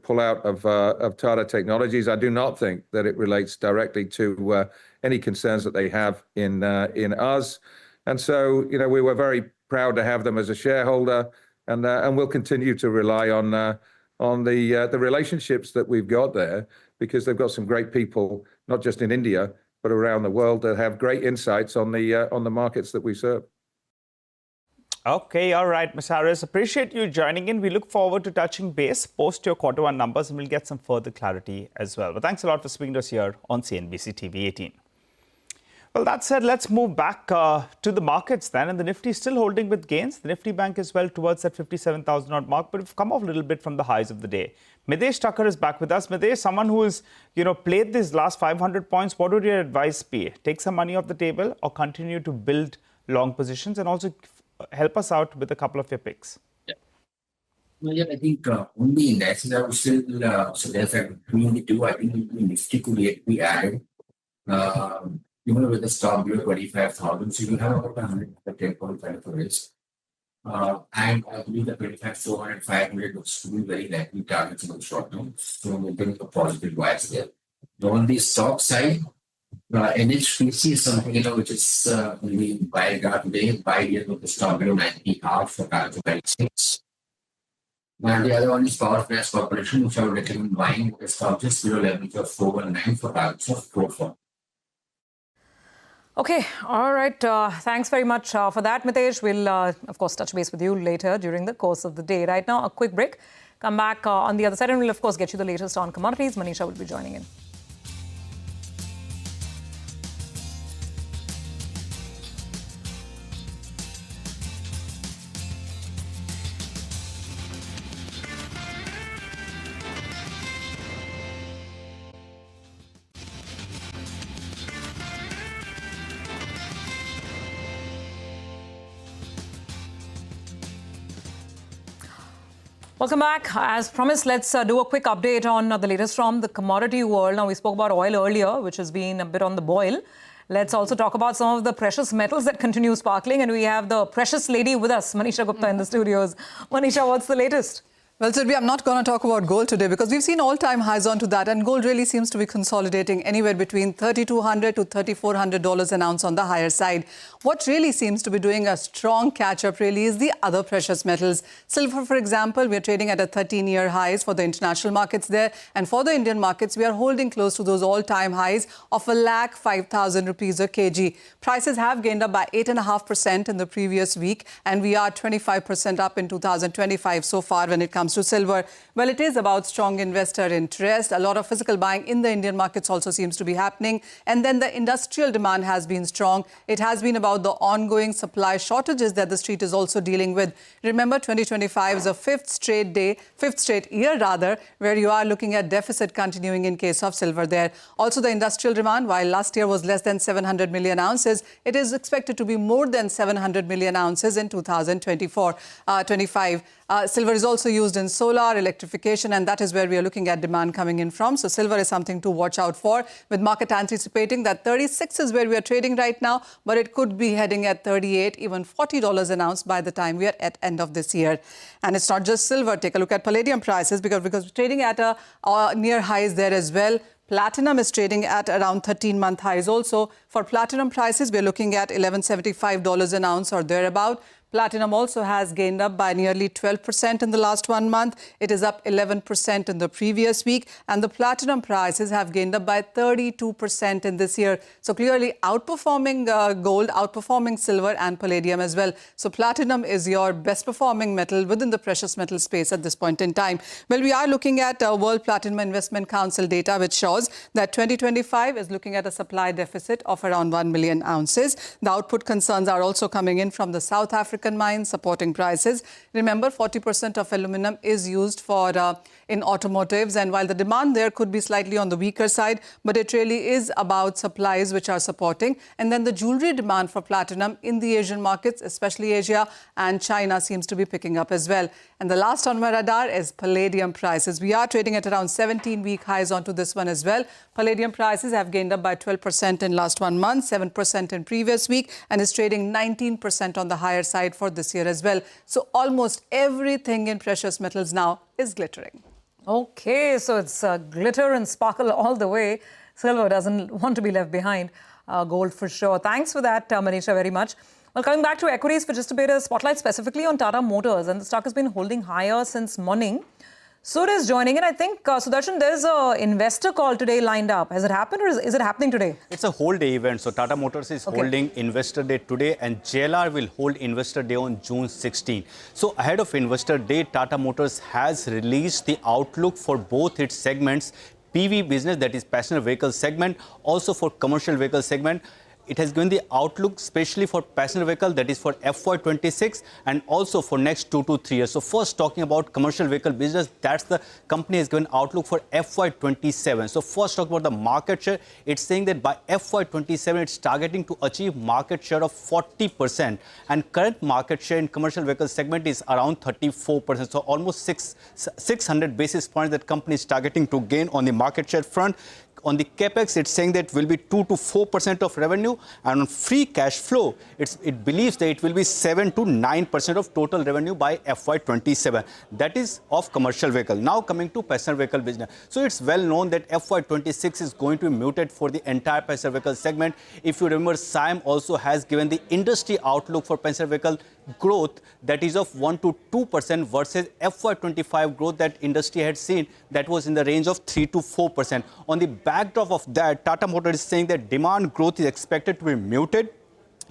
pull out of Tata Technologies. I do not think that it relates directly to any concerns that they have in us. And so, we were very proud to have them as a shareholder, and we'll continue to rely on the relationships that we've got there, because they've got some great people, not just in India, but around the world, that have great insights on the markets that we serve. Okay, all right, Ms. Harris, appreciate you joining in. We look forward to touching base post your Q1 numbers, and we'll get some further clarity as well. But thanks a lot for speaking to us here on CNBC-TV18. Well, that said, let's move back to the markets then. And the Nifty is still holding with gains. The Nifty Bank is well towards that 57,000 odd mark, but we've come off a little bit from the highs of the day. Midesh Thakkar is back with us. Midesh, someone who has, played these last 500 points, what would your advice be? Take some money off the table or continue to build long positions, and also help us out with a couple of your picks. Well, yeah, I think only indexes I would still suggest that between the two, I think Nifty could yet be added. Even with the stop below 25,000, so you have about 110.5 of risk. And I believe the 25,400, 500 looks to be very likely targets in the short term. So we're getting a positive bias there. On the stock side, NHPC is something which is maybe buy today, buy here with the stop below 90 half for target 96. And the other one is Power Finance Corporation, which I would recommend buying with the stop just below levels of 419 for targets of 44. Okay, all right. Thanks very much for that, Mitesh. We'll, of course, touch base with you later during the course of the day. Right now, a quick break. Come back on the other side, and we'll, of course, get you the latest on commodities. Manisha will be joining in. Welcome back. As promised, let's do a quick update on the latest from the commodity world. Now, we spoke about oil earlier, which has been a bit on the boil. Let's also talk about some of the precious metals that continue sparkling. And we have the precious lady with us, Manisha Gupta, in the studios. Manisha, what's the latest? Well, Sylvia, I'm not going to talk about gold today because we've seen all-time highs onto that, and gold really seems to be consolidating anywhere between $3,200 to $3,400 an ounce on the higher side. What really seems to be doing a strong catch-up really is the other precious metals. Silver, for example, we're trading at a 13-year highs for the international markets there, and for the Indian markets, we are holding close to those all-time highs of 1,05,000 rupees a kg. Prices have gained up by 8.5% in the previous week, and we are 25% up in 2025 so far when it comes comes to silver? Well, it is about strong investor interest. A lot of physical buying in the Indian markets also seems to be happening. And then the industrial demand has been strong. It has been about the ongoing supply shortages that the street is also dealing with. Remember, 2025 is a fifth straight year, where you are looking at deficit continuing in case of silver there. Also, the industrial demand, while last year was less than 700 million ounces, it is expected to be more than 700 million ounces in 2025. Silver is also used in solar, electrification, and that is where we are looking at demand coming in from. So silver is something to watch out for, with market anticipating that 36 is where we are trading right now, but it could be heading at 38, even $40 an ounce by the time we are at end of this year. And it's not just silver. Take a look at palladium prices because we're trading at near highs there as well. Platinum is trading at around 13-month highs also. For platinum prices, we're looking at $1175 an ounce or thereabout. Platinum also has gained up by nearly 12% in the last 1 month. It is up 11% in the previous week. And the platinum prices have gained up by 32% in this year. So clearly outperforming gold, outperforming silver and palladium as well. So platinum is your best performing metal within the precious metal space at this point in time. Well, we are looking at World Platinum Investment Council data, which shows that 2025 is looking at a supply deficit of around 1 million ounces. The output concerns are also coming in from the South African mines, supporting prices. Remember, 40% of aluminum is used for in automotives, and while the demand there could be slightly on the weaker side, but it really is about supplies which are supporting. And then the jewelry demand for platinum in the Asian markets, especially Asia and China, seems to be picking up as well. And the last on my radar is palladium prices. We are trading at around 17-week highs onto this one as well. Palladium prices have gained up by 12% in last 1 month, 7% in previous week, and is trading 19% on the higher side for this year as well. So almost everything in precious metals now is glittering. Okay, so it's glitter and sparkle all the way. Silver doesn't want to be left behind. Gold for sure. Thanks for that, Manisha, very much. Well, coming back to equities for just a bit, a spotlight specifically on Tata Motors, and the stock has been holding higher since morning. Sur is joining in. I think, Sudarshan, there's an investor call today lined up. Has it happened or is it happening today? It's a whole day event. So Tata Motors is holding Investor Day today, and JLR will hold Investor Day on June 16. So ahead of Investor Day, Tata Motors has released the outlook for both its segments, PV business, that is passenger vehicle segment, also for commercial vehicle segment. It has given the outlook especially for passenger vehicle, that is for FY26 and also for next 2 to 3 years. So first, talking about commercial vehicle business, that's the company has given outlook for FY27. So first, talk about the market share. It's saying that by FY27, it's targeting to achieve market share of 40%. And current market share in commercial vehicle segment is around 34%. So almost 600 basis points that company is targeting to gain on the market share front. On the capex, it's saying that will be 2 to 4% of revenue, and on free cash flow, it believes that it will be 7 to 9% of total revenue by FY27. That is of commercial vehicle. Now coming to passenger vehicle business. So it's well known that FY26 is going to be muted for the entire passenger vehicle segment. If you remember, SIAM also has given the industry outlook for passenger vehicle growth that is of 1 to 2% versus FY25 growth that industry had seen that was in the range of 3 to 4%. On the backdrop of that, Tata Motors is saying that demand growth is expected to be muted,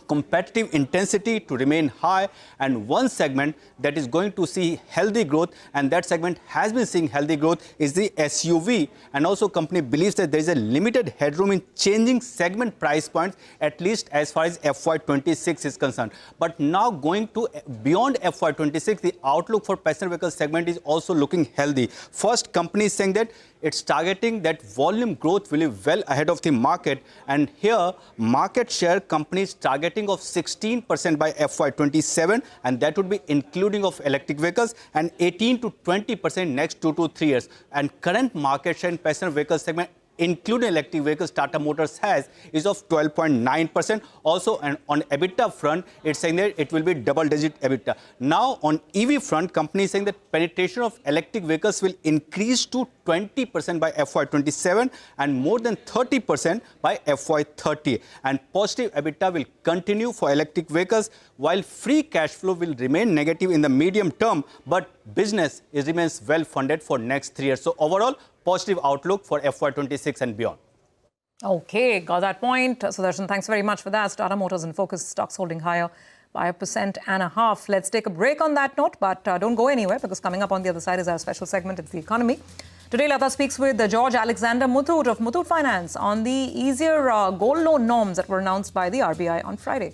competitive intensity to remain high, and one segment that is going to see healthy growth, and that segment has been seeing healthy growth, is the SUV. And also company believes that there is a limited headroom in changing segment price points, at least as far as FY26 is concerned. But now going to beyond FY26, the outlook for passenger vehicle segment is also looking healthy. First, company is saying that it's targeting that volume growth will be well ahead of the market, and here market share companies targeting of 16% by FY27, and that would be including of electric vehicles, and 18 to 20% next 2 to 3 years. And current market share in passenger vehicle segment, including electric vehicles, Tata Motors has is of 12.9%. Also, and on EBITDA front, it's saying that it will be double-digit EBITDA. Now, on EV front, company is saying that penetration of electric vehicles will increase to 20% by FY27 and more than 30% by FY30. And positive EBITDA will continue for electric vehicles, while free cash flow will remain negative in the medium term, but business remains well funded for next 3 years. So overall, positive outlook for FY26 and beyond. Okay, got that point. Sudarshan, thanks very much for that. Tata Motors in focus, stocks holding higher. by 1.5%. Let's take a break on that note, but don't go anywhere, because coming up on the other side is our special segment. It's the economy. Today, Lata speaks with George Alexander Muthoot of Muthoot Finance on the easier gold loan norms that were announced by the RBI on Friday.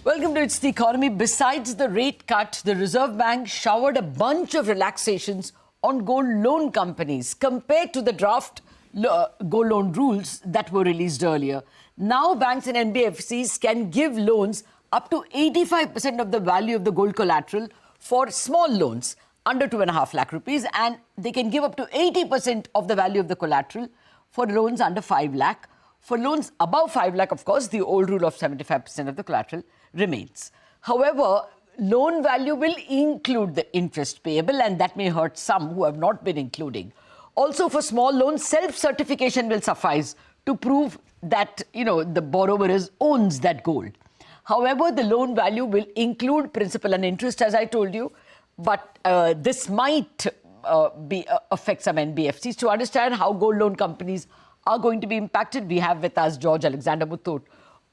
Welcome to It's the Economy. Besides the rate cut, the Reserve Bank showered a bunch of relaxations on gold loan companies compared to the draft gold loan rules that were released earlier. Now banks and NBFCs can give loans up to 85% of the value of the gold collateral for small loans under 2.5 lakh rupees, and they can give up to 80% of the value of the collateral for loans under 5 lakh. For loans above 5 lakh, of course, the old rule of 75% of the collateral remains. However, loan value will include the interest payable, and that may hurt some who have not been including. Also, for small loans, self-certification will suffice to prove that, the borrower owns that gold. However, the loan value will include principal and interest, as I told you, but this might affect some NBFCs. To understand how gold loan companies are going to be impacted, we have with us George Alexander Muthoot,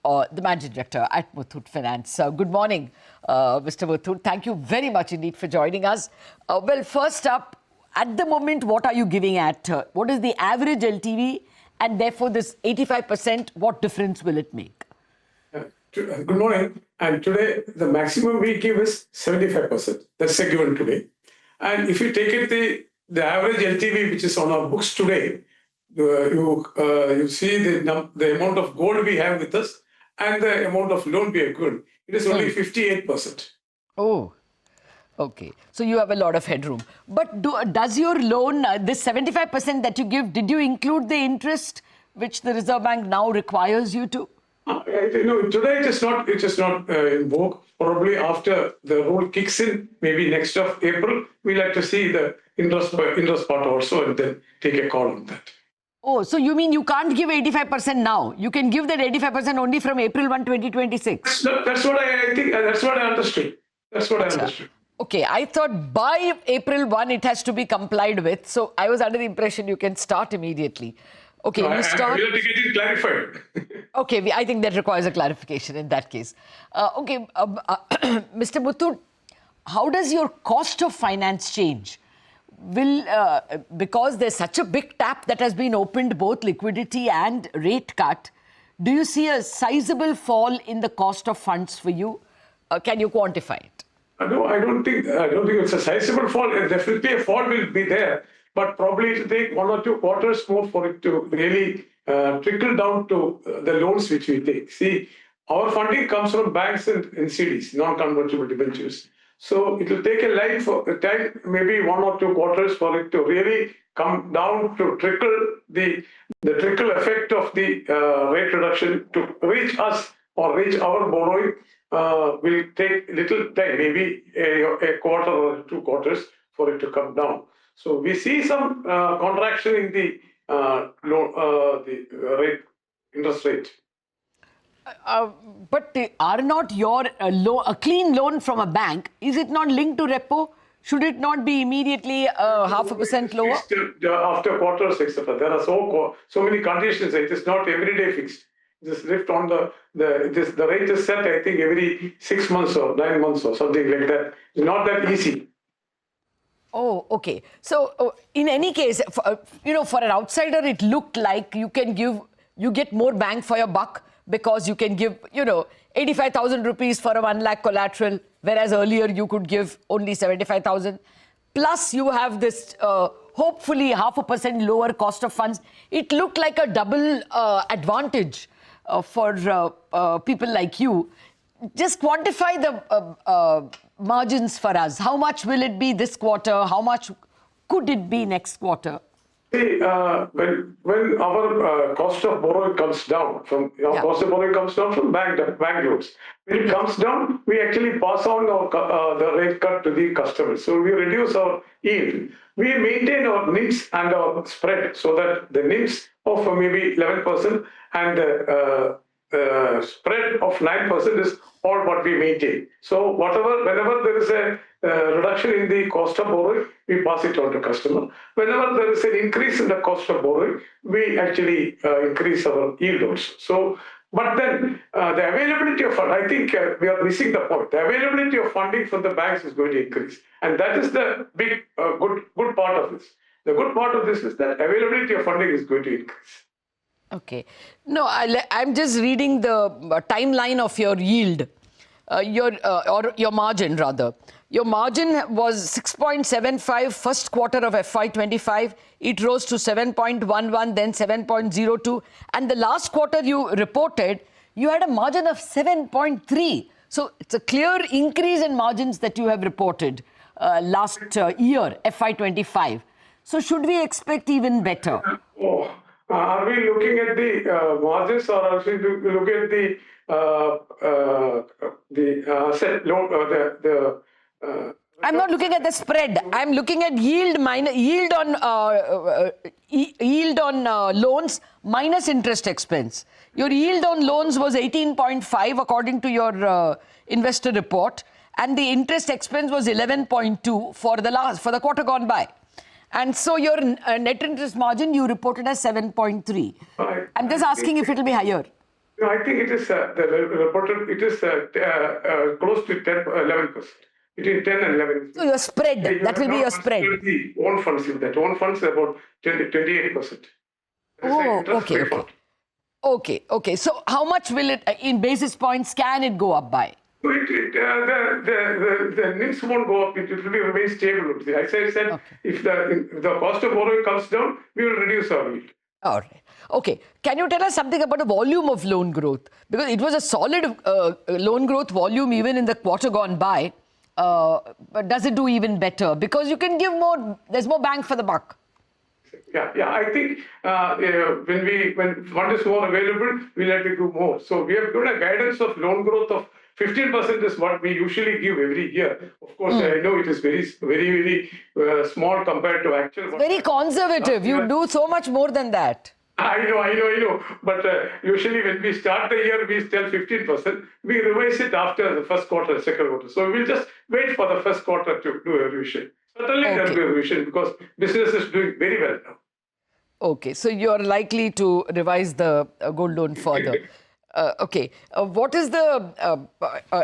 the Managing Director at Muthoot Finance. Good morning, Mr. Muthoot. Thank you very much indeed for joining us. Well, first up, at the moment, what are you giving at? What is the average LTV? And therefore, this 85%, what difference will it make? Good morning. And today, the maximum we give is 75%. That's a given today. And if you take it the average LTV, which is on our books today, you see the amount of gold we have with us and the amount of loan we have given. It is only 58%. Oh, okay. So you have a lot of headroom. But does your loan, this 75% that you give, did you include the interest which the Reserve Bank now requires you to? Today it is not in vogue. Probably after the rule kicks in, maybe next of April, we'll have to see the interest part also and then take a call on that. Oh, so you mean you can't give 85% now? You can give that 85% only from April 1, 2026? That's what I think. That's what I understood. I understood. Okay, I thought by April 1 it has to be complied with. So I was under the impression you can start immediately. Okay, No, you start. We have to get it clarified. Okay, I think that requires a clarification in that case. Mr. Muthoot, how does your cost of finance change? Because there's such a big tap that has been opened, both liquidity and rate cut, do you see a sizable fall in the cost of funds for you? Can you quantify it? No, I don't think it's a sizable fall. Definitely a fall will be there, but probably it will take 1 or 2 quarters more for it to really trickle down to the loans which we take. See, our funding comes from banks and NCDs, non-convertible debentures. So it will take a time, maybe 1 or 2 quarters for it to really come down to trickle the trickle effect of the rate reduction to reach us or reach our borrowing will take little time, maybe a quarter or 2 quarters for it to come down. So we see some contraction in the interest rate. But are not your a clean loan from a bank, is it not linked to repo? Should it not be immediately 0.5% lower? After quarters, etc. There are so many conditions. It is not everyday fixed. This lift on the rate is set, I think, every 6 months or 9 months or something like that. It's not that easy. Oh, okay. So in any case, for an outsider, it looked like you get more bang for your buck because you can give, 85,000 rupees for a 1 lakh collateral, whereas earlier you could give only 75,000. Plus you have this hopefully 0.5% lower cost of funds. It looked like a double advantage for people like you. Just quantify the margins for us. How much will it be this quarter? How much could it be next quarter? See, when our cost of borrowing comes down from bank loans. When it comes down, we actually pass on the rate cut to the customers. So we reduce our yield. we maintain our NIMs and our spread so that the NIMs of maybe 11% and spread of 9% is all what we maintain. So whenever there is a reduction in the cost of borrowing, we pass it on to customer. Whenever there is an increase in the cost of borrowing, we actually increase our yield also. So, but then the availability of fund, I think we are missing the point. The availability of funding from the banks is going to increase, and that is the big good part of this. The good part of this is that availability of funding is going to increase. Okay. No, I'm just reading the timeline of your yield, or your margin rather. Your margin was 6.75 first quarter of FY25. It rose to 7.11, then 7.02. And the last quarter you reported, you had a margin of 7.3. So it's a clear increase in margins that you have reported last year, FY25. So should we expect even better? Are we looking at the margins, or are we looking at the loan, I'm not looking at the spread. I'm looking at yield on loans minus interest expense. Your yield on loans was 18.5 according to your investor report, and the interest expense was 11.2 for the quarter gone by. And so your net interest margin you reported as 7.3. I'm just asking if it will be higher. No, I think it is reported. It is close to 11%. Between 10 and 11. So your spread, that will be your spread. The own funds in that. Own funds about 28%. Oh, okay. So how much will it, in basis points, can it go up by? The NIMs won't go up. It will remain stable. As I said, if the cost of borrowing comes down, we will reduce our yield. All right. Okay. Can you tell us something about the volume of loan growth? Because it was a solid loan growth volume even in the quarter gone by. But does it do even better? Because you can give more, there's more bang for the buck. Yeah. I think when fund is more available, we'll have to do more. So we have given a guidance of loan growth of 15% is what we usually give every year. Of course, I know it is very small compared to actual. Very conservative. You do so much more than that. I know. But usually when we start the year, we tell 15%. We revise it after the first quarter, second quarter. So we'll just wait for the first quarter to do a revision. Certainly there will be a revision because business is doing very well now. Okay, so you're likely to revise the gold loan further. Okay, what is the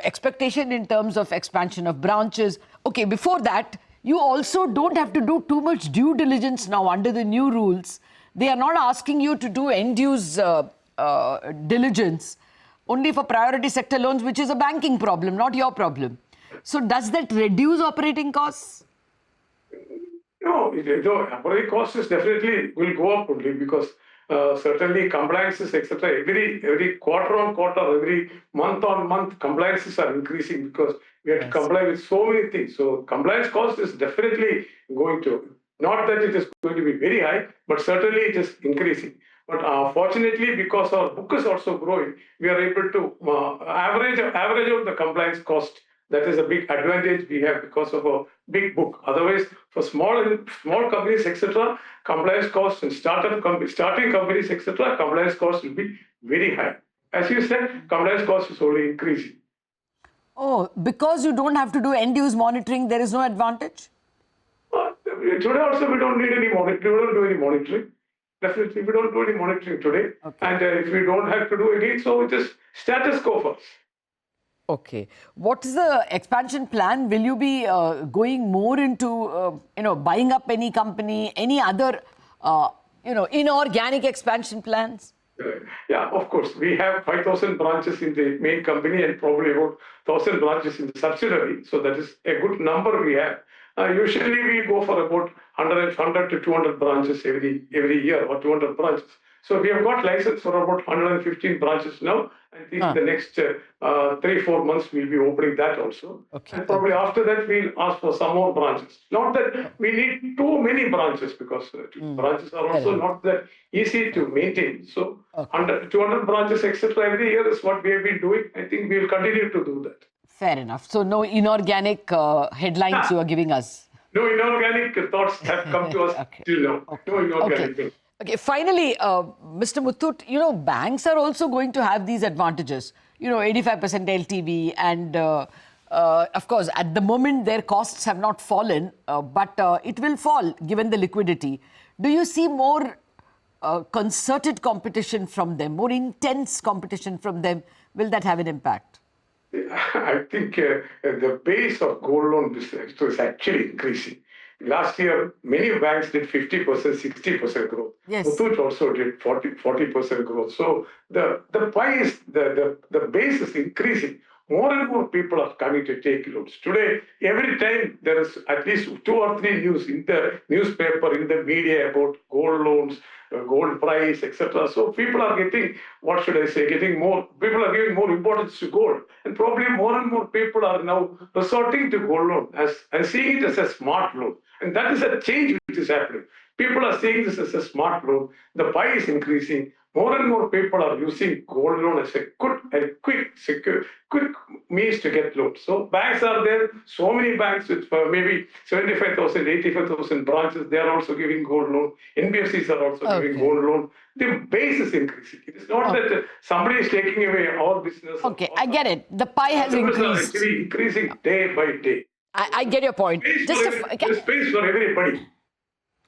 expectation in terms of expansion of branches? Okay, before that, you also don't have to do too much due diligence now under the new rules. They are not asking you to do end-use diligence only for priority sector loans, which is a banking problem, not your problem. So does that reduce operating costs? No, operating costs definitely will go up only because certainly compliances, etc. Every quarter on quarter, every month on month, compliances are increasing because we have to comply with so many things. So compliance cost is definitely going to, not that it is going to be very high, but certainly it is increasing. But fortunately, because our book is also growing, we are able to average out the compliance cost. That is a big advantage we have because of a big book. Otherwise, for small companies, etc., compliance costs and starting companies, etc., compliance costs will be very high. As you said, compliance cost is only increasing. Oh, because you don't have to do end-use monitoring, there is no advantage? Today also we don't need any monitoring. We don't do any monitoring. Definitely, we don't do any monitoring today. Okay. And if we don't have to do again, so it is status quo for us. Okay. What is the expansion plan? Will you be going more into, buying up any company, any other, inorganic expansion plans? Yeah, of course. We have 5,000 branches in the main company and probably about 1,000 branches in the subsidiary. So that is a good number we have. Usually we go for about 100 to 200 branches every year or 200 branches. So we have got license for about 115 branches now. I think the next 3-4 months we'll be opening that also. Okay. And probably after that we'll ask for some more branches. Not that we need too many branches because branches are also not that easy to maintain. So 200 branches etc. every year is what we have been doing. I think we'll continue to do that. Fair enough. So no inorganic headlines you are giving us. No inorganic thoughts have come to us till now. No inorganic thoughts. Okay, finally, Mr. Muthoot, banks are also going to have these advantages. 85% LTV and, of course, at the moment, their costs have not fallen, but it will fall given the liquidity. Do you see more concerted competition from them, more intense competition from them? Will that have an impact? I think the base of gold loan business is actually increasing. Last year, many banks did 50%, 60% growth. Yes. Muthoot also did 40% growth. So the pie is, the base is increasing. More and more people are coming to take loans. Today, every time there is at least 2 or 3 news in the newspaper, in the media about gold loans, gold price, etc. So people are getting, people are giving more importance to gold. And probably more and more people are now resorting to gold loan and seeing it as a smart loan. And that is a change which is happening. People are seeing this as a smart loan. The pie is increasing. More and more people are using gold loan as a good and quick means to get loans. So banks are there. So many banks with maybe 75,000, 85,000 branches, they are also giving gold loan. NBFCs are also giving gold loan. The base is increasing. It is not that somebody is taking away our business. Okay, I get it. The pie has increased. Are actually increasing day by day. I get your point. There's space for everybody.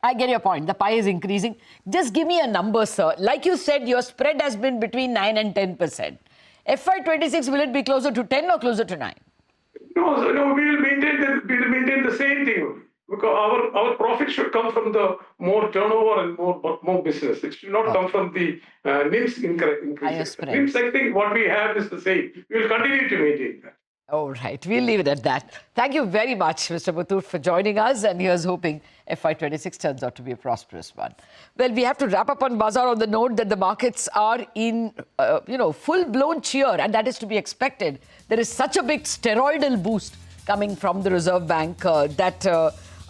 I get your point. The pie is increasing. Just give me a number, sir. Like you said, your spread has been between 9 and 10%. FY26, will it be closer to 10 or closer to 9? No, we'll maintain the same thing. Because our profit should come from the more turnover and more business. It should not come from the NIMs increase. NIMs, I think what we have is the same. We will continue to maintain that. All right, we'll leave it at that. Thank you very much, Mr. Muthoot, for joining us. And here's hoping FY26 turns out to be a prosperous one. Well, we have to wrap up on Bazaar on the note that the markets are in, full-blown cheer, and that is to be expected. There is such a big steroidal boost coming from the Reserve Bank that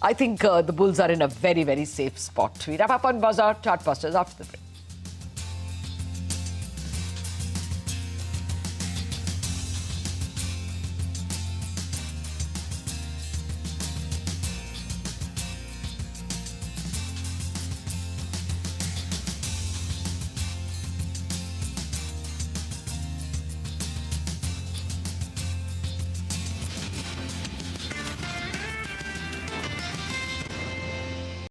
I think the bulls are in a very, very safe spot. We wrap up on Bazaar. Chartbusters after the break.